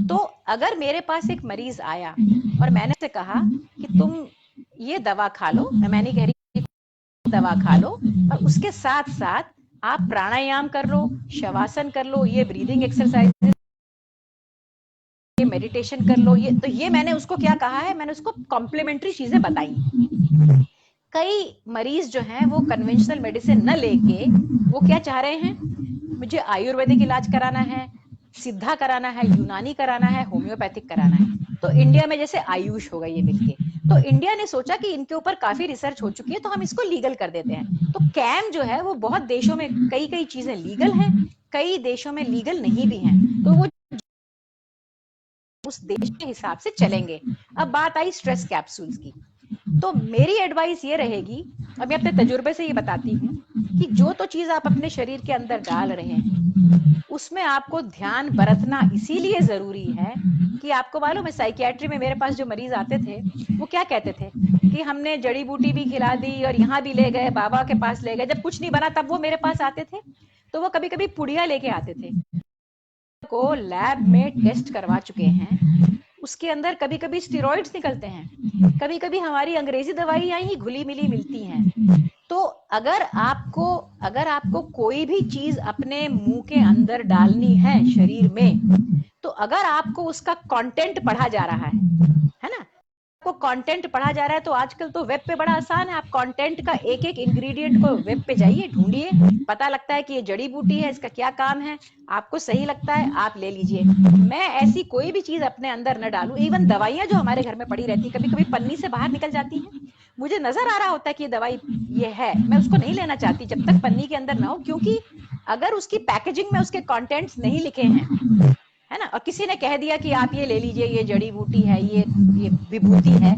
B: तो अगर मेरे पास एक मरीज आया और मैंने से कहा कि तुम ये दवा खा लो, मैं नहीं कह रही दवा खा लो, और उसके साथ साथ आप प्राणायाम कर लो, शवासन कर लो, ये ब्रीदिंग एक्सरसाइज, ये मेडिटेशन कर लो, ये मैंने उसको क्या कहा है, मैंने उसको कॉम्प्लीमेंट्री चीजें बताई। कई मरीज जो हैं वो कन्वेंशनल मेडिसिन न लेके वो क्या चाह रहे हैं, मुझे आयुर्वेदिक इलाज कराना है, सिद्धा कराना है, यूनानी कराना है, होम्योपैथिक कराना है। तो इंडिया में जैसे आयुष होगा ये मिलके, तो इंडिया ने सोचा कि इनके ऊपर काफी रिसर्च हो चुकी है तो हम इसको लीगल कर देते हैं। तो कैम जो है वो बहुत देशों में कई कई चीजें लीगल हैं, कई देशों में लीगल नहीं भी हैं, तो वो उस देश के हिसाब से चलेंगे। अब बात आई स्ट्रेस कैप्सूल्स की, तो मेरी एडवाइस ये रहेगी, अभी अपने तजुर्बे से ये बताती हूँ कि जो तो चीज आप अपने शरीर के अंदर डाल रहे हैं उसमें आपको ध्यान बरतना इसीलिए जरूरी है कि आपको मालूम है साइकियाट्री में मेरे पास जो मरीज आते थे वो क्या कहते थे कि हमने जड़ी बूटी भी खिला दी और यहाँ भी ले गए, बाबा के पास ले गए, जब कुछ नहीं बना तब वो मेरे पास आते थे। तो वो कभी कभी पुड़िया लेके आते थे, को लैब में टेस्ट करवा चुके हैं, उसके अंदर कभी कभी स्टेरॉइड्स निकलते हैं, कभी कभी हमारी अंग्रेजी दवाइयां ही घुली मिली मिलती हैं। तो अगर आपको कोई भी चीज अपने मुंह के अंदर डालनी है शरीर में, तो अगर आपको उसका कंटेंट पढ़ा जा रहा है ना, आपको कंटेंट पढ़ा जा रहा है, तो आजकल तो वेब पे बड़ा आसान है, आप कंटेंट का एक एक इंग्रेडिएंट को वेब पे जाइए, ढूंढिए, पता लगता है कि ये जड़ी बूटी है, इसका क्या काम है, आपको सही लगता है आप ले लीजिए। मैं ऐसी कोई भी चीज अपने अंदर न डालूं। इवन दवाइयां जो हमारे घर में पड़ी रहती, कभी कभी पन्नी से बाहर निकल जाती हैं, मुझे नजर आ रहा होता है कि ये दवाई ये है, मैं उसको नहीं लेना चाहती जब तक पन्नी के अंदर ना हो, क्योंकि अगर उसकी पैकेजिंग में उसके कंटेंट्स नहीं लिखे हैं, है ना, और किसी ने कह दिया कि आप ये ले लीजिए, ये जड़ी बूटी है, ये विभूति है,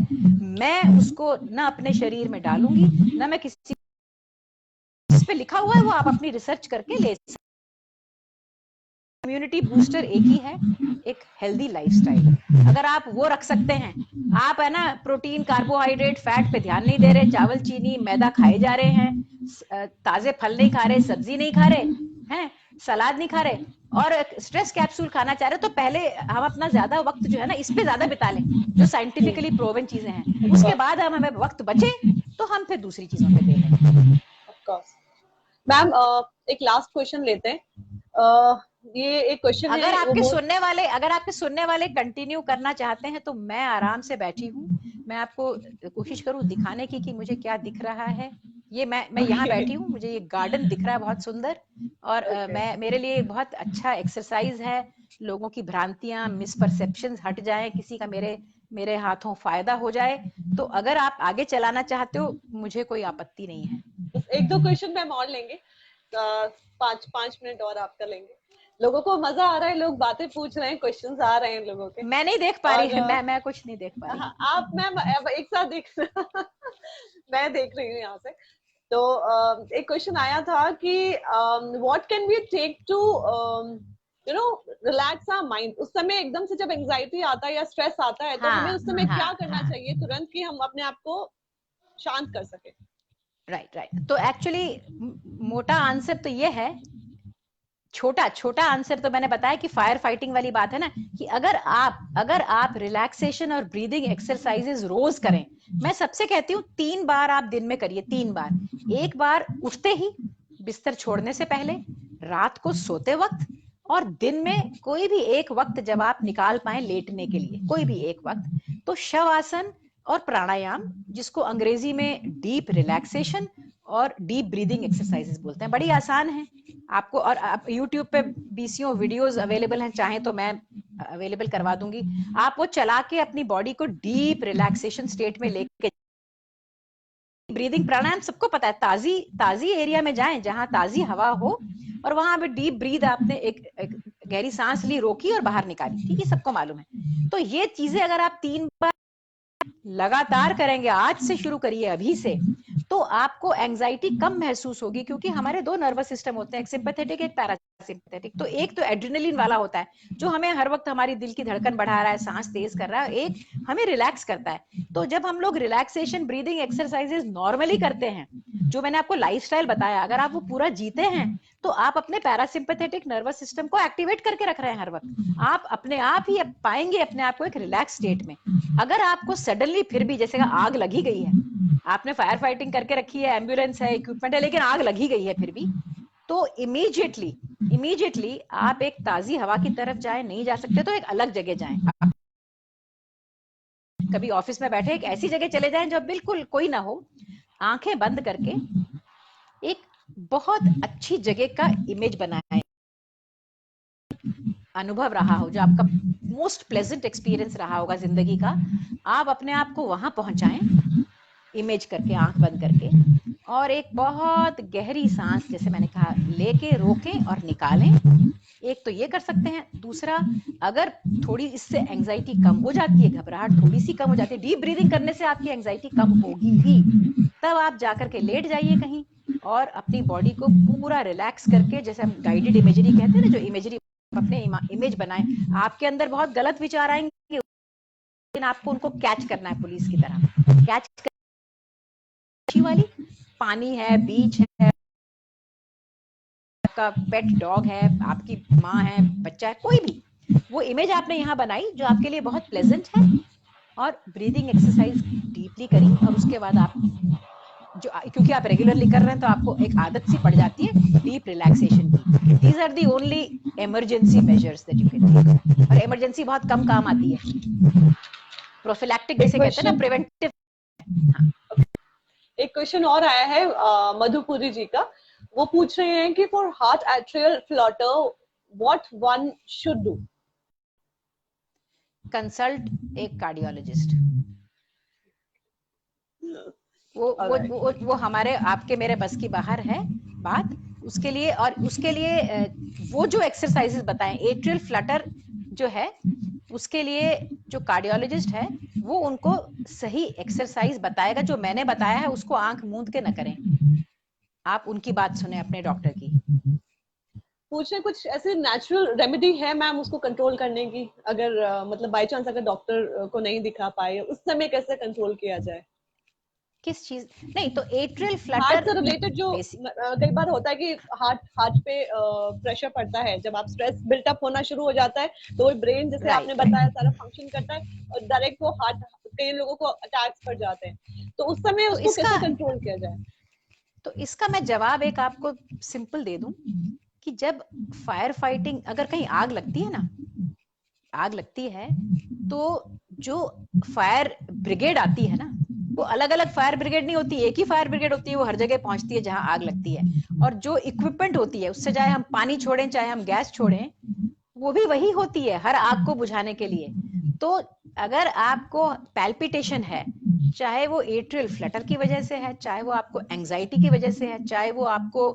B: मैं उसको ना अपने शरीर में डालूंगी, ना मैं किसी, जिस पे लिखा हुआ है वो आप अपनी रिसर्च करके ले सकते। इम्यूनिटी बूस्टर एक ही है, एक हेल्दी लाइफस्टाइल। अगर आप वो रख सकते हैं, आप है ना प्रोटीन कार्बोहाइड्रेट फैट पे ध्यान नहीं दे रहे, चावल चीनी मैदा खाए जा रहे हैं, ताजे फल नहीं खा रहे, सब्जी नहीं खा रहे हैं, सलाद नहीं खा रहे, और स्ट्रेस कैप्सूल खाना चाह रहे, तो पहले हम अपना ज्यादा वक्त जो है ना इस पे ज्यादा बिता लें, जो साइंटिफिकली प्रूवन चीजें हैं, उसके बाद हम हमें वक्त बचे तो हम फिर दूसरी चीजों पे दे लें।
A: मैम एक लास्ट क्वेश्चन लेते हैं। ये एक क्वेश्चन है,
B: अगर आपके सुनने वाले कंटिन्यू करना चाहते हैं तो मैं आराम से बैठी हूँ, मैं आपको कोशिश करूँ दिखाने की कि मुझे क्या दिख रहा है। ये मैं यहाँ बैठी हूँ, मुझे ये गार्डन दिख रहा है बहुत सुंदर, और मैं मेरे लिए बहुत अच्छा एक्सरसाइज है, लोगों की भ्रांतियां मिसपरसेप्शंस हट जाए, किसी का मेरे हाथों फायदा हो जाए, तो अगर आप आगे चलाना चाहते हो मुझे कोई आपत्ति नहीं है।
A: एक दो क्वेश्चन मैम और लेंगे, 5 मिनट और आपका लेंगे। लोगों को मजा आ रहा है, लोग बातें पूछ रहे हैं, क्वेश्चंस आ रहे हैं लोगों के।
B: मैं नहीं देख पा रही, मैं कुछ नहीं देख पा रही।
A: आप मैम एक साथ देख मैं देख रही हूँ यहाँ से। तो एक क्वेश्चन आया था कि what can we take to relax our mind. उस समय एकदम से जब एंजाइटी आता है या स्ट्रेस आता है, तो हमें उस समय क्या करना चाहिए तुरंत कि हम अपने आप को शांत कर सके।
B: राइट। तो एक्चुअली मोटा आंसर तो ये है, छोटा आंसर तो मैंने बताया कि फायर फाइटिंग वाली बात है ना, कि अगर आप रिलैक्सेशन और ब्रीदिंग एक्सरसाइजेस रोज करें, मैं सबसे कहती हूँ 3 बार आप दिन में करिए, 3 बार। एक बार उठते ही, बिस्तर छोड़ने से पहले, रात को सोते वक्त, और दिन में कोई भी एक वक्त जब आप निकाल पाए लेटने के लिए, कोई भी एक वक्त। तो शवासन और प्राणायाम, जिसको अंग्रेजी में डीप रिलैक्सेशन और डीप ब्रीदिंग एक्सरसाइजेस बोलते हैं, बड़ी आसान है आपको, और आप यूट्यूब पे बीसियों वीडियोस अवेलेबल हैं, चाहे तो मैं अवेलेबल करवा दूंगी, आप वो चला के अपनी बॉडी को डीप रिलैक्सेशन स्टेट में लेके, ब्रीदिंग प्राणायाम सबको पता है, ताजी एरिया में जाएं जहां ताजी हवा हो, और वहां पे डीप ब्रीद, आपने एक गहरी सांस ली, रोकी और बाहर निकाली, ठीक है, सबको मालूम है। तो ये चीजें अगर आप 3 बार लगातार करेंगे, आज से शुरू करिए अभी से, तो आपको एंजाइटी कम महसूस होगी, क्योंकि हमारे 2 नर्वस सिस्टम होते हैं, एक सिंपैथेटिक एक पैरासिम्पैथेटिक। तो एक तो एड्रेनलिन वाला होता है जो हमें हर वक्त हमारी दिल की धड़कन बढ़ा रहा है, सांस तेज कर रहा है, एक हमें रिलैक्स करता है। तो जब हम लोग रिलैक्सेशन ब्रीदिंग एक्सरसाइजेस नॉर्मली करते हैं, जो मैंने आपको लाइफस्टाइल बताया, अगर आप वो पूरा जीते हैं तो आप अपने पैरासिम्पैथेटिक नर्वस सिस्टम को एक्टिवेट करके रख रहे हैं हर वक्त, आप अपने आप ही पाएंगे अपने आप को एक रिलैक्स स्टेट में। अगर आपको सडनली फिर भी, जैसे आग लगी गई है, आपने फायर फाइटिंग करके रखी है, एम्बुलेंस है, इक्विपमेंट है, लेकिन आग लगी गई है फिर भी, तो इमीडिएटली आप एक ताजी हवा की तरफ जाएं, नहीं जा सकते तो एक अलग जगह जाएं, कभी ऑफिस में बैठे एक ऐसी जगह चले जाएं जब बिल्कुल कोई ना हो, आंखें बंद करके एक बहुत अच्छी जगह का इमेज बनाएं, अनुभव रहा हो, जो आपका मोस्ट प्लेजेंट एक्सपीरियंस रहा होगा जिंदगी का, आप अपने आप को वहां पहुंचाएं, इमेज करके, आंख बंद करके, और एक बहुत गहरी सांस, जैसे मैंने कहा, लेके रोकें और निकालें। एक तो ये कर सकते हैं। दूसरा, अगर थोड़ी इससे एंजाइटी कम हो जाती है, घबराहट थोड़ी सी कम हो जाती है, डीप ब्रीदिंग करने से आपकी एंजाइटी कम होगी ही, तब आप जाकर के लेट जाइए कहीं और अपनी बॉडी को पूरा रिलैक्स करके, जैसे हम गाइडेड इमेजरी कहते हैं ना, जो इमेजरी अपने इमेज बनाएं। आपके अंदर बहुत गलत विचार आएंगे, लेकिन आपको उनको कैच करना है, पुलिस की तरह कैच वाली। पानी है, बीच है, आपका पेट डॉग है, आपकी माँ है, बच्चा है, कोई भी, वो इमेज आपने यहाँ बनाई जो आपके लिए बहुत प्लेजेंट है, और ब्रीदिंग एक्सरसाइज डीपली करी। और उसके बाद आप जो, क्योंकि आप रेगुलरली कर रहे हैं तो आपको एक आदत सी पड़ जाती है डीप रिलैक्सेशन की। These are the only emergency measures that you can take, और इमरजेंसी बहुत कम काम आती है। प्रोफिलैक्टिक जिसे कहते हैं ना, प्रिवेंटिव।
A: एक क्वेश्चन और आया है मधुपुरी जी का, वो पूछ रहे हैं कि for heart atrial Flutter what one should do.
B: Consult एक कार्डियोलॉजिस्ट। वो हमारे आपके मेरे बस की बाहर है बात उसके लिए। और उसके लिए वो जो एक्सरसाइजेस बताएं, एट्रियल फ्लटर जो है, उसके लिए जो कार्डियोलॉजिस्ट है वो उनको सही एक्सरसाइज बताएगा। जो मैंने बताया है उसको आंख मूंद के न करें, आप उनकी बात सुने अपने डॉक्टर की।
A: पूछे कुछ ऐसे नेचुरल रेमेडी है मैम उसको कंट्रोल करने की, अगर मतलब बाय चांस अगर डॉक्टर को नहीं दिखा पाए उस समय कैसे कंट्रोल किया जाए?
B: किस चीज? नहीं तो एट्रियल
A: हार्ट
B: फ्लटर
A: से रिलेटेड जो कई बार होता है कि हार्ट पे प्रेशर पड़ता है, जब आप स्ट्रेस बिल्टअप होना शुरू हो जाता है तो वो ब्रेन, जैसे आपने बताया, सारा फंक्शन करता है और डायरेक्ट वो हार्ट, कई लोगों को अटैक्स पड़ जाते हैं, तो उस समय
B: तो
A: उसको कैसे कंट्रोल किया जाए?
B: तो इसका मैं जवाब एक आपको सिंपल दे दूं कि जब फायर फाइटिंग, अगर कहीं आग लगती है ना, आग लगती है तो जो फायर ब्रिगेड आती है ना, वो अलग अलग फायर ब्रिगेड नहीं होती, एक ही फायर ब्रिगेड होती है, वो हर जगह पहुंचती है जहां आग लगती है। और जो इक्विपमेंट होती है उससे, चाहे हम पानी छोड़ें चाहे हम गैस छोड़ें, वो भी वही होती है हर आग को बुझाने के लिए। तो अगर आपको पैल्पिटेशन है, चाहे वो एट्रियल फ्लटर की वजह से है, चाहे वो आपको एंजाइटी की वजह से है, चाहे वो आपको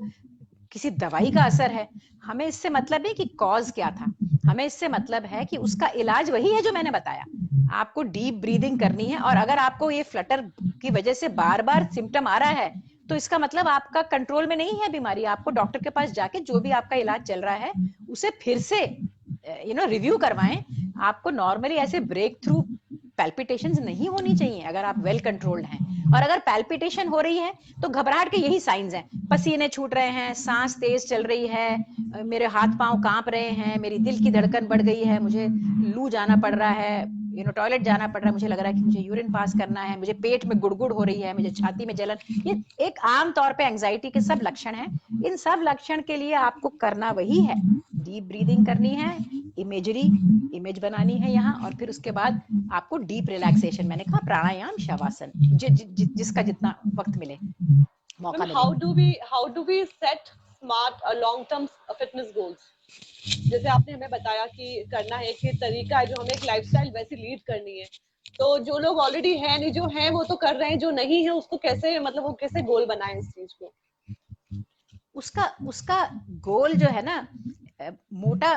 B: किसी दवाई का असर है, हमें इससे मतलब नहीं कि कॉज क्या था, हमें इससे मतलब है कि उसका इलाज वही है जो मैंने बताया। आपको डीप ब्रीदिंग करनी है, और अगर आपको ये फ्लटर की वजह से बार बार सिम्टम आ रहा है तो इसका मतलब आपका कंट्रोल में नहीं है बीमारी। आपको डॉक्टर के पास जाके जो भी आपका इलाज चल रहा है उसे फिर से रिव्यू करवाएं। आपको नॉर्मली ऐसे ब्रेक थ्रू पैल्पिटेशंस नहीं होनी चाहिए अगर आप वेल कंट्रोल्ड हैं। और अगर पैल्पिटेशन हो रही है तो घबराहट के यही साइंस हैं, पसीने छूट रहे हैं, सांस तेज चल रही है, मेरे हाथ पांव कांप रहे हैं, मेरी दिल की धड़कन बढ़ गई है, मुझे लू जाना पड़ रहा है, टॉयलेट जाना पड़ रहा है, मुझे लग रहा है कि मुझे यूरिन पास करना है, मुझे पेट में गुड़गुड़ हो रही है, मुझे छाती में जलन। ये एक आम तौर पे एंजाइटी के सब लक्षण हैं। इन सब लक्षण के लिए आपको करना वही है, डीप ब्रीदिंग करनी है, इमेज बनानी है यहाँ, और फिर उसके बाद आपको डीप रिलैक्सेशन, मैंने कहा प्राणायाम, शवासन, जिसका जितना वक्त मिले, मौका मिले।
A: How do we set smart long term fitness goals? जैसे आपने हमें बताया कि करना है, कि तरीका है जो हमें एक लाइफस्टाइल वैसी लीड करनी है, तो जो लोग ऑलरेडी हैं, नहीं जो हैं वो तो कर रहे हैं, जो नहीं है उसको कैसे, मतलब वो कैसे गोल बनाए इस चीज को?
B: उसका गोल जो है ना, मोटा,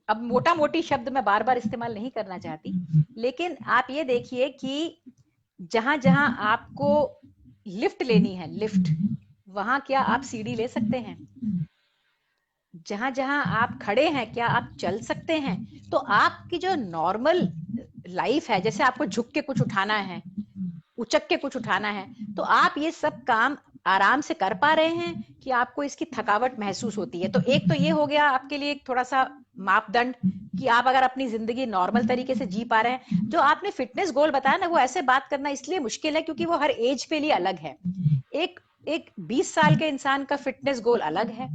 B: अब मोटा मोटी शब्द मैं बार बार इस्तेमाल नहीं करना चाहती, लेकिन आप ये देखिए कि जहां जहां आपको लिफ्ट लेनी है, लिफ्ट, वहां क्या आप सीढ़ी ले सकते हैं? जहां जहां आप खड़े हैं क्या आप चल सकते हैं? तो आपकी जो नॉर्मल लाइफ है, जैसे आपको झुक के कुछ उठाना है, उचक के कुछ उठाना है, तो आप ये सब काम आराम से कर पा रहे हैं कि आपको इसकी थकावट महसूस होती है? तो एक तो ये हो गया आपके लिए थोड़ा सा मापदंड कि आप अगर अपनी जिंदगी नॉर्मल तरीके से जी पा रहे हैं। जो आपने फिटनेस गोल बताया ना, वो ऐसे बात करना इसलिए मुश्किल है क्योंकि वो हर एज पे लिए अलग है। एक 20 साल के इंसान का फिटनेस गोल अलग है,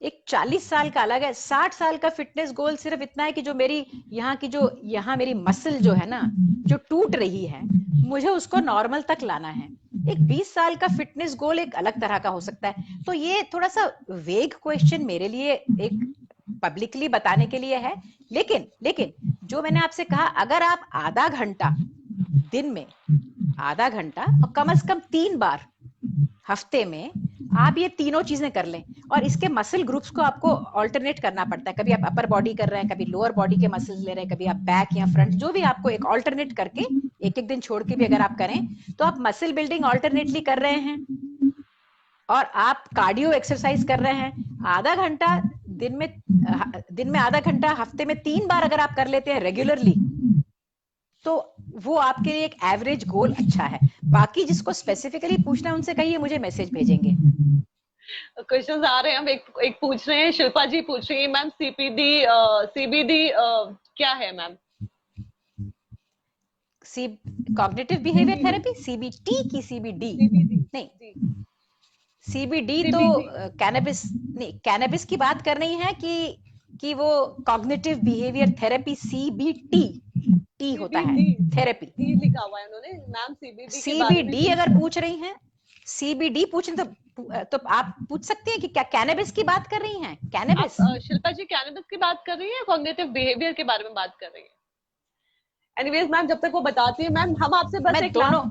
B: एक 40 साल का अलग है, 60 साल का फिटनेस गोल सिर्फ इतना है कि जो मेरी यहाँ मेरी मसल जो है ना, जो टूट रही है, मुझे उसको नॉर्मल तक लाना है। एक 20 साल का फिटनेस गोल एक अलग तरह का हो सकता है। तो ये थोड़ा सा वेग क्वेश्चन मेरे लिए एक पब्लिकली बताने के लिए है। लेकिन जो मैंने आपसे कहा, अगर आप आधा घंटा दिन में, आधा घंटा और कम से कम 3 बार हफ्ते में आप ये तीनों चीजें कर लें, और इसके मसल ग्रुप्स को आपको ऑल्टरनेट करना पड़ता है। कभी आप अपर बॉडी कर रहे हैं, कभी लोअर बॉडी के मसल्स ले रहे हैं, कभी आप बैक या फ्रंट, जो भी आपको एक ऑल्टरनेट करके एक एक दिन छोड़ के भी अगर आप करें तो आप मसल बिल्डिंग ऑल्टरनेटली कर रहे हैं और आप कार्डियो एक्सरसाइज कर रहे हैं। आधा घंटा दिन में आधा घंटा हफ्ते में 3 बार अगर आप कर लेते हैं रेगुलरली, तो वो आपके लिए एक एवरेज गोल अच्छा है। बाकी जिसको स्पेसिफिकली पूछना है उनसे कहिए, मुझे मैसेज भेजेंगे।
A: क्वेश्चंस आ रहे हैं, हम एक पूछ रहे हैं, शिल्पा जी पूछ रही है मैम, सीबीडी क्या है ma'am?
B: Cognitive behaviour therapy, CBT की सीबीडी? नहीं, सीबीडी तो कैनबिस, नहीं, कैनबिस की बात कर रही है कि वो cognitive behaviour therapy, CBT T होता है, थेरेपी
A: लिखा हुआ है उन्होंने मैम।
B: सीबीडी अगर पूछ रही हैं, सीबीडी पूछें तो आप पूछ सकते हैं कि क्या कैनबिस की बात कर रही हैं? कैनबिस,
A: शिल्पा जी कैनबिस की बात कर रही है, कॉग्निटिव बिहेवियर के बारे में बात कर रही है? एनीवेज मैम, जब तक वो बताती है मैम, हम आपसे बस एक
B: दोनों,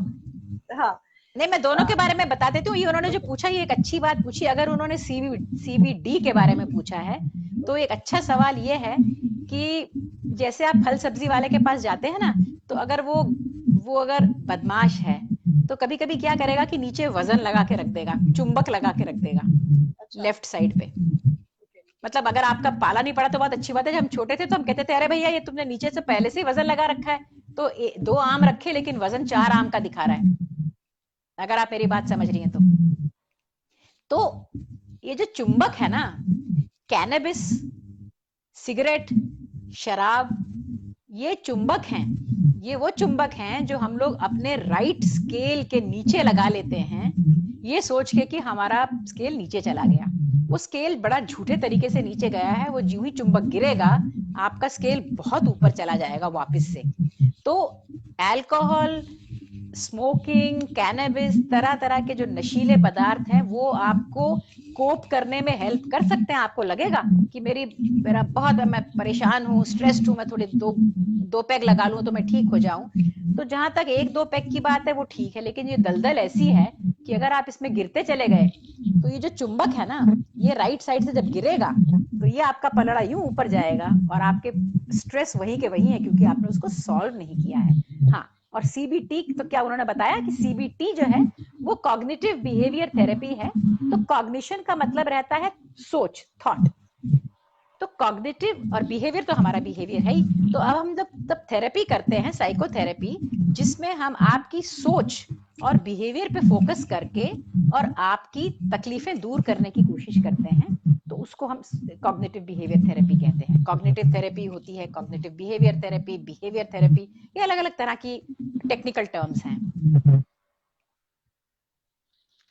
A: हाँ
B: नहीं, मैं दोनों के बारे में बता देती हूँ। ये उन्होंने जो पूछा, ये एक अच्छी बात पूछी। अगर उन्होंने सीबीडी के बारे में पूछा है तो एक अच्छा सवाल ये है कि जैसे आप फल सब्जी वाले के पास जाते हैं ना, तो अगर वो अगर बदमाश है तो कभी कभी क्या करेगा कि नीचे वजन लगा के रख देगा, चुंबक लगा के रख देगा लेफ्ट साइड पे। मतलब अगर आपका पाला नहीं पड़ा तो बहुत अच्छी बात है। जब हम छोटे थे तो हम कहते थे, अरे भैया ये तुमने नीचे से पहले से वजन लगा रखा है, तो 2 आम रखे लेकिन वजन 4 आम का दिखा रहा है, अगर आप मेरी बात समझ रही हैं तो ये जो चुंबक है ना, कैनबिस, सिगरेट, शराब, ये चुंबक हैं। ये वो चुंबक हैं जो हम लोग अपने राइट स्केल के नीचे लगा लेते हैं, ये सोच के कि हमारा स्केल नीचे चला गया। वो स्केल बड़ा झूठे तरीके से नीचे गया है। वो जो ही चुंबक गिरेगा, आपका स्केल बहुत ऊपर चला जाएगा वापस से। तो अल्कोहल, स्मोकिंग, कैनबिस, तरह तरह के जो नशीले पदार्थ हैं, वो आपको कोप करने में हेल्प कर सकते हैं। आपको लगेगा कि मेरा बहुत, मैं परेशान हूँ, स्ट्रेस्ड हूँ, मैं थोड़े दो पैग लगा लूं तो मैं ठीक हो जाऊं। तो जहां तक 1-2 पैग की बात है वो ठीक है, लेकिन ये दलदल ऐसी है कि अगर आप इसमें गिरते चले गए तो ये जो चुंबक है ना, ये राइट साइड से जब गिरेगा तो ये आपका पलड़ा यूं ऊपर जाएगा और आपके स्ट्रेस वहीं के वहीं है, क्योंकि आपने उसको सॉल्व नहीं किया है। हाँ, और सीबीटी तो क्या उन्होंने बताया कि सीबीटी जो है वो कॉग्निटिव बिहेवियर थेरेपी है। तो कॉग्निशन का मतलब रहता है सोच, थॉट। तो कॉग्निटिव और बिहेवियर तो हमारा बिहेवियर है ही। तो अब हम जब थेरेपी करते हैं, साइकोथेरेपी, जिसमें हम आपकी सोच और बिहेवियर पे फोकस करके और आपकी तकलीफें दूर करने की कोशिश करते हैं, तो उसको हम कॉग्निटिव बिहेवियर थेरेपी कहते हैं। कॉग्निटिव थेरेपी होती है, cognitive behaviour therapy, behaviour therapy, ये अलग अलग तरह की टेक्निकल टर्म्स हैं।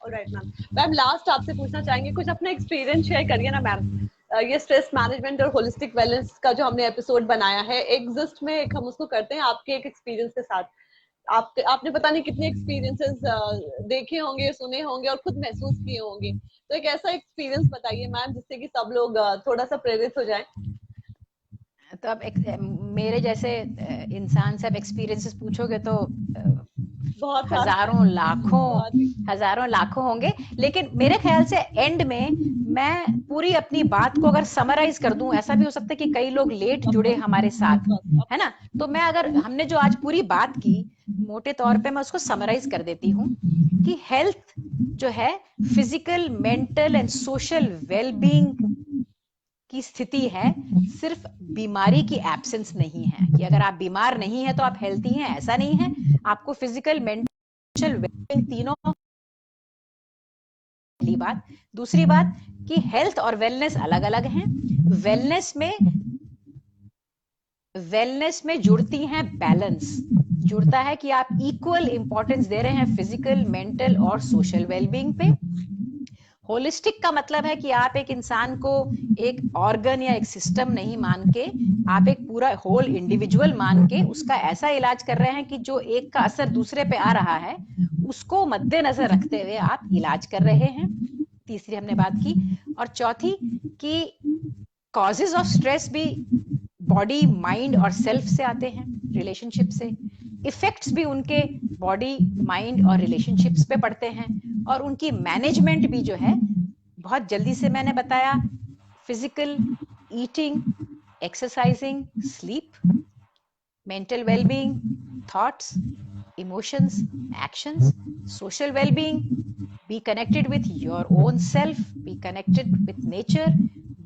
A: Alright ma'am. मैम लास्ट आपसे पूछना चाहेंगे, कुछ अपना एक्सपीरियंस शेयर करिए ना मैम। ये स्ट्रेस मैनेजमेंट और होलिस्टिक वेलनेस का जो हमने एपिसोड बनाया है, एग्जिस्ट में एक हम उसको करते हैं आपके एक एक्सपीरियंस के साथ। आपने पता नहीं कितने एक्सपीरियंसेस देखे होंगे, सुने होंगे और खुद महसूस किए होंगे। तो एक ऐसा एक्सपीरियंस बताइए मैम जिससे कि सब लोग थोड़ा सा प्रेरित हो जाएं।
B: तो अब मेरे जैसे इंसान से अब एक्सपीरियंसेस पूछोगे तो हजारों लाखों होंगे। लेकिन मेरे ख्याल से एंड में मैं पूरी अपनी बात को अगर समराइज कर दूं, ऐसा भी हो सकता है कि कई लोग लेट जुड़े हमारे साथ, है ना, तो मैं अगर हमने जो आज पूरी बात की, मोटे तौर पे मैं उसको समराइज कर देती हूँ कि हेल्थ जो है physical, mental and social wellbeing की स्थिति है, सिर्फ बीमारी की एब्सेंस नहीं है कि अगर आप बीमार नहीं है तो आप हेल्थी हैं, ऐसा नहीं है। आपको फिजिकल, मेंटल, वेलबींग तीनों। पहली बात। दूसरी बात कि हेल्थ और वेलनेस अलग अलग हैं। वेलनेस में जुड़ती हैं बैलेंस, जुड़ता है कि आप इक्वल इंपॉर्टेंस दे रहे हैं फिजिकल, मेंटल और सोशल वेलबींग पे। होलिस्टिक का मतलब है कि आप एक इंसान को एक ऑर्गन या एक सिस्टम नहीं मान के, आप एक पूरा होल इंडिविजुअल मान के उसका ऐसा इलाज कर रहे हैं कि जो एक का असर दूसरे पे आ रहा है उसको मद्देनजर रखते हुए आप इलाज कर रहे हैं। तीसरी हमने बात की। और चौथी कि कॉजेज ऑफ स्ट्रेस भी बॉडी, माइंड और सेल्फ से आते हैं, रिलेशनशिप से। इफेक्ट्स भी उनके बॉडी, माइंड और रिलेशनशिप्स पे पड़ते हैं, और उनकी मैनेजमेंट भी जो है, बहुत जल्दी से मैंने बताया, physical, eating, exercising, sleep, mental well-being, thoughts, emotions, actions, social well-being, be connected with your own self, be connected with nature,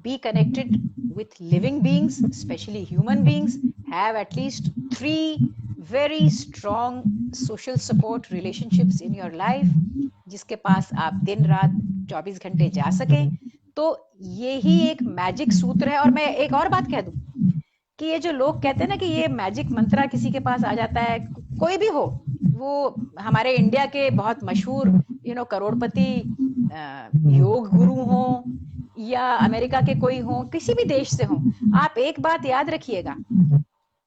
B: be connected with living beings, especially human beings, have at least 3 very strong social support relationships in your life, जिसके पास आप दिन रात 24 घंटे जा सकें। तो यही एक मैजिक सूत्र है। और मैं एक और बात कह दूं कि ये जो लोग कहते हैं ना कि ये मैजिक मंत्रा किसी के पास आ जाता है, कोई भी हो, वो हमारे इंडिया के बहुत मशहूर करोड़पति योग गुरु हो या अमेरिका के कोई हो, किसी भी देश से हो, आप एक बात याद रखिएगा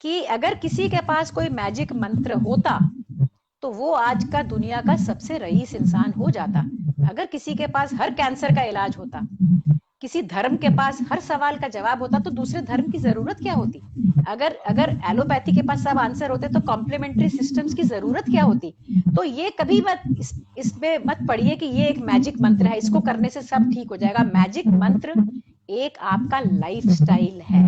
B: कि अगर किसी के पास कोई मैजिक मंत्र होता तो वो आज का दुनिया का सबसे रईस इंसान हो जाता। अगर किसी के पास हर कैंसर का इलाज होता, किसी धर्म के पास हर सवाल का जवाब होता, तो दूसरे धर्म की जरूरत क्या होती? अगर एलोपैथी के पास सब आंसर होते तो कॉम्प्लीमेंट्री सिस्टम्स की जरूरत क्या होती? तो ये कभी मत इसमें मत पढ़िए कि ये एक मैजिक मंत्र है, इसको करने से सब ठीक हो जाएगा। मैजिक मंत्र एक आपका लाइफस्टाइल है,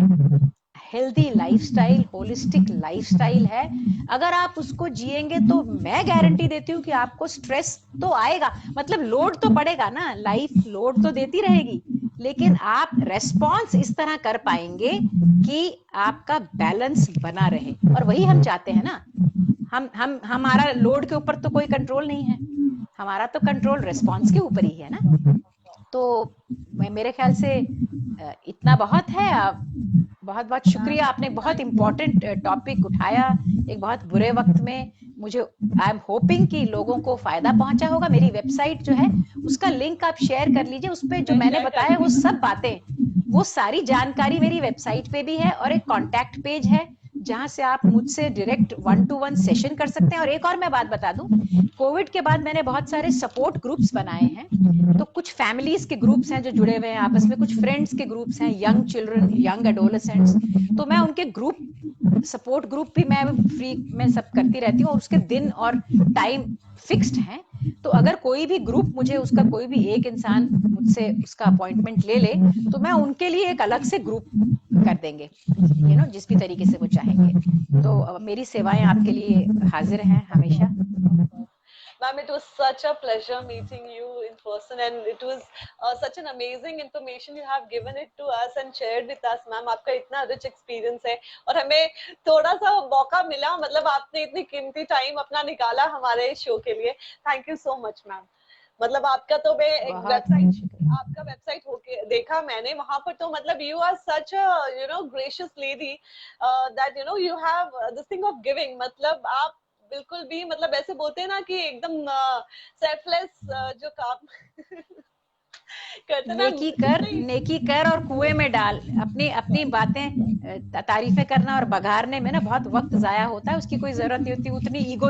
B: हेल्दी लाइफस्टाइल, होलिस्टिक लाइफस्टाइल है। अगर आप उसको जिएंगे तो मैं गारंटी देती हूँ कि आपको स्ट्रेस तो आएगा, मतलब लोड तो पड़ेगा ना, लाइफ लोड तो देती रहेगी, लेकिन आप रेस्पॉन्स इस तरह कर पाएंगे कि आपका बैलेंस बना रहे। और वही हम चाहते हैं ना। हम हमारा लोड के ऊपर तो कोई कंट्रोल नहीं है, हमारा तो कंट्रोल रेस्पॉन्स के ऊपर ही है ना। तो मेरे ख्याल से इतना बहुत है। बहुत बहुत शुक्रिया, आपने बहुत इंपॉर्टेंट टॉपिक उठाया एक बहुत बुरे वक्त में। मुझे आई एम होपिंग कि लोगों को फायदा पहुंचा होगा। मेरी वेबसाइट जो है उसका लिंक आप शेयर कर लीजिए, उस पर जो मैंने बताया वो सब बातें, वो सारी जानकारी मेरी वेबसाइट पे भी है, और एक कॉन्टैक्ट पेज है जहां से आप मुझसे डायरेक्ट 1-to-1 सेशन कर सकते हैं। और एक और मैं बात बता दूं, कोविड के बाद मैंने बहुत सारे सपोर्ट ग्रुप्स बनाए हैं। तो कुछ फैमिलीज के ग्रुप्स हैं जो जुड़े हुए हैं आपस में, कुछ फ्रेंड्स के ग्रुप्स हैं, यंग चिल्ड्रन, यंग एडोलेसेंट्स। तो मैं उनके ग्रुप, सपोर्ट ग्रुप भी मैं फ्री में सब करती रहती हूँ, और उसके दिन और टाइम फिक्स्ड हैं। तो अगर कोई भी ग्रुप मुझे उसका कोई भी एक इंसान मुझसे उसका अपॉइंटमेंट ले ले, तो मैं उनके लिए एक अलग से ग्रुप कर देंगे, जिस भी तरीके से वो चाहेंगे। तो मेरी सेवाएं आपके लिए हाजिर हैं हमेशा।
A: Ma'am, it was such a pleasure meeting you in person, and it was such an amazing information you have given it to us and shared with us, ma'am. आपका इतना rich experience है, और हमें थोड़ा सा मौका मिला, मतलब आपने इतनी कीमती टाइम अपना निकाला हमारे शो के लिए। Thank you so much ma'am. मतलब आपका तो मैं एक आपका वेबसाइट होके देखा मैंने, वहां पर तो मतलब you are such a gracious lady, that you have this thing of giving. मतलब आप बिल्कुल भी, मतलब ऐसे बोलते हैं ना कि एकदम सेल्फलेस जो काम करते ना,
B: नेकी कर और कुएं में डाल। अपनी बातें तारीफें करना और बघारने में ना बहुत वक्त जाया होता है, उसकी कोई जरूरत नहीं होती। उतनी ईगो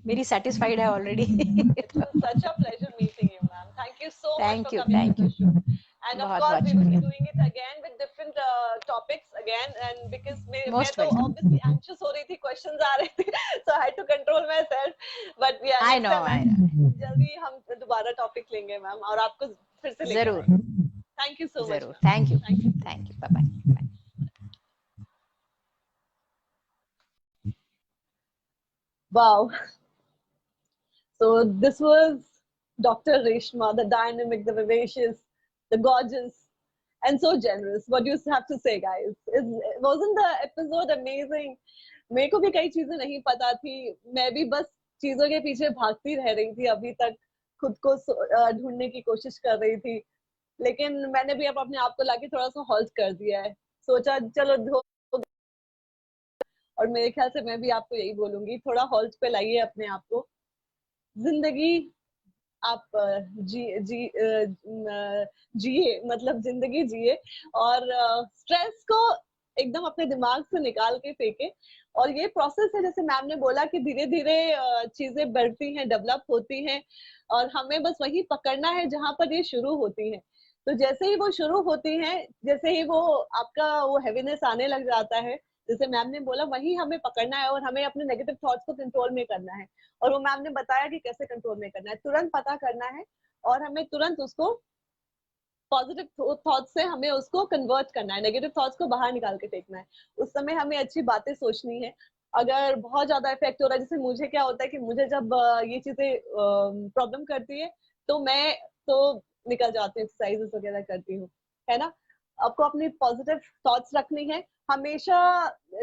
B: मेरी सेटिस्फाइड है already.
A: Such a pleasure meeting you, ma'am. Thank you so much for coming to the show. And of
B: बहुत
A: course,
B: बहुत
A: we will be
B: शुक्रिया।
A: doing it again with different topics again. And because मैं
B: Most
A: तो
B: welcome।
A: obviously anxious हो रही थी, questions आ रहे थे, so I had to control myself. But yeah,
B: I know, I know।
A: जल्दी हम दोबारा टॉपिक लेंगे मैम, और आपको फिर से लेके
B: जरूर
A: आएंगे। Thank you so much.
B: जरूर। Thank you, thank you, bye bye.
A: Wow. So this was Dr. Reshma, the dynamic, the vivacious, the gorgeous, and so generous. What do you have to say, guys? Wasn't the episode amazing? मेरे को भी कई चीजें नहीं पता थी, मैं भी बस चीजों के पीछे भागती रह रही थी, अभी तक खुद को ढूंढने की कोशिश कर रही थी, लेकिन मैंने भी अब अपने आप को लाके थोड़ा सा हॉल्ट कर दिया है, सोचा चलो। और मेरे ख्याल से मैं भी आपको यही बोलूंगी, थोड़ा हॉल्ट पे लाइए अपने आप को। जिंदगी आप जिए, मतलब जिंदगी जिए, और स्ट्रेस को एकदम अपने दिमाग से निकाल के फेंके। और ये प्रोसेस है, जैसे मैम ने बोला कि धीरे धीरे चीजें बढ़ती हैं, डेवलप होती हैं, और हमें बस वही पकड़ना है जहां पर ये शुरू होती हैं। तो जैसे ही वो शुरू होती हैं, जैसे ही वो आपका वो हैवीनेस आने लग जाता है, जैसे मैम ने बोला, वही हमें पकड़ना है और हमें अपने नेगेटिव थॉट्स को कंट्रोल में करना है। और वो मैम ने बताया कि कैसे कंट्रोल में करना है, तुरंत पता करना है और हमें तुरंत उसको पॉजिटिव थॉट्स से हमें उसको कन्वर्ट करना है, नेगेटिव थॉट्स को बाहर निकाल के फेंकना है। उस समय हमें अच्छी बातें सोचनी है। अगर बहुत ज्यादा इफेक्ट हो रहा है, जैसे मुझे क्या होता है कि मुझे जब ये चीजें प्रॉब्लम करती है, तो मैं तो निकल जाती हूँ, एक्सरसाइजेस वगैरह करती हूँ, है ना। आपको अपनी पॉजिटिव थॉट्स रखनी है हमेशा,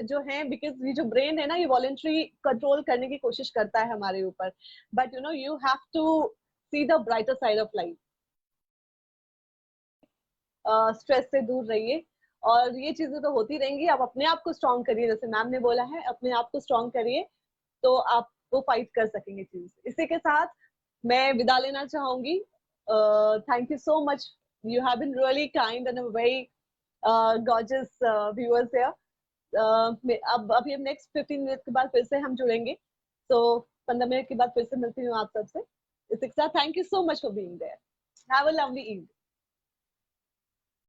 A: जो है, बिकॉज ये जो ब्रेन है ना, ये वॉलेंट्री कंट्रोल करने की कोशिश करता है हमारे ऊपर, but you know you have to see the brighter side of life. Stress से दूर रहिए, और ये चीजें तो होती रहेंगी। आप अपने आप को स्ट्रॉन्ग करिए, जैसे मैम ने बोला है, अपने आप को स्ट्रॉन्ग करिए, तो आप वो फाइट कर सकेंगे चीज। इसी के साथ मैं विदा लेना चाहूंगी। Thank you so much, you have been really kind and very gorgeous viewers here. अब अभी हम नेक्स्ट 15 मिनट के बाद फिर से हम जुड़ेंगे, तो 15 मिनट के बाद फिर से मिलती हूँ आप सबसे। इसी के साथ thank you so much for being there. Have a lovely evening.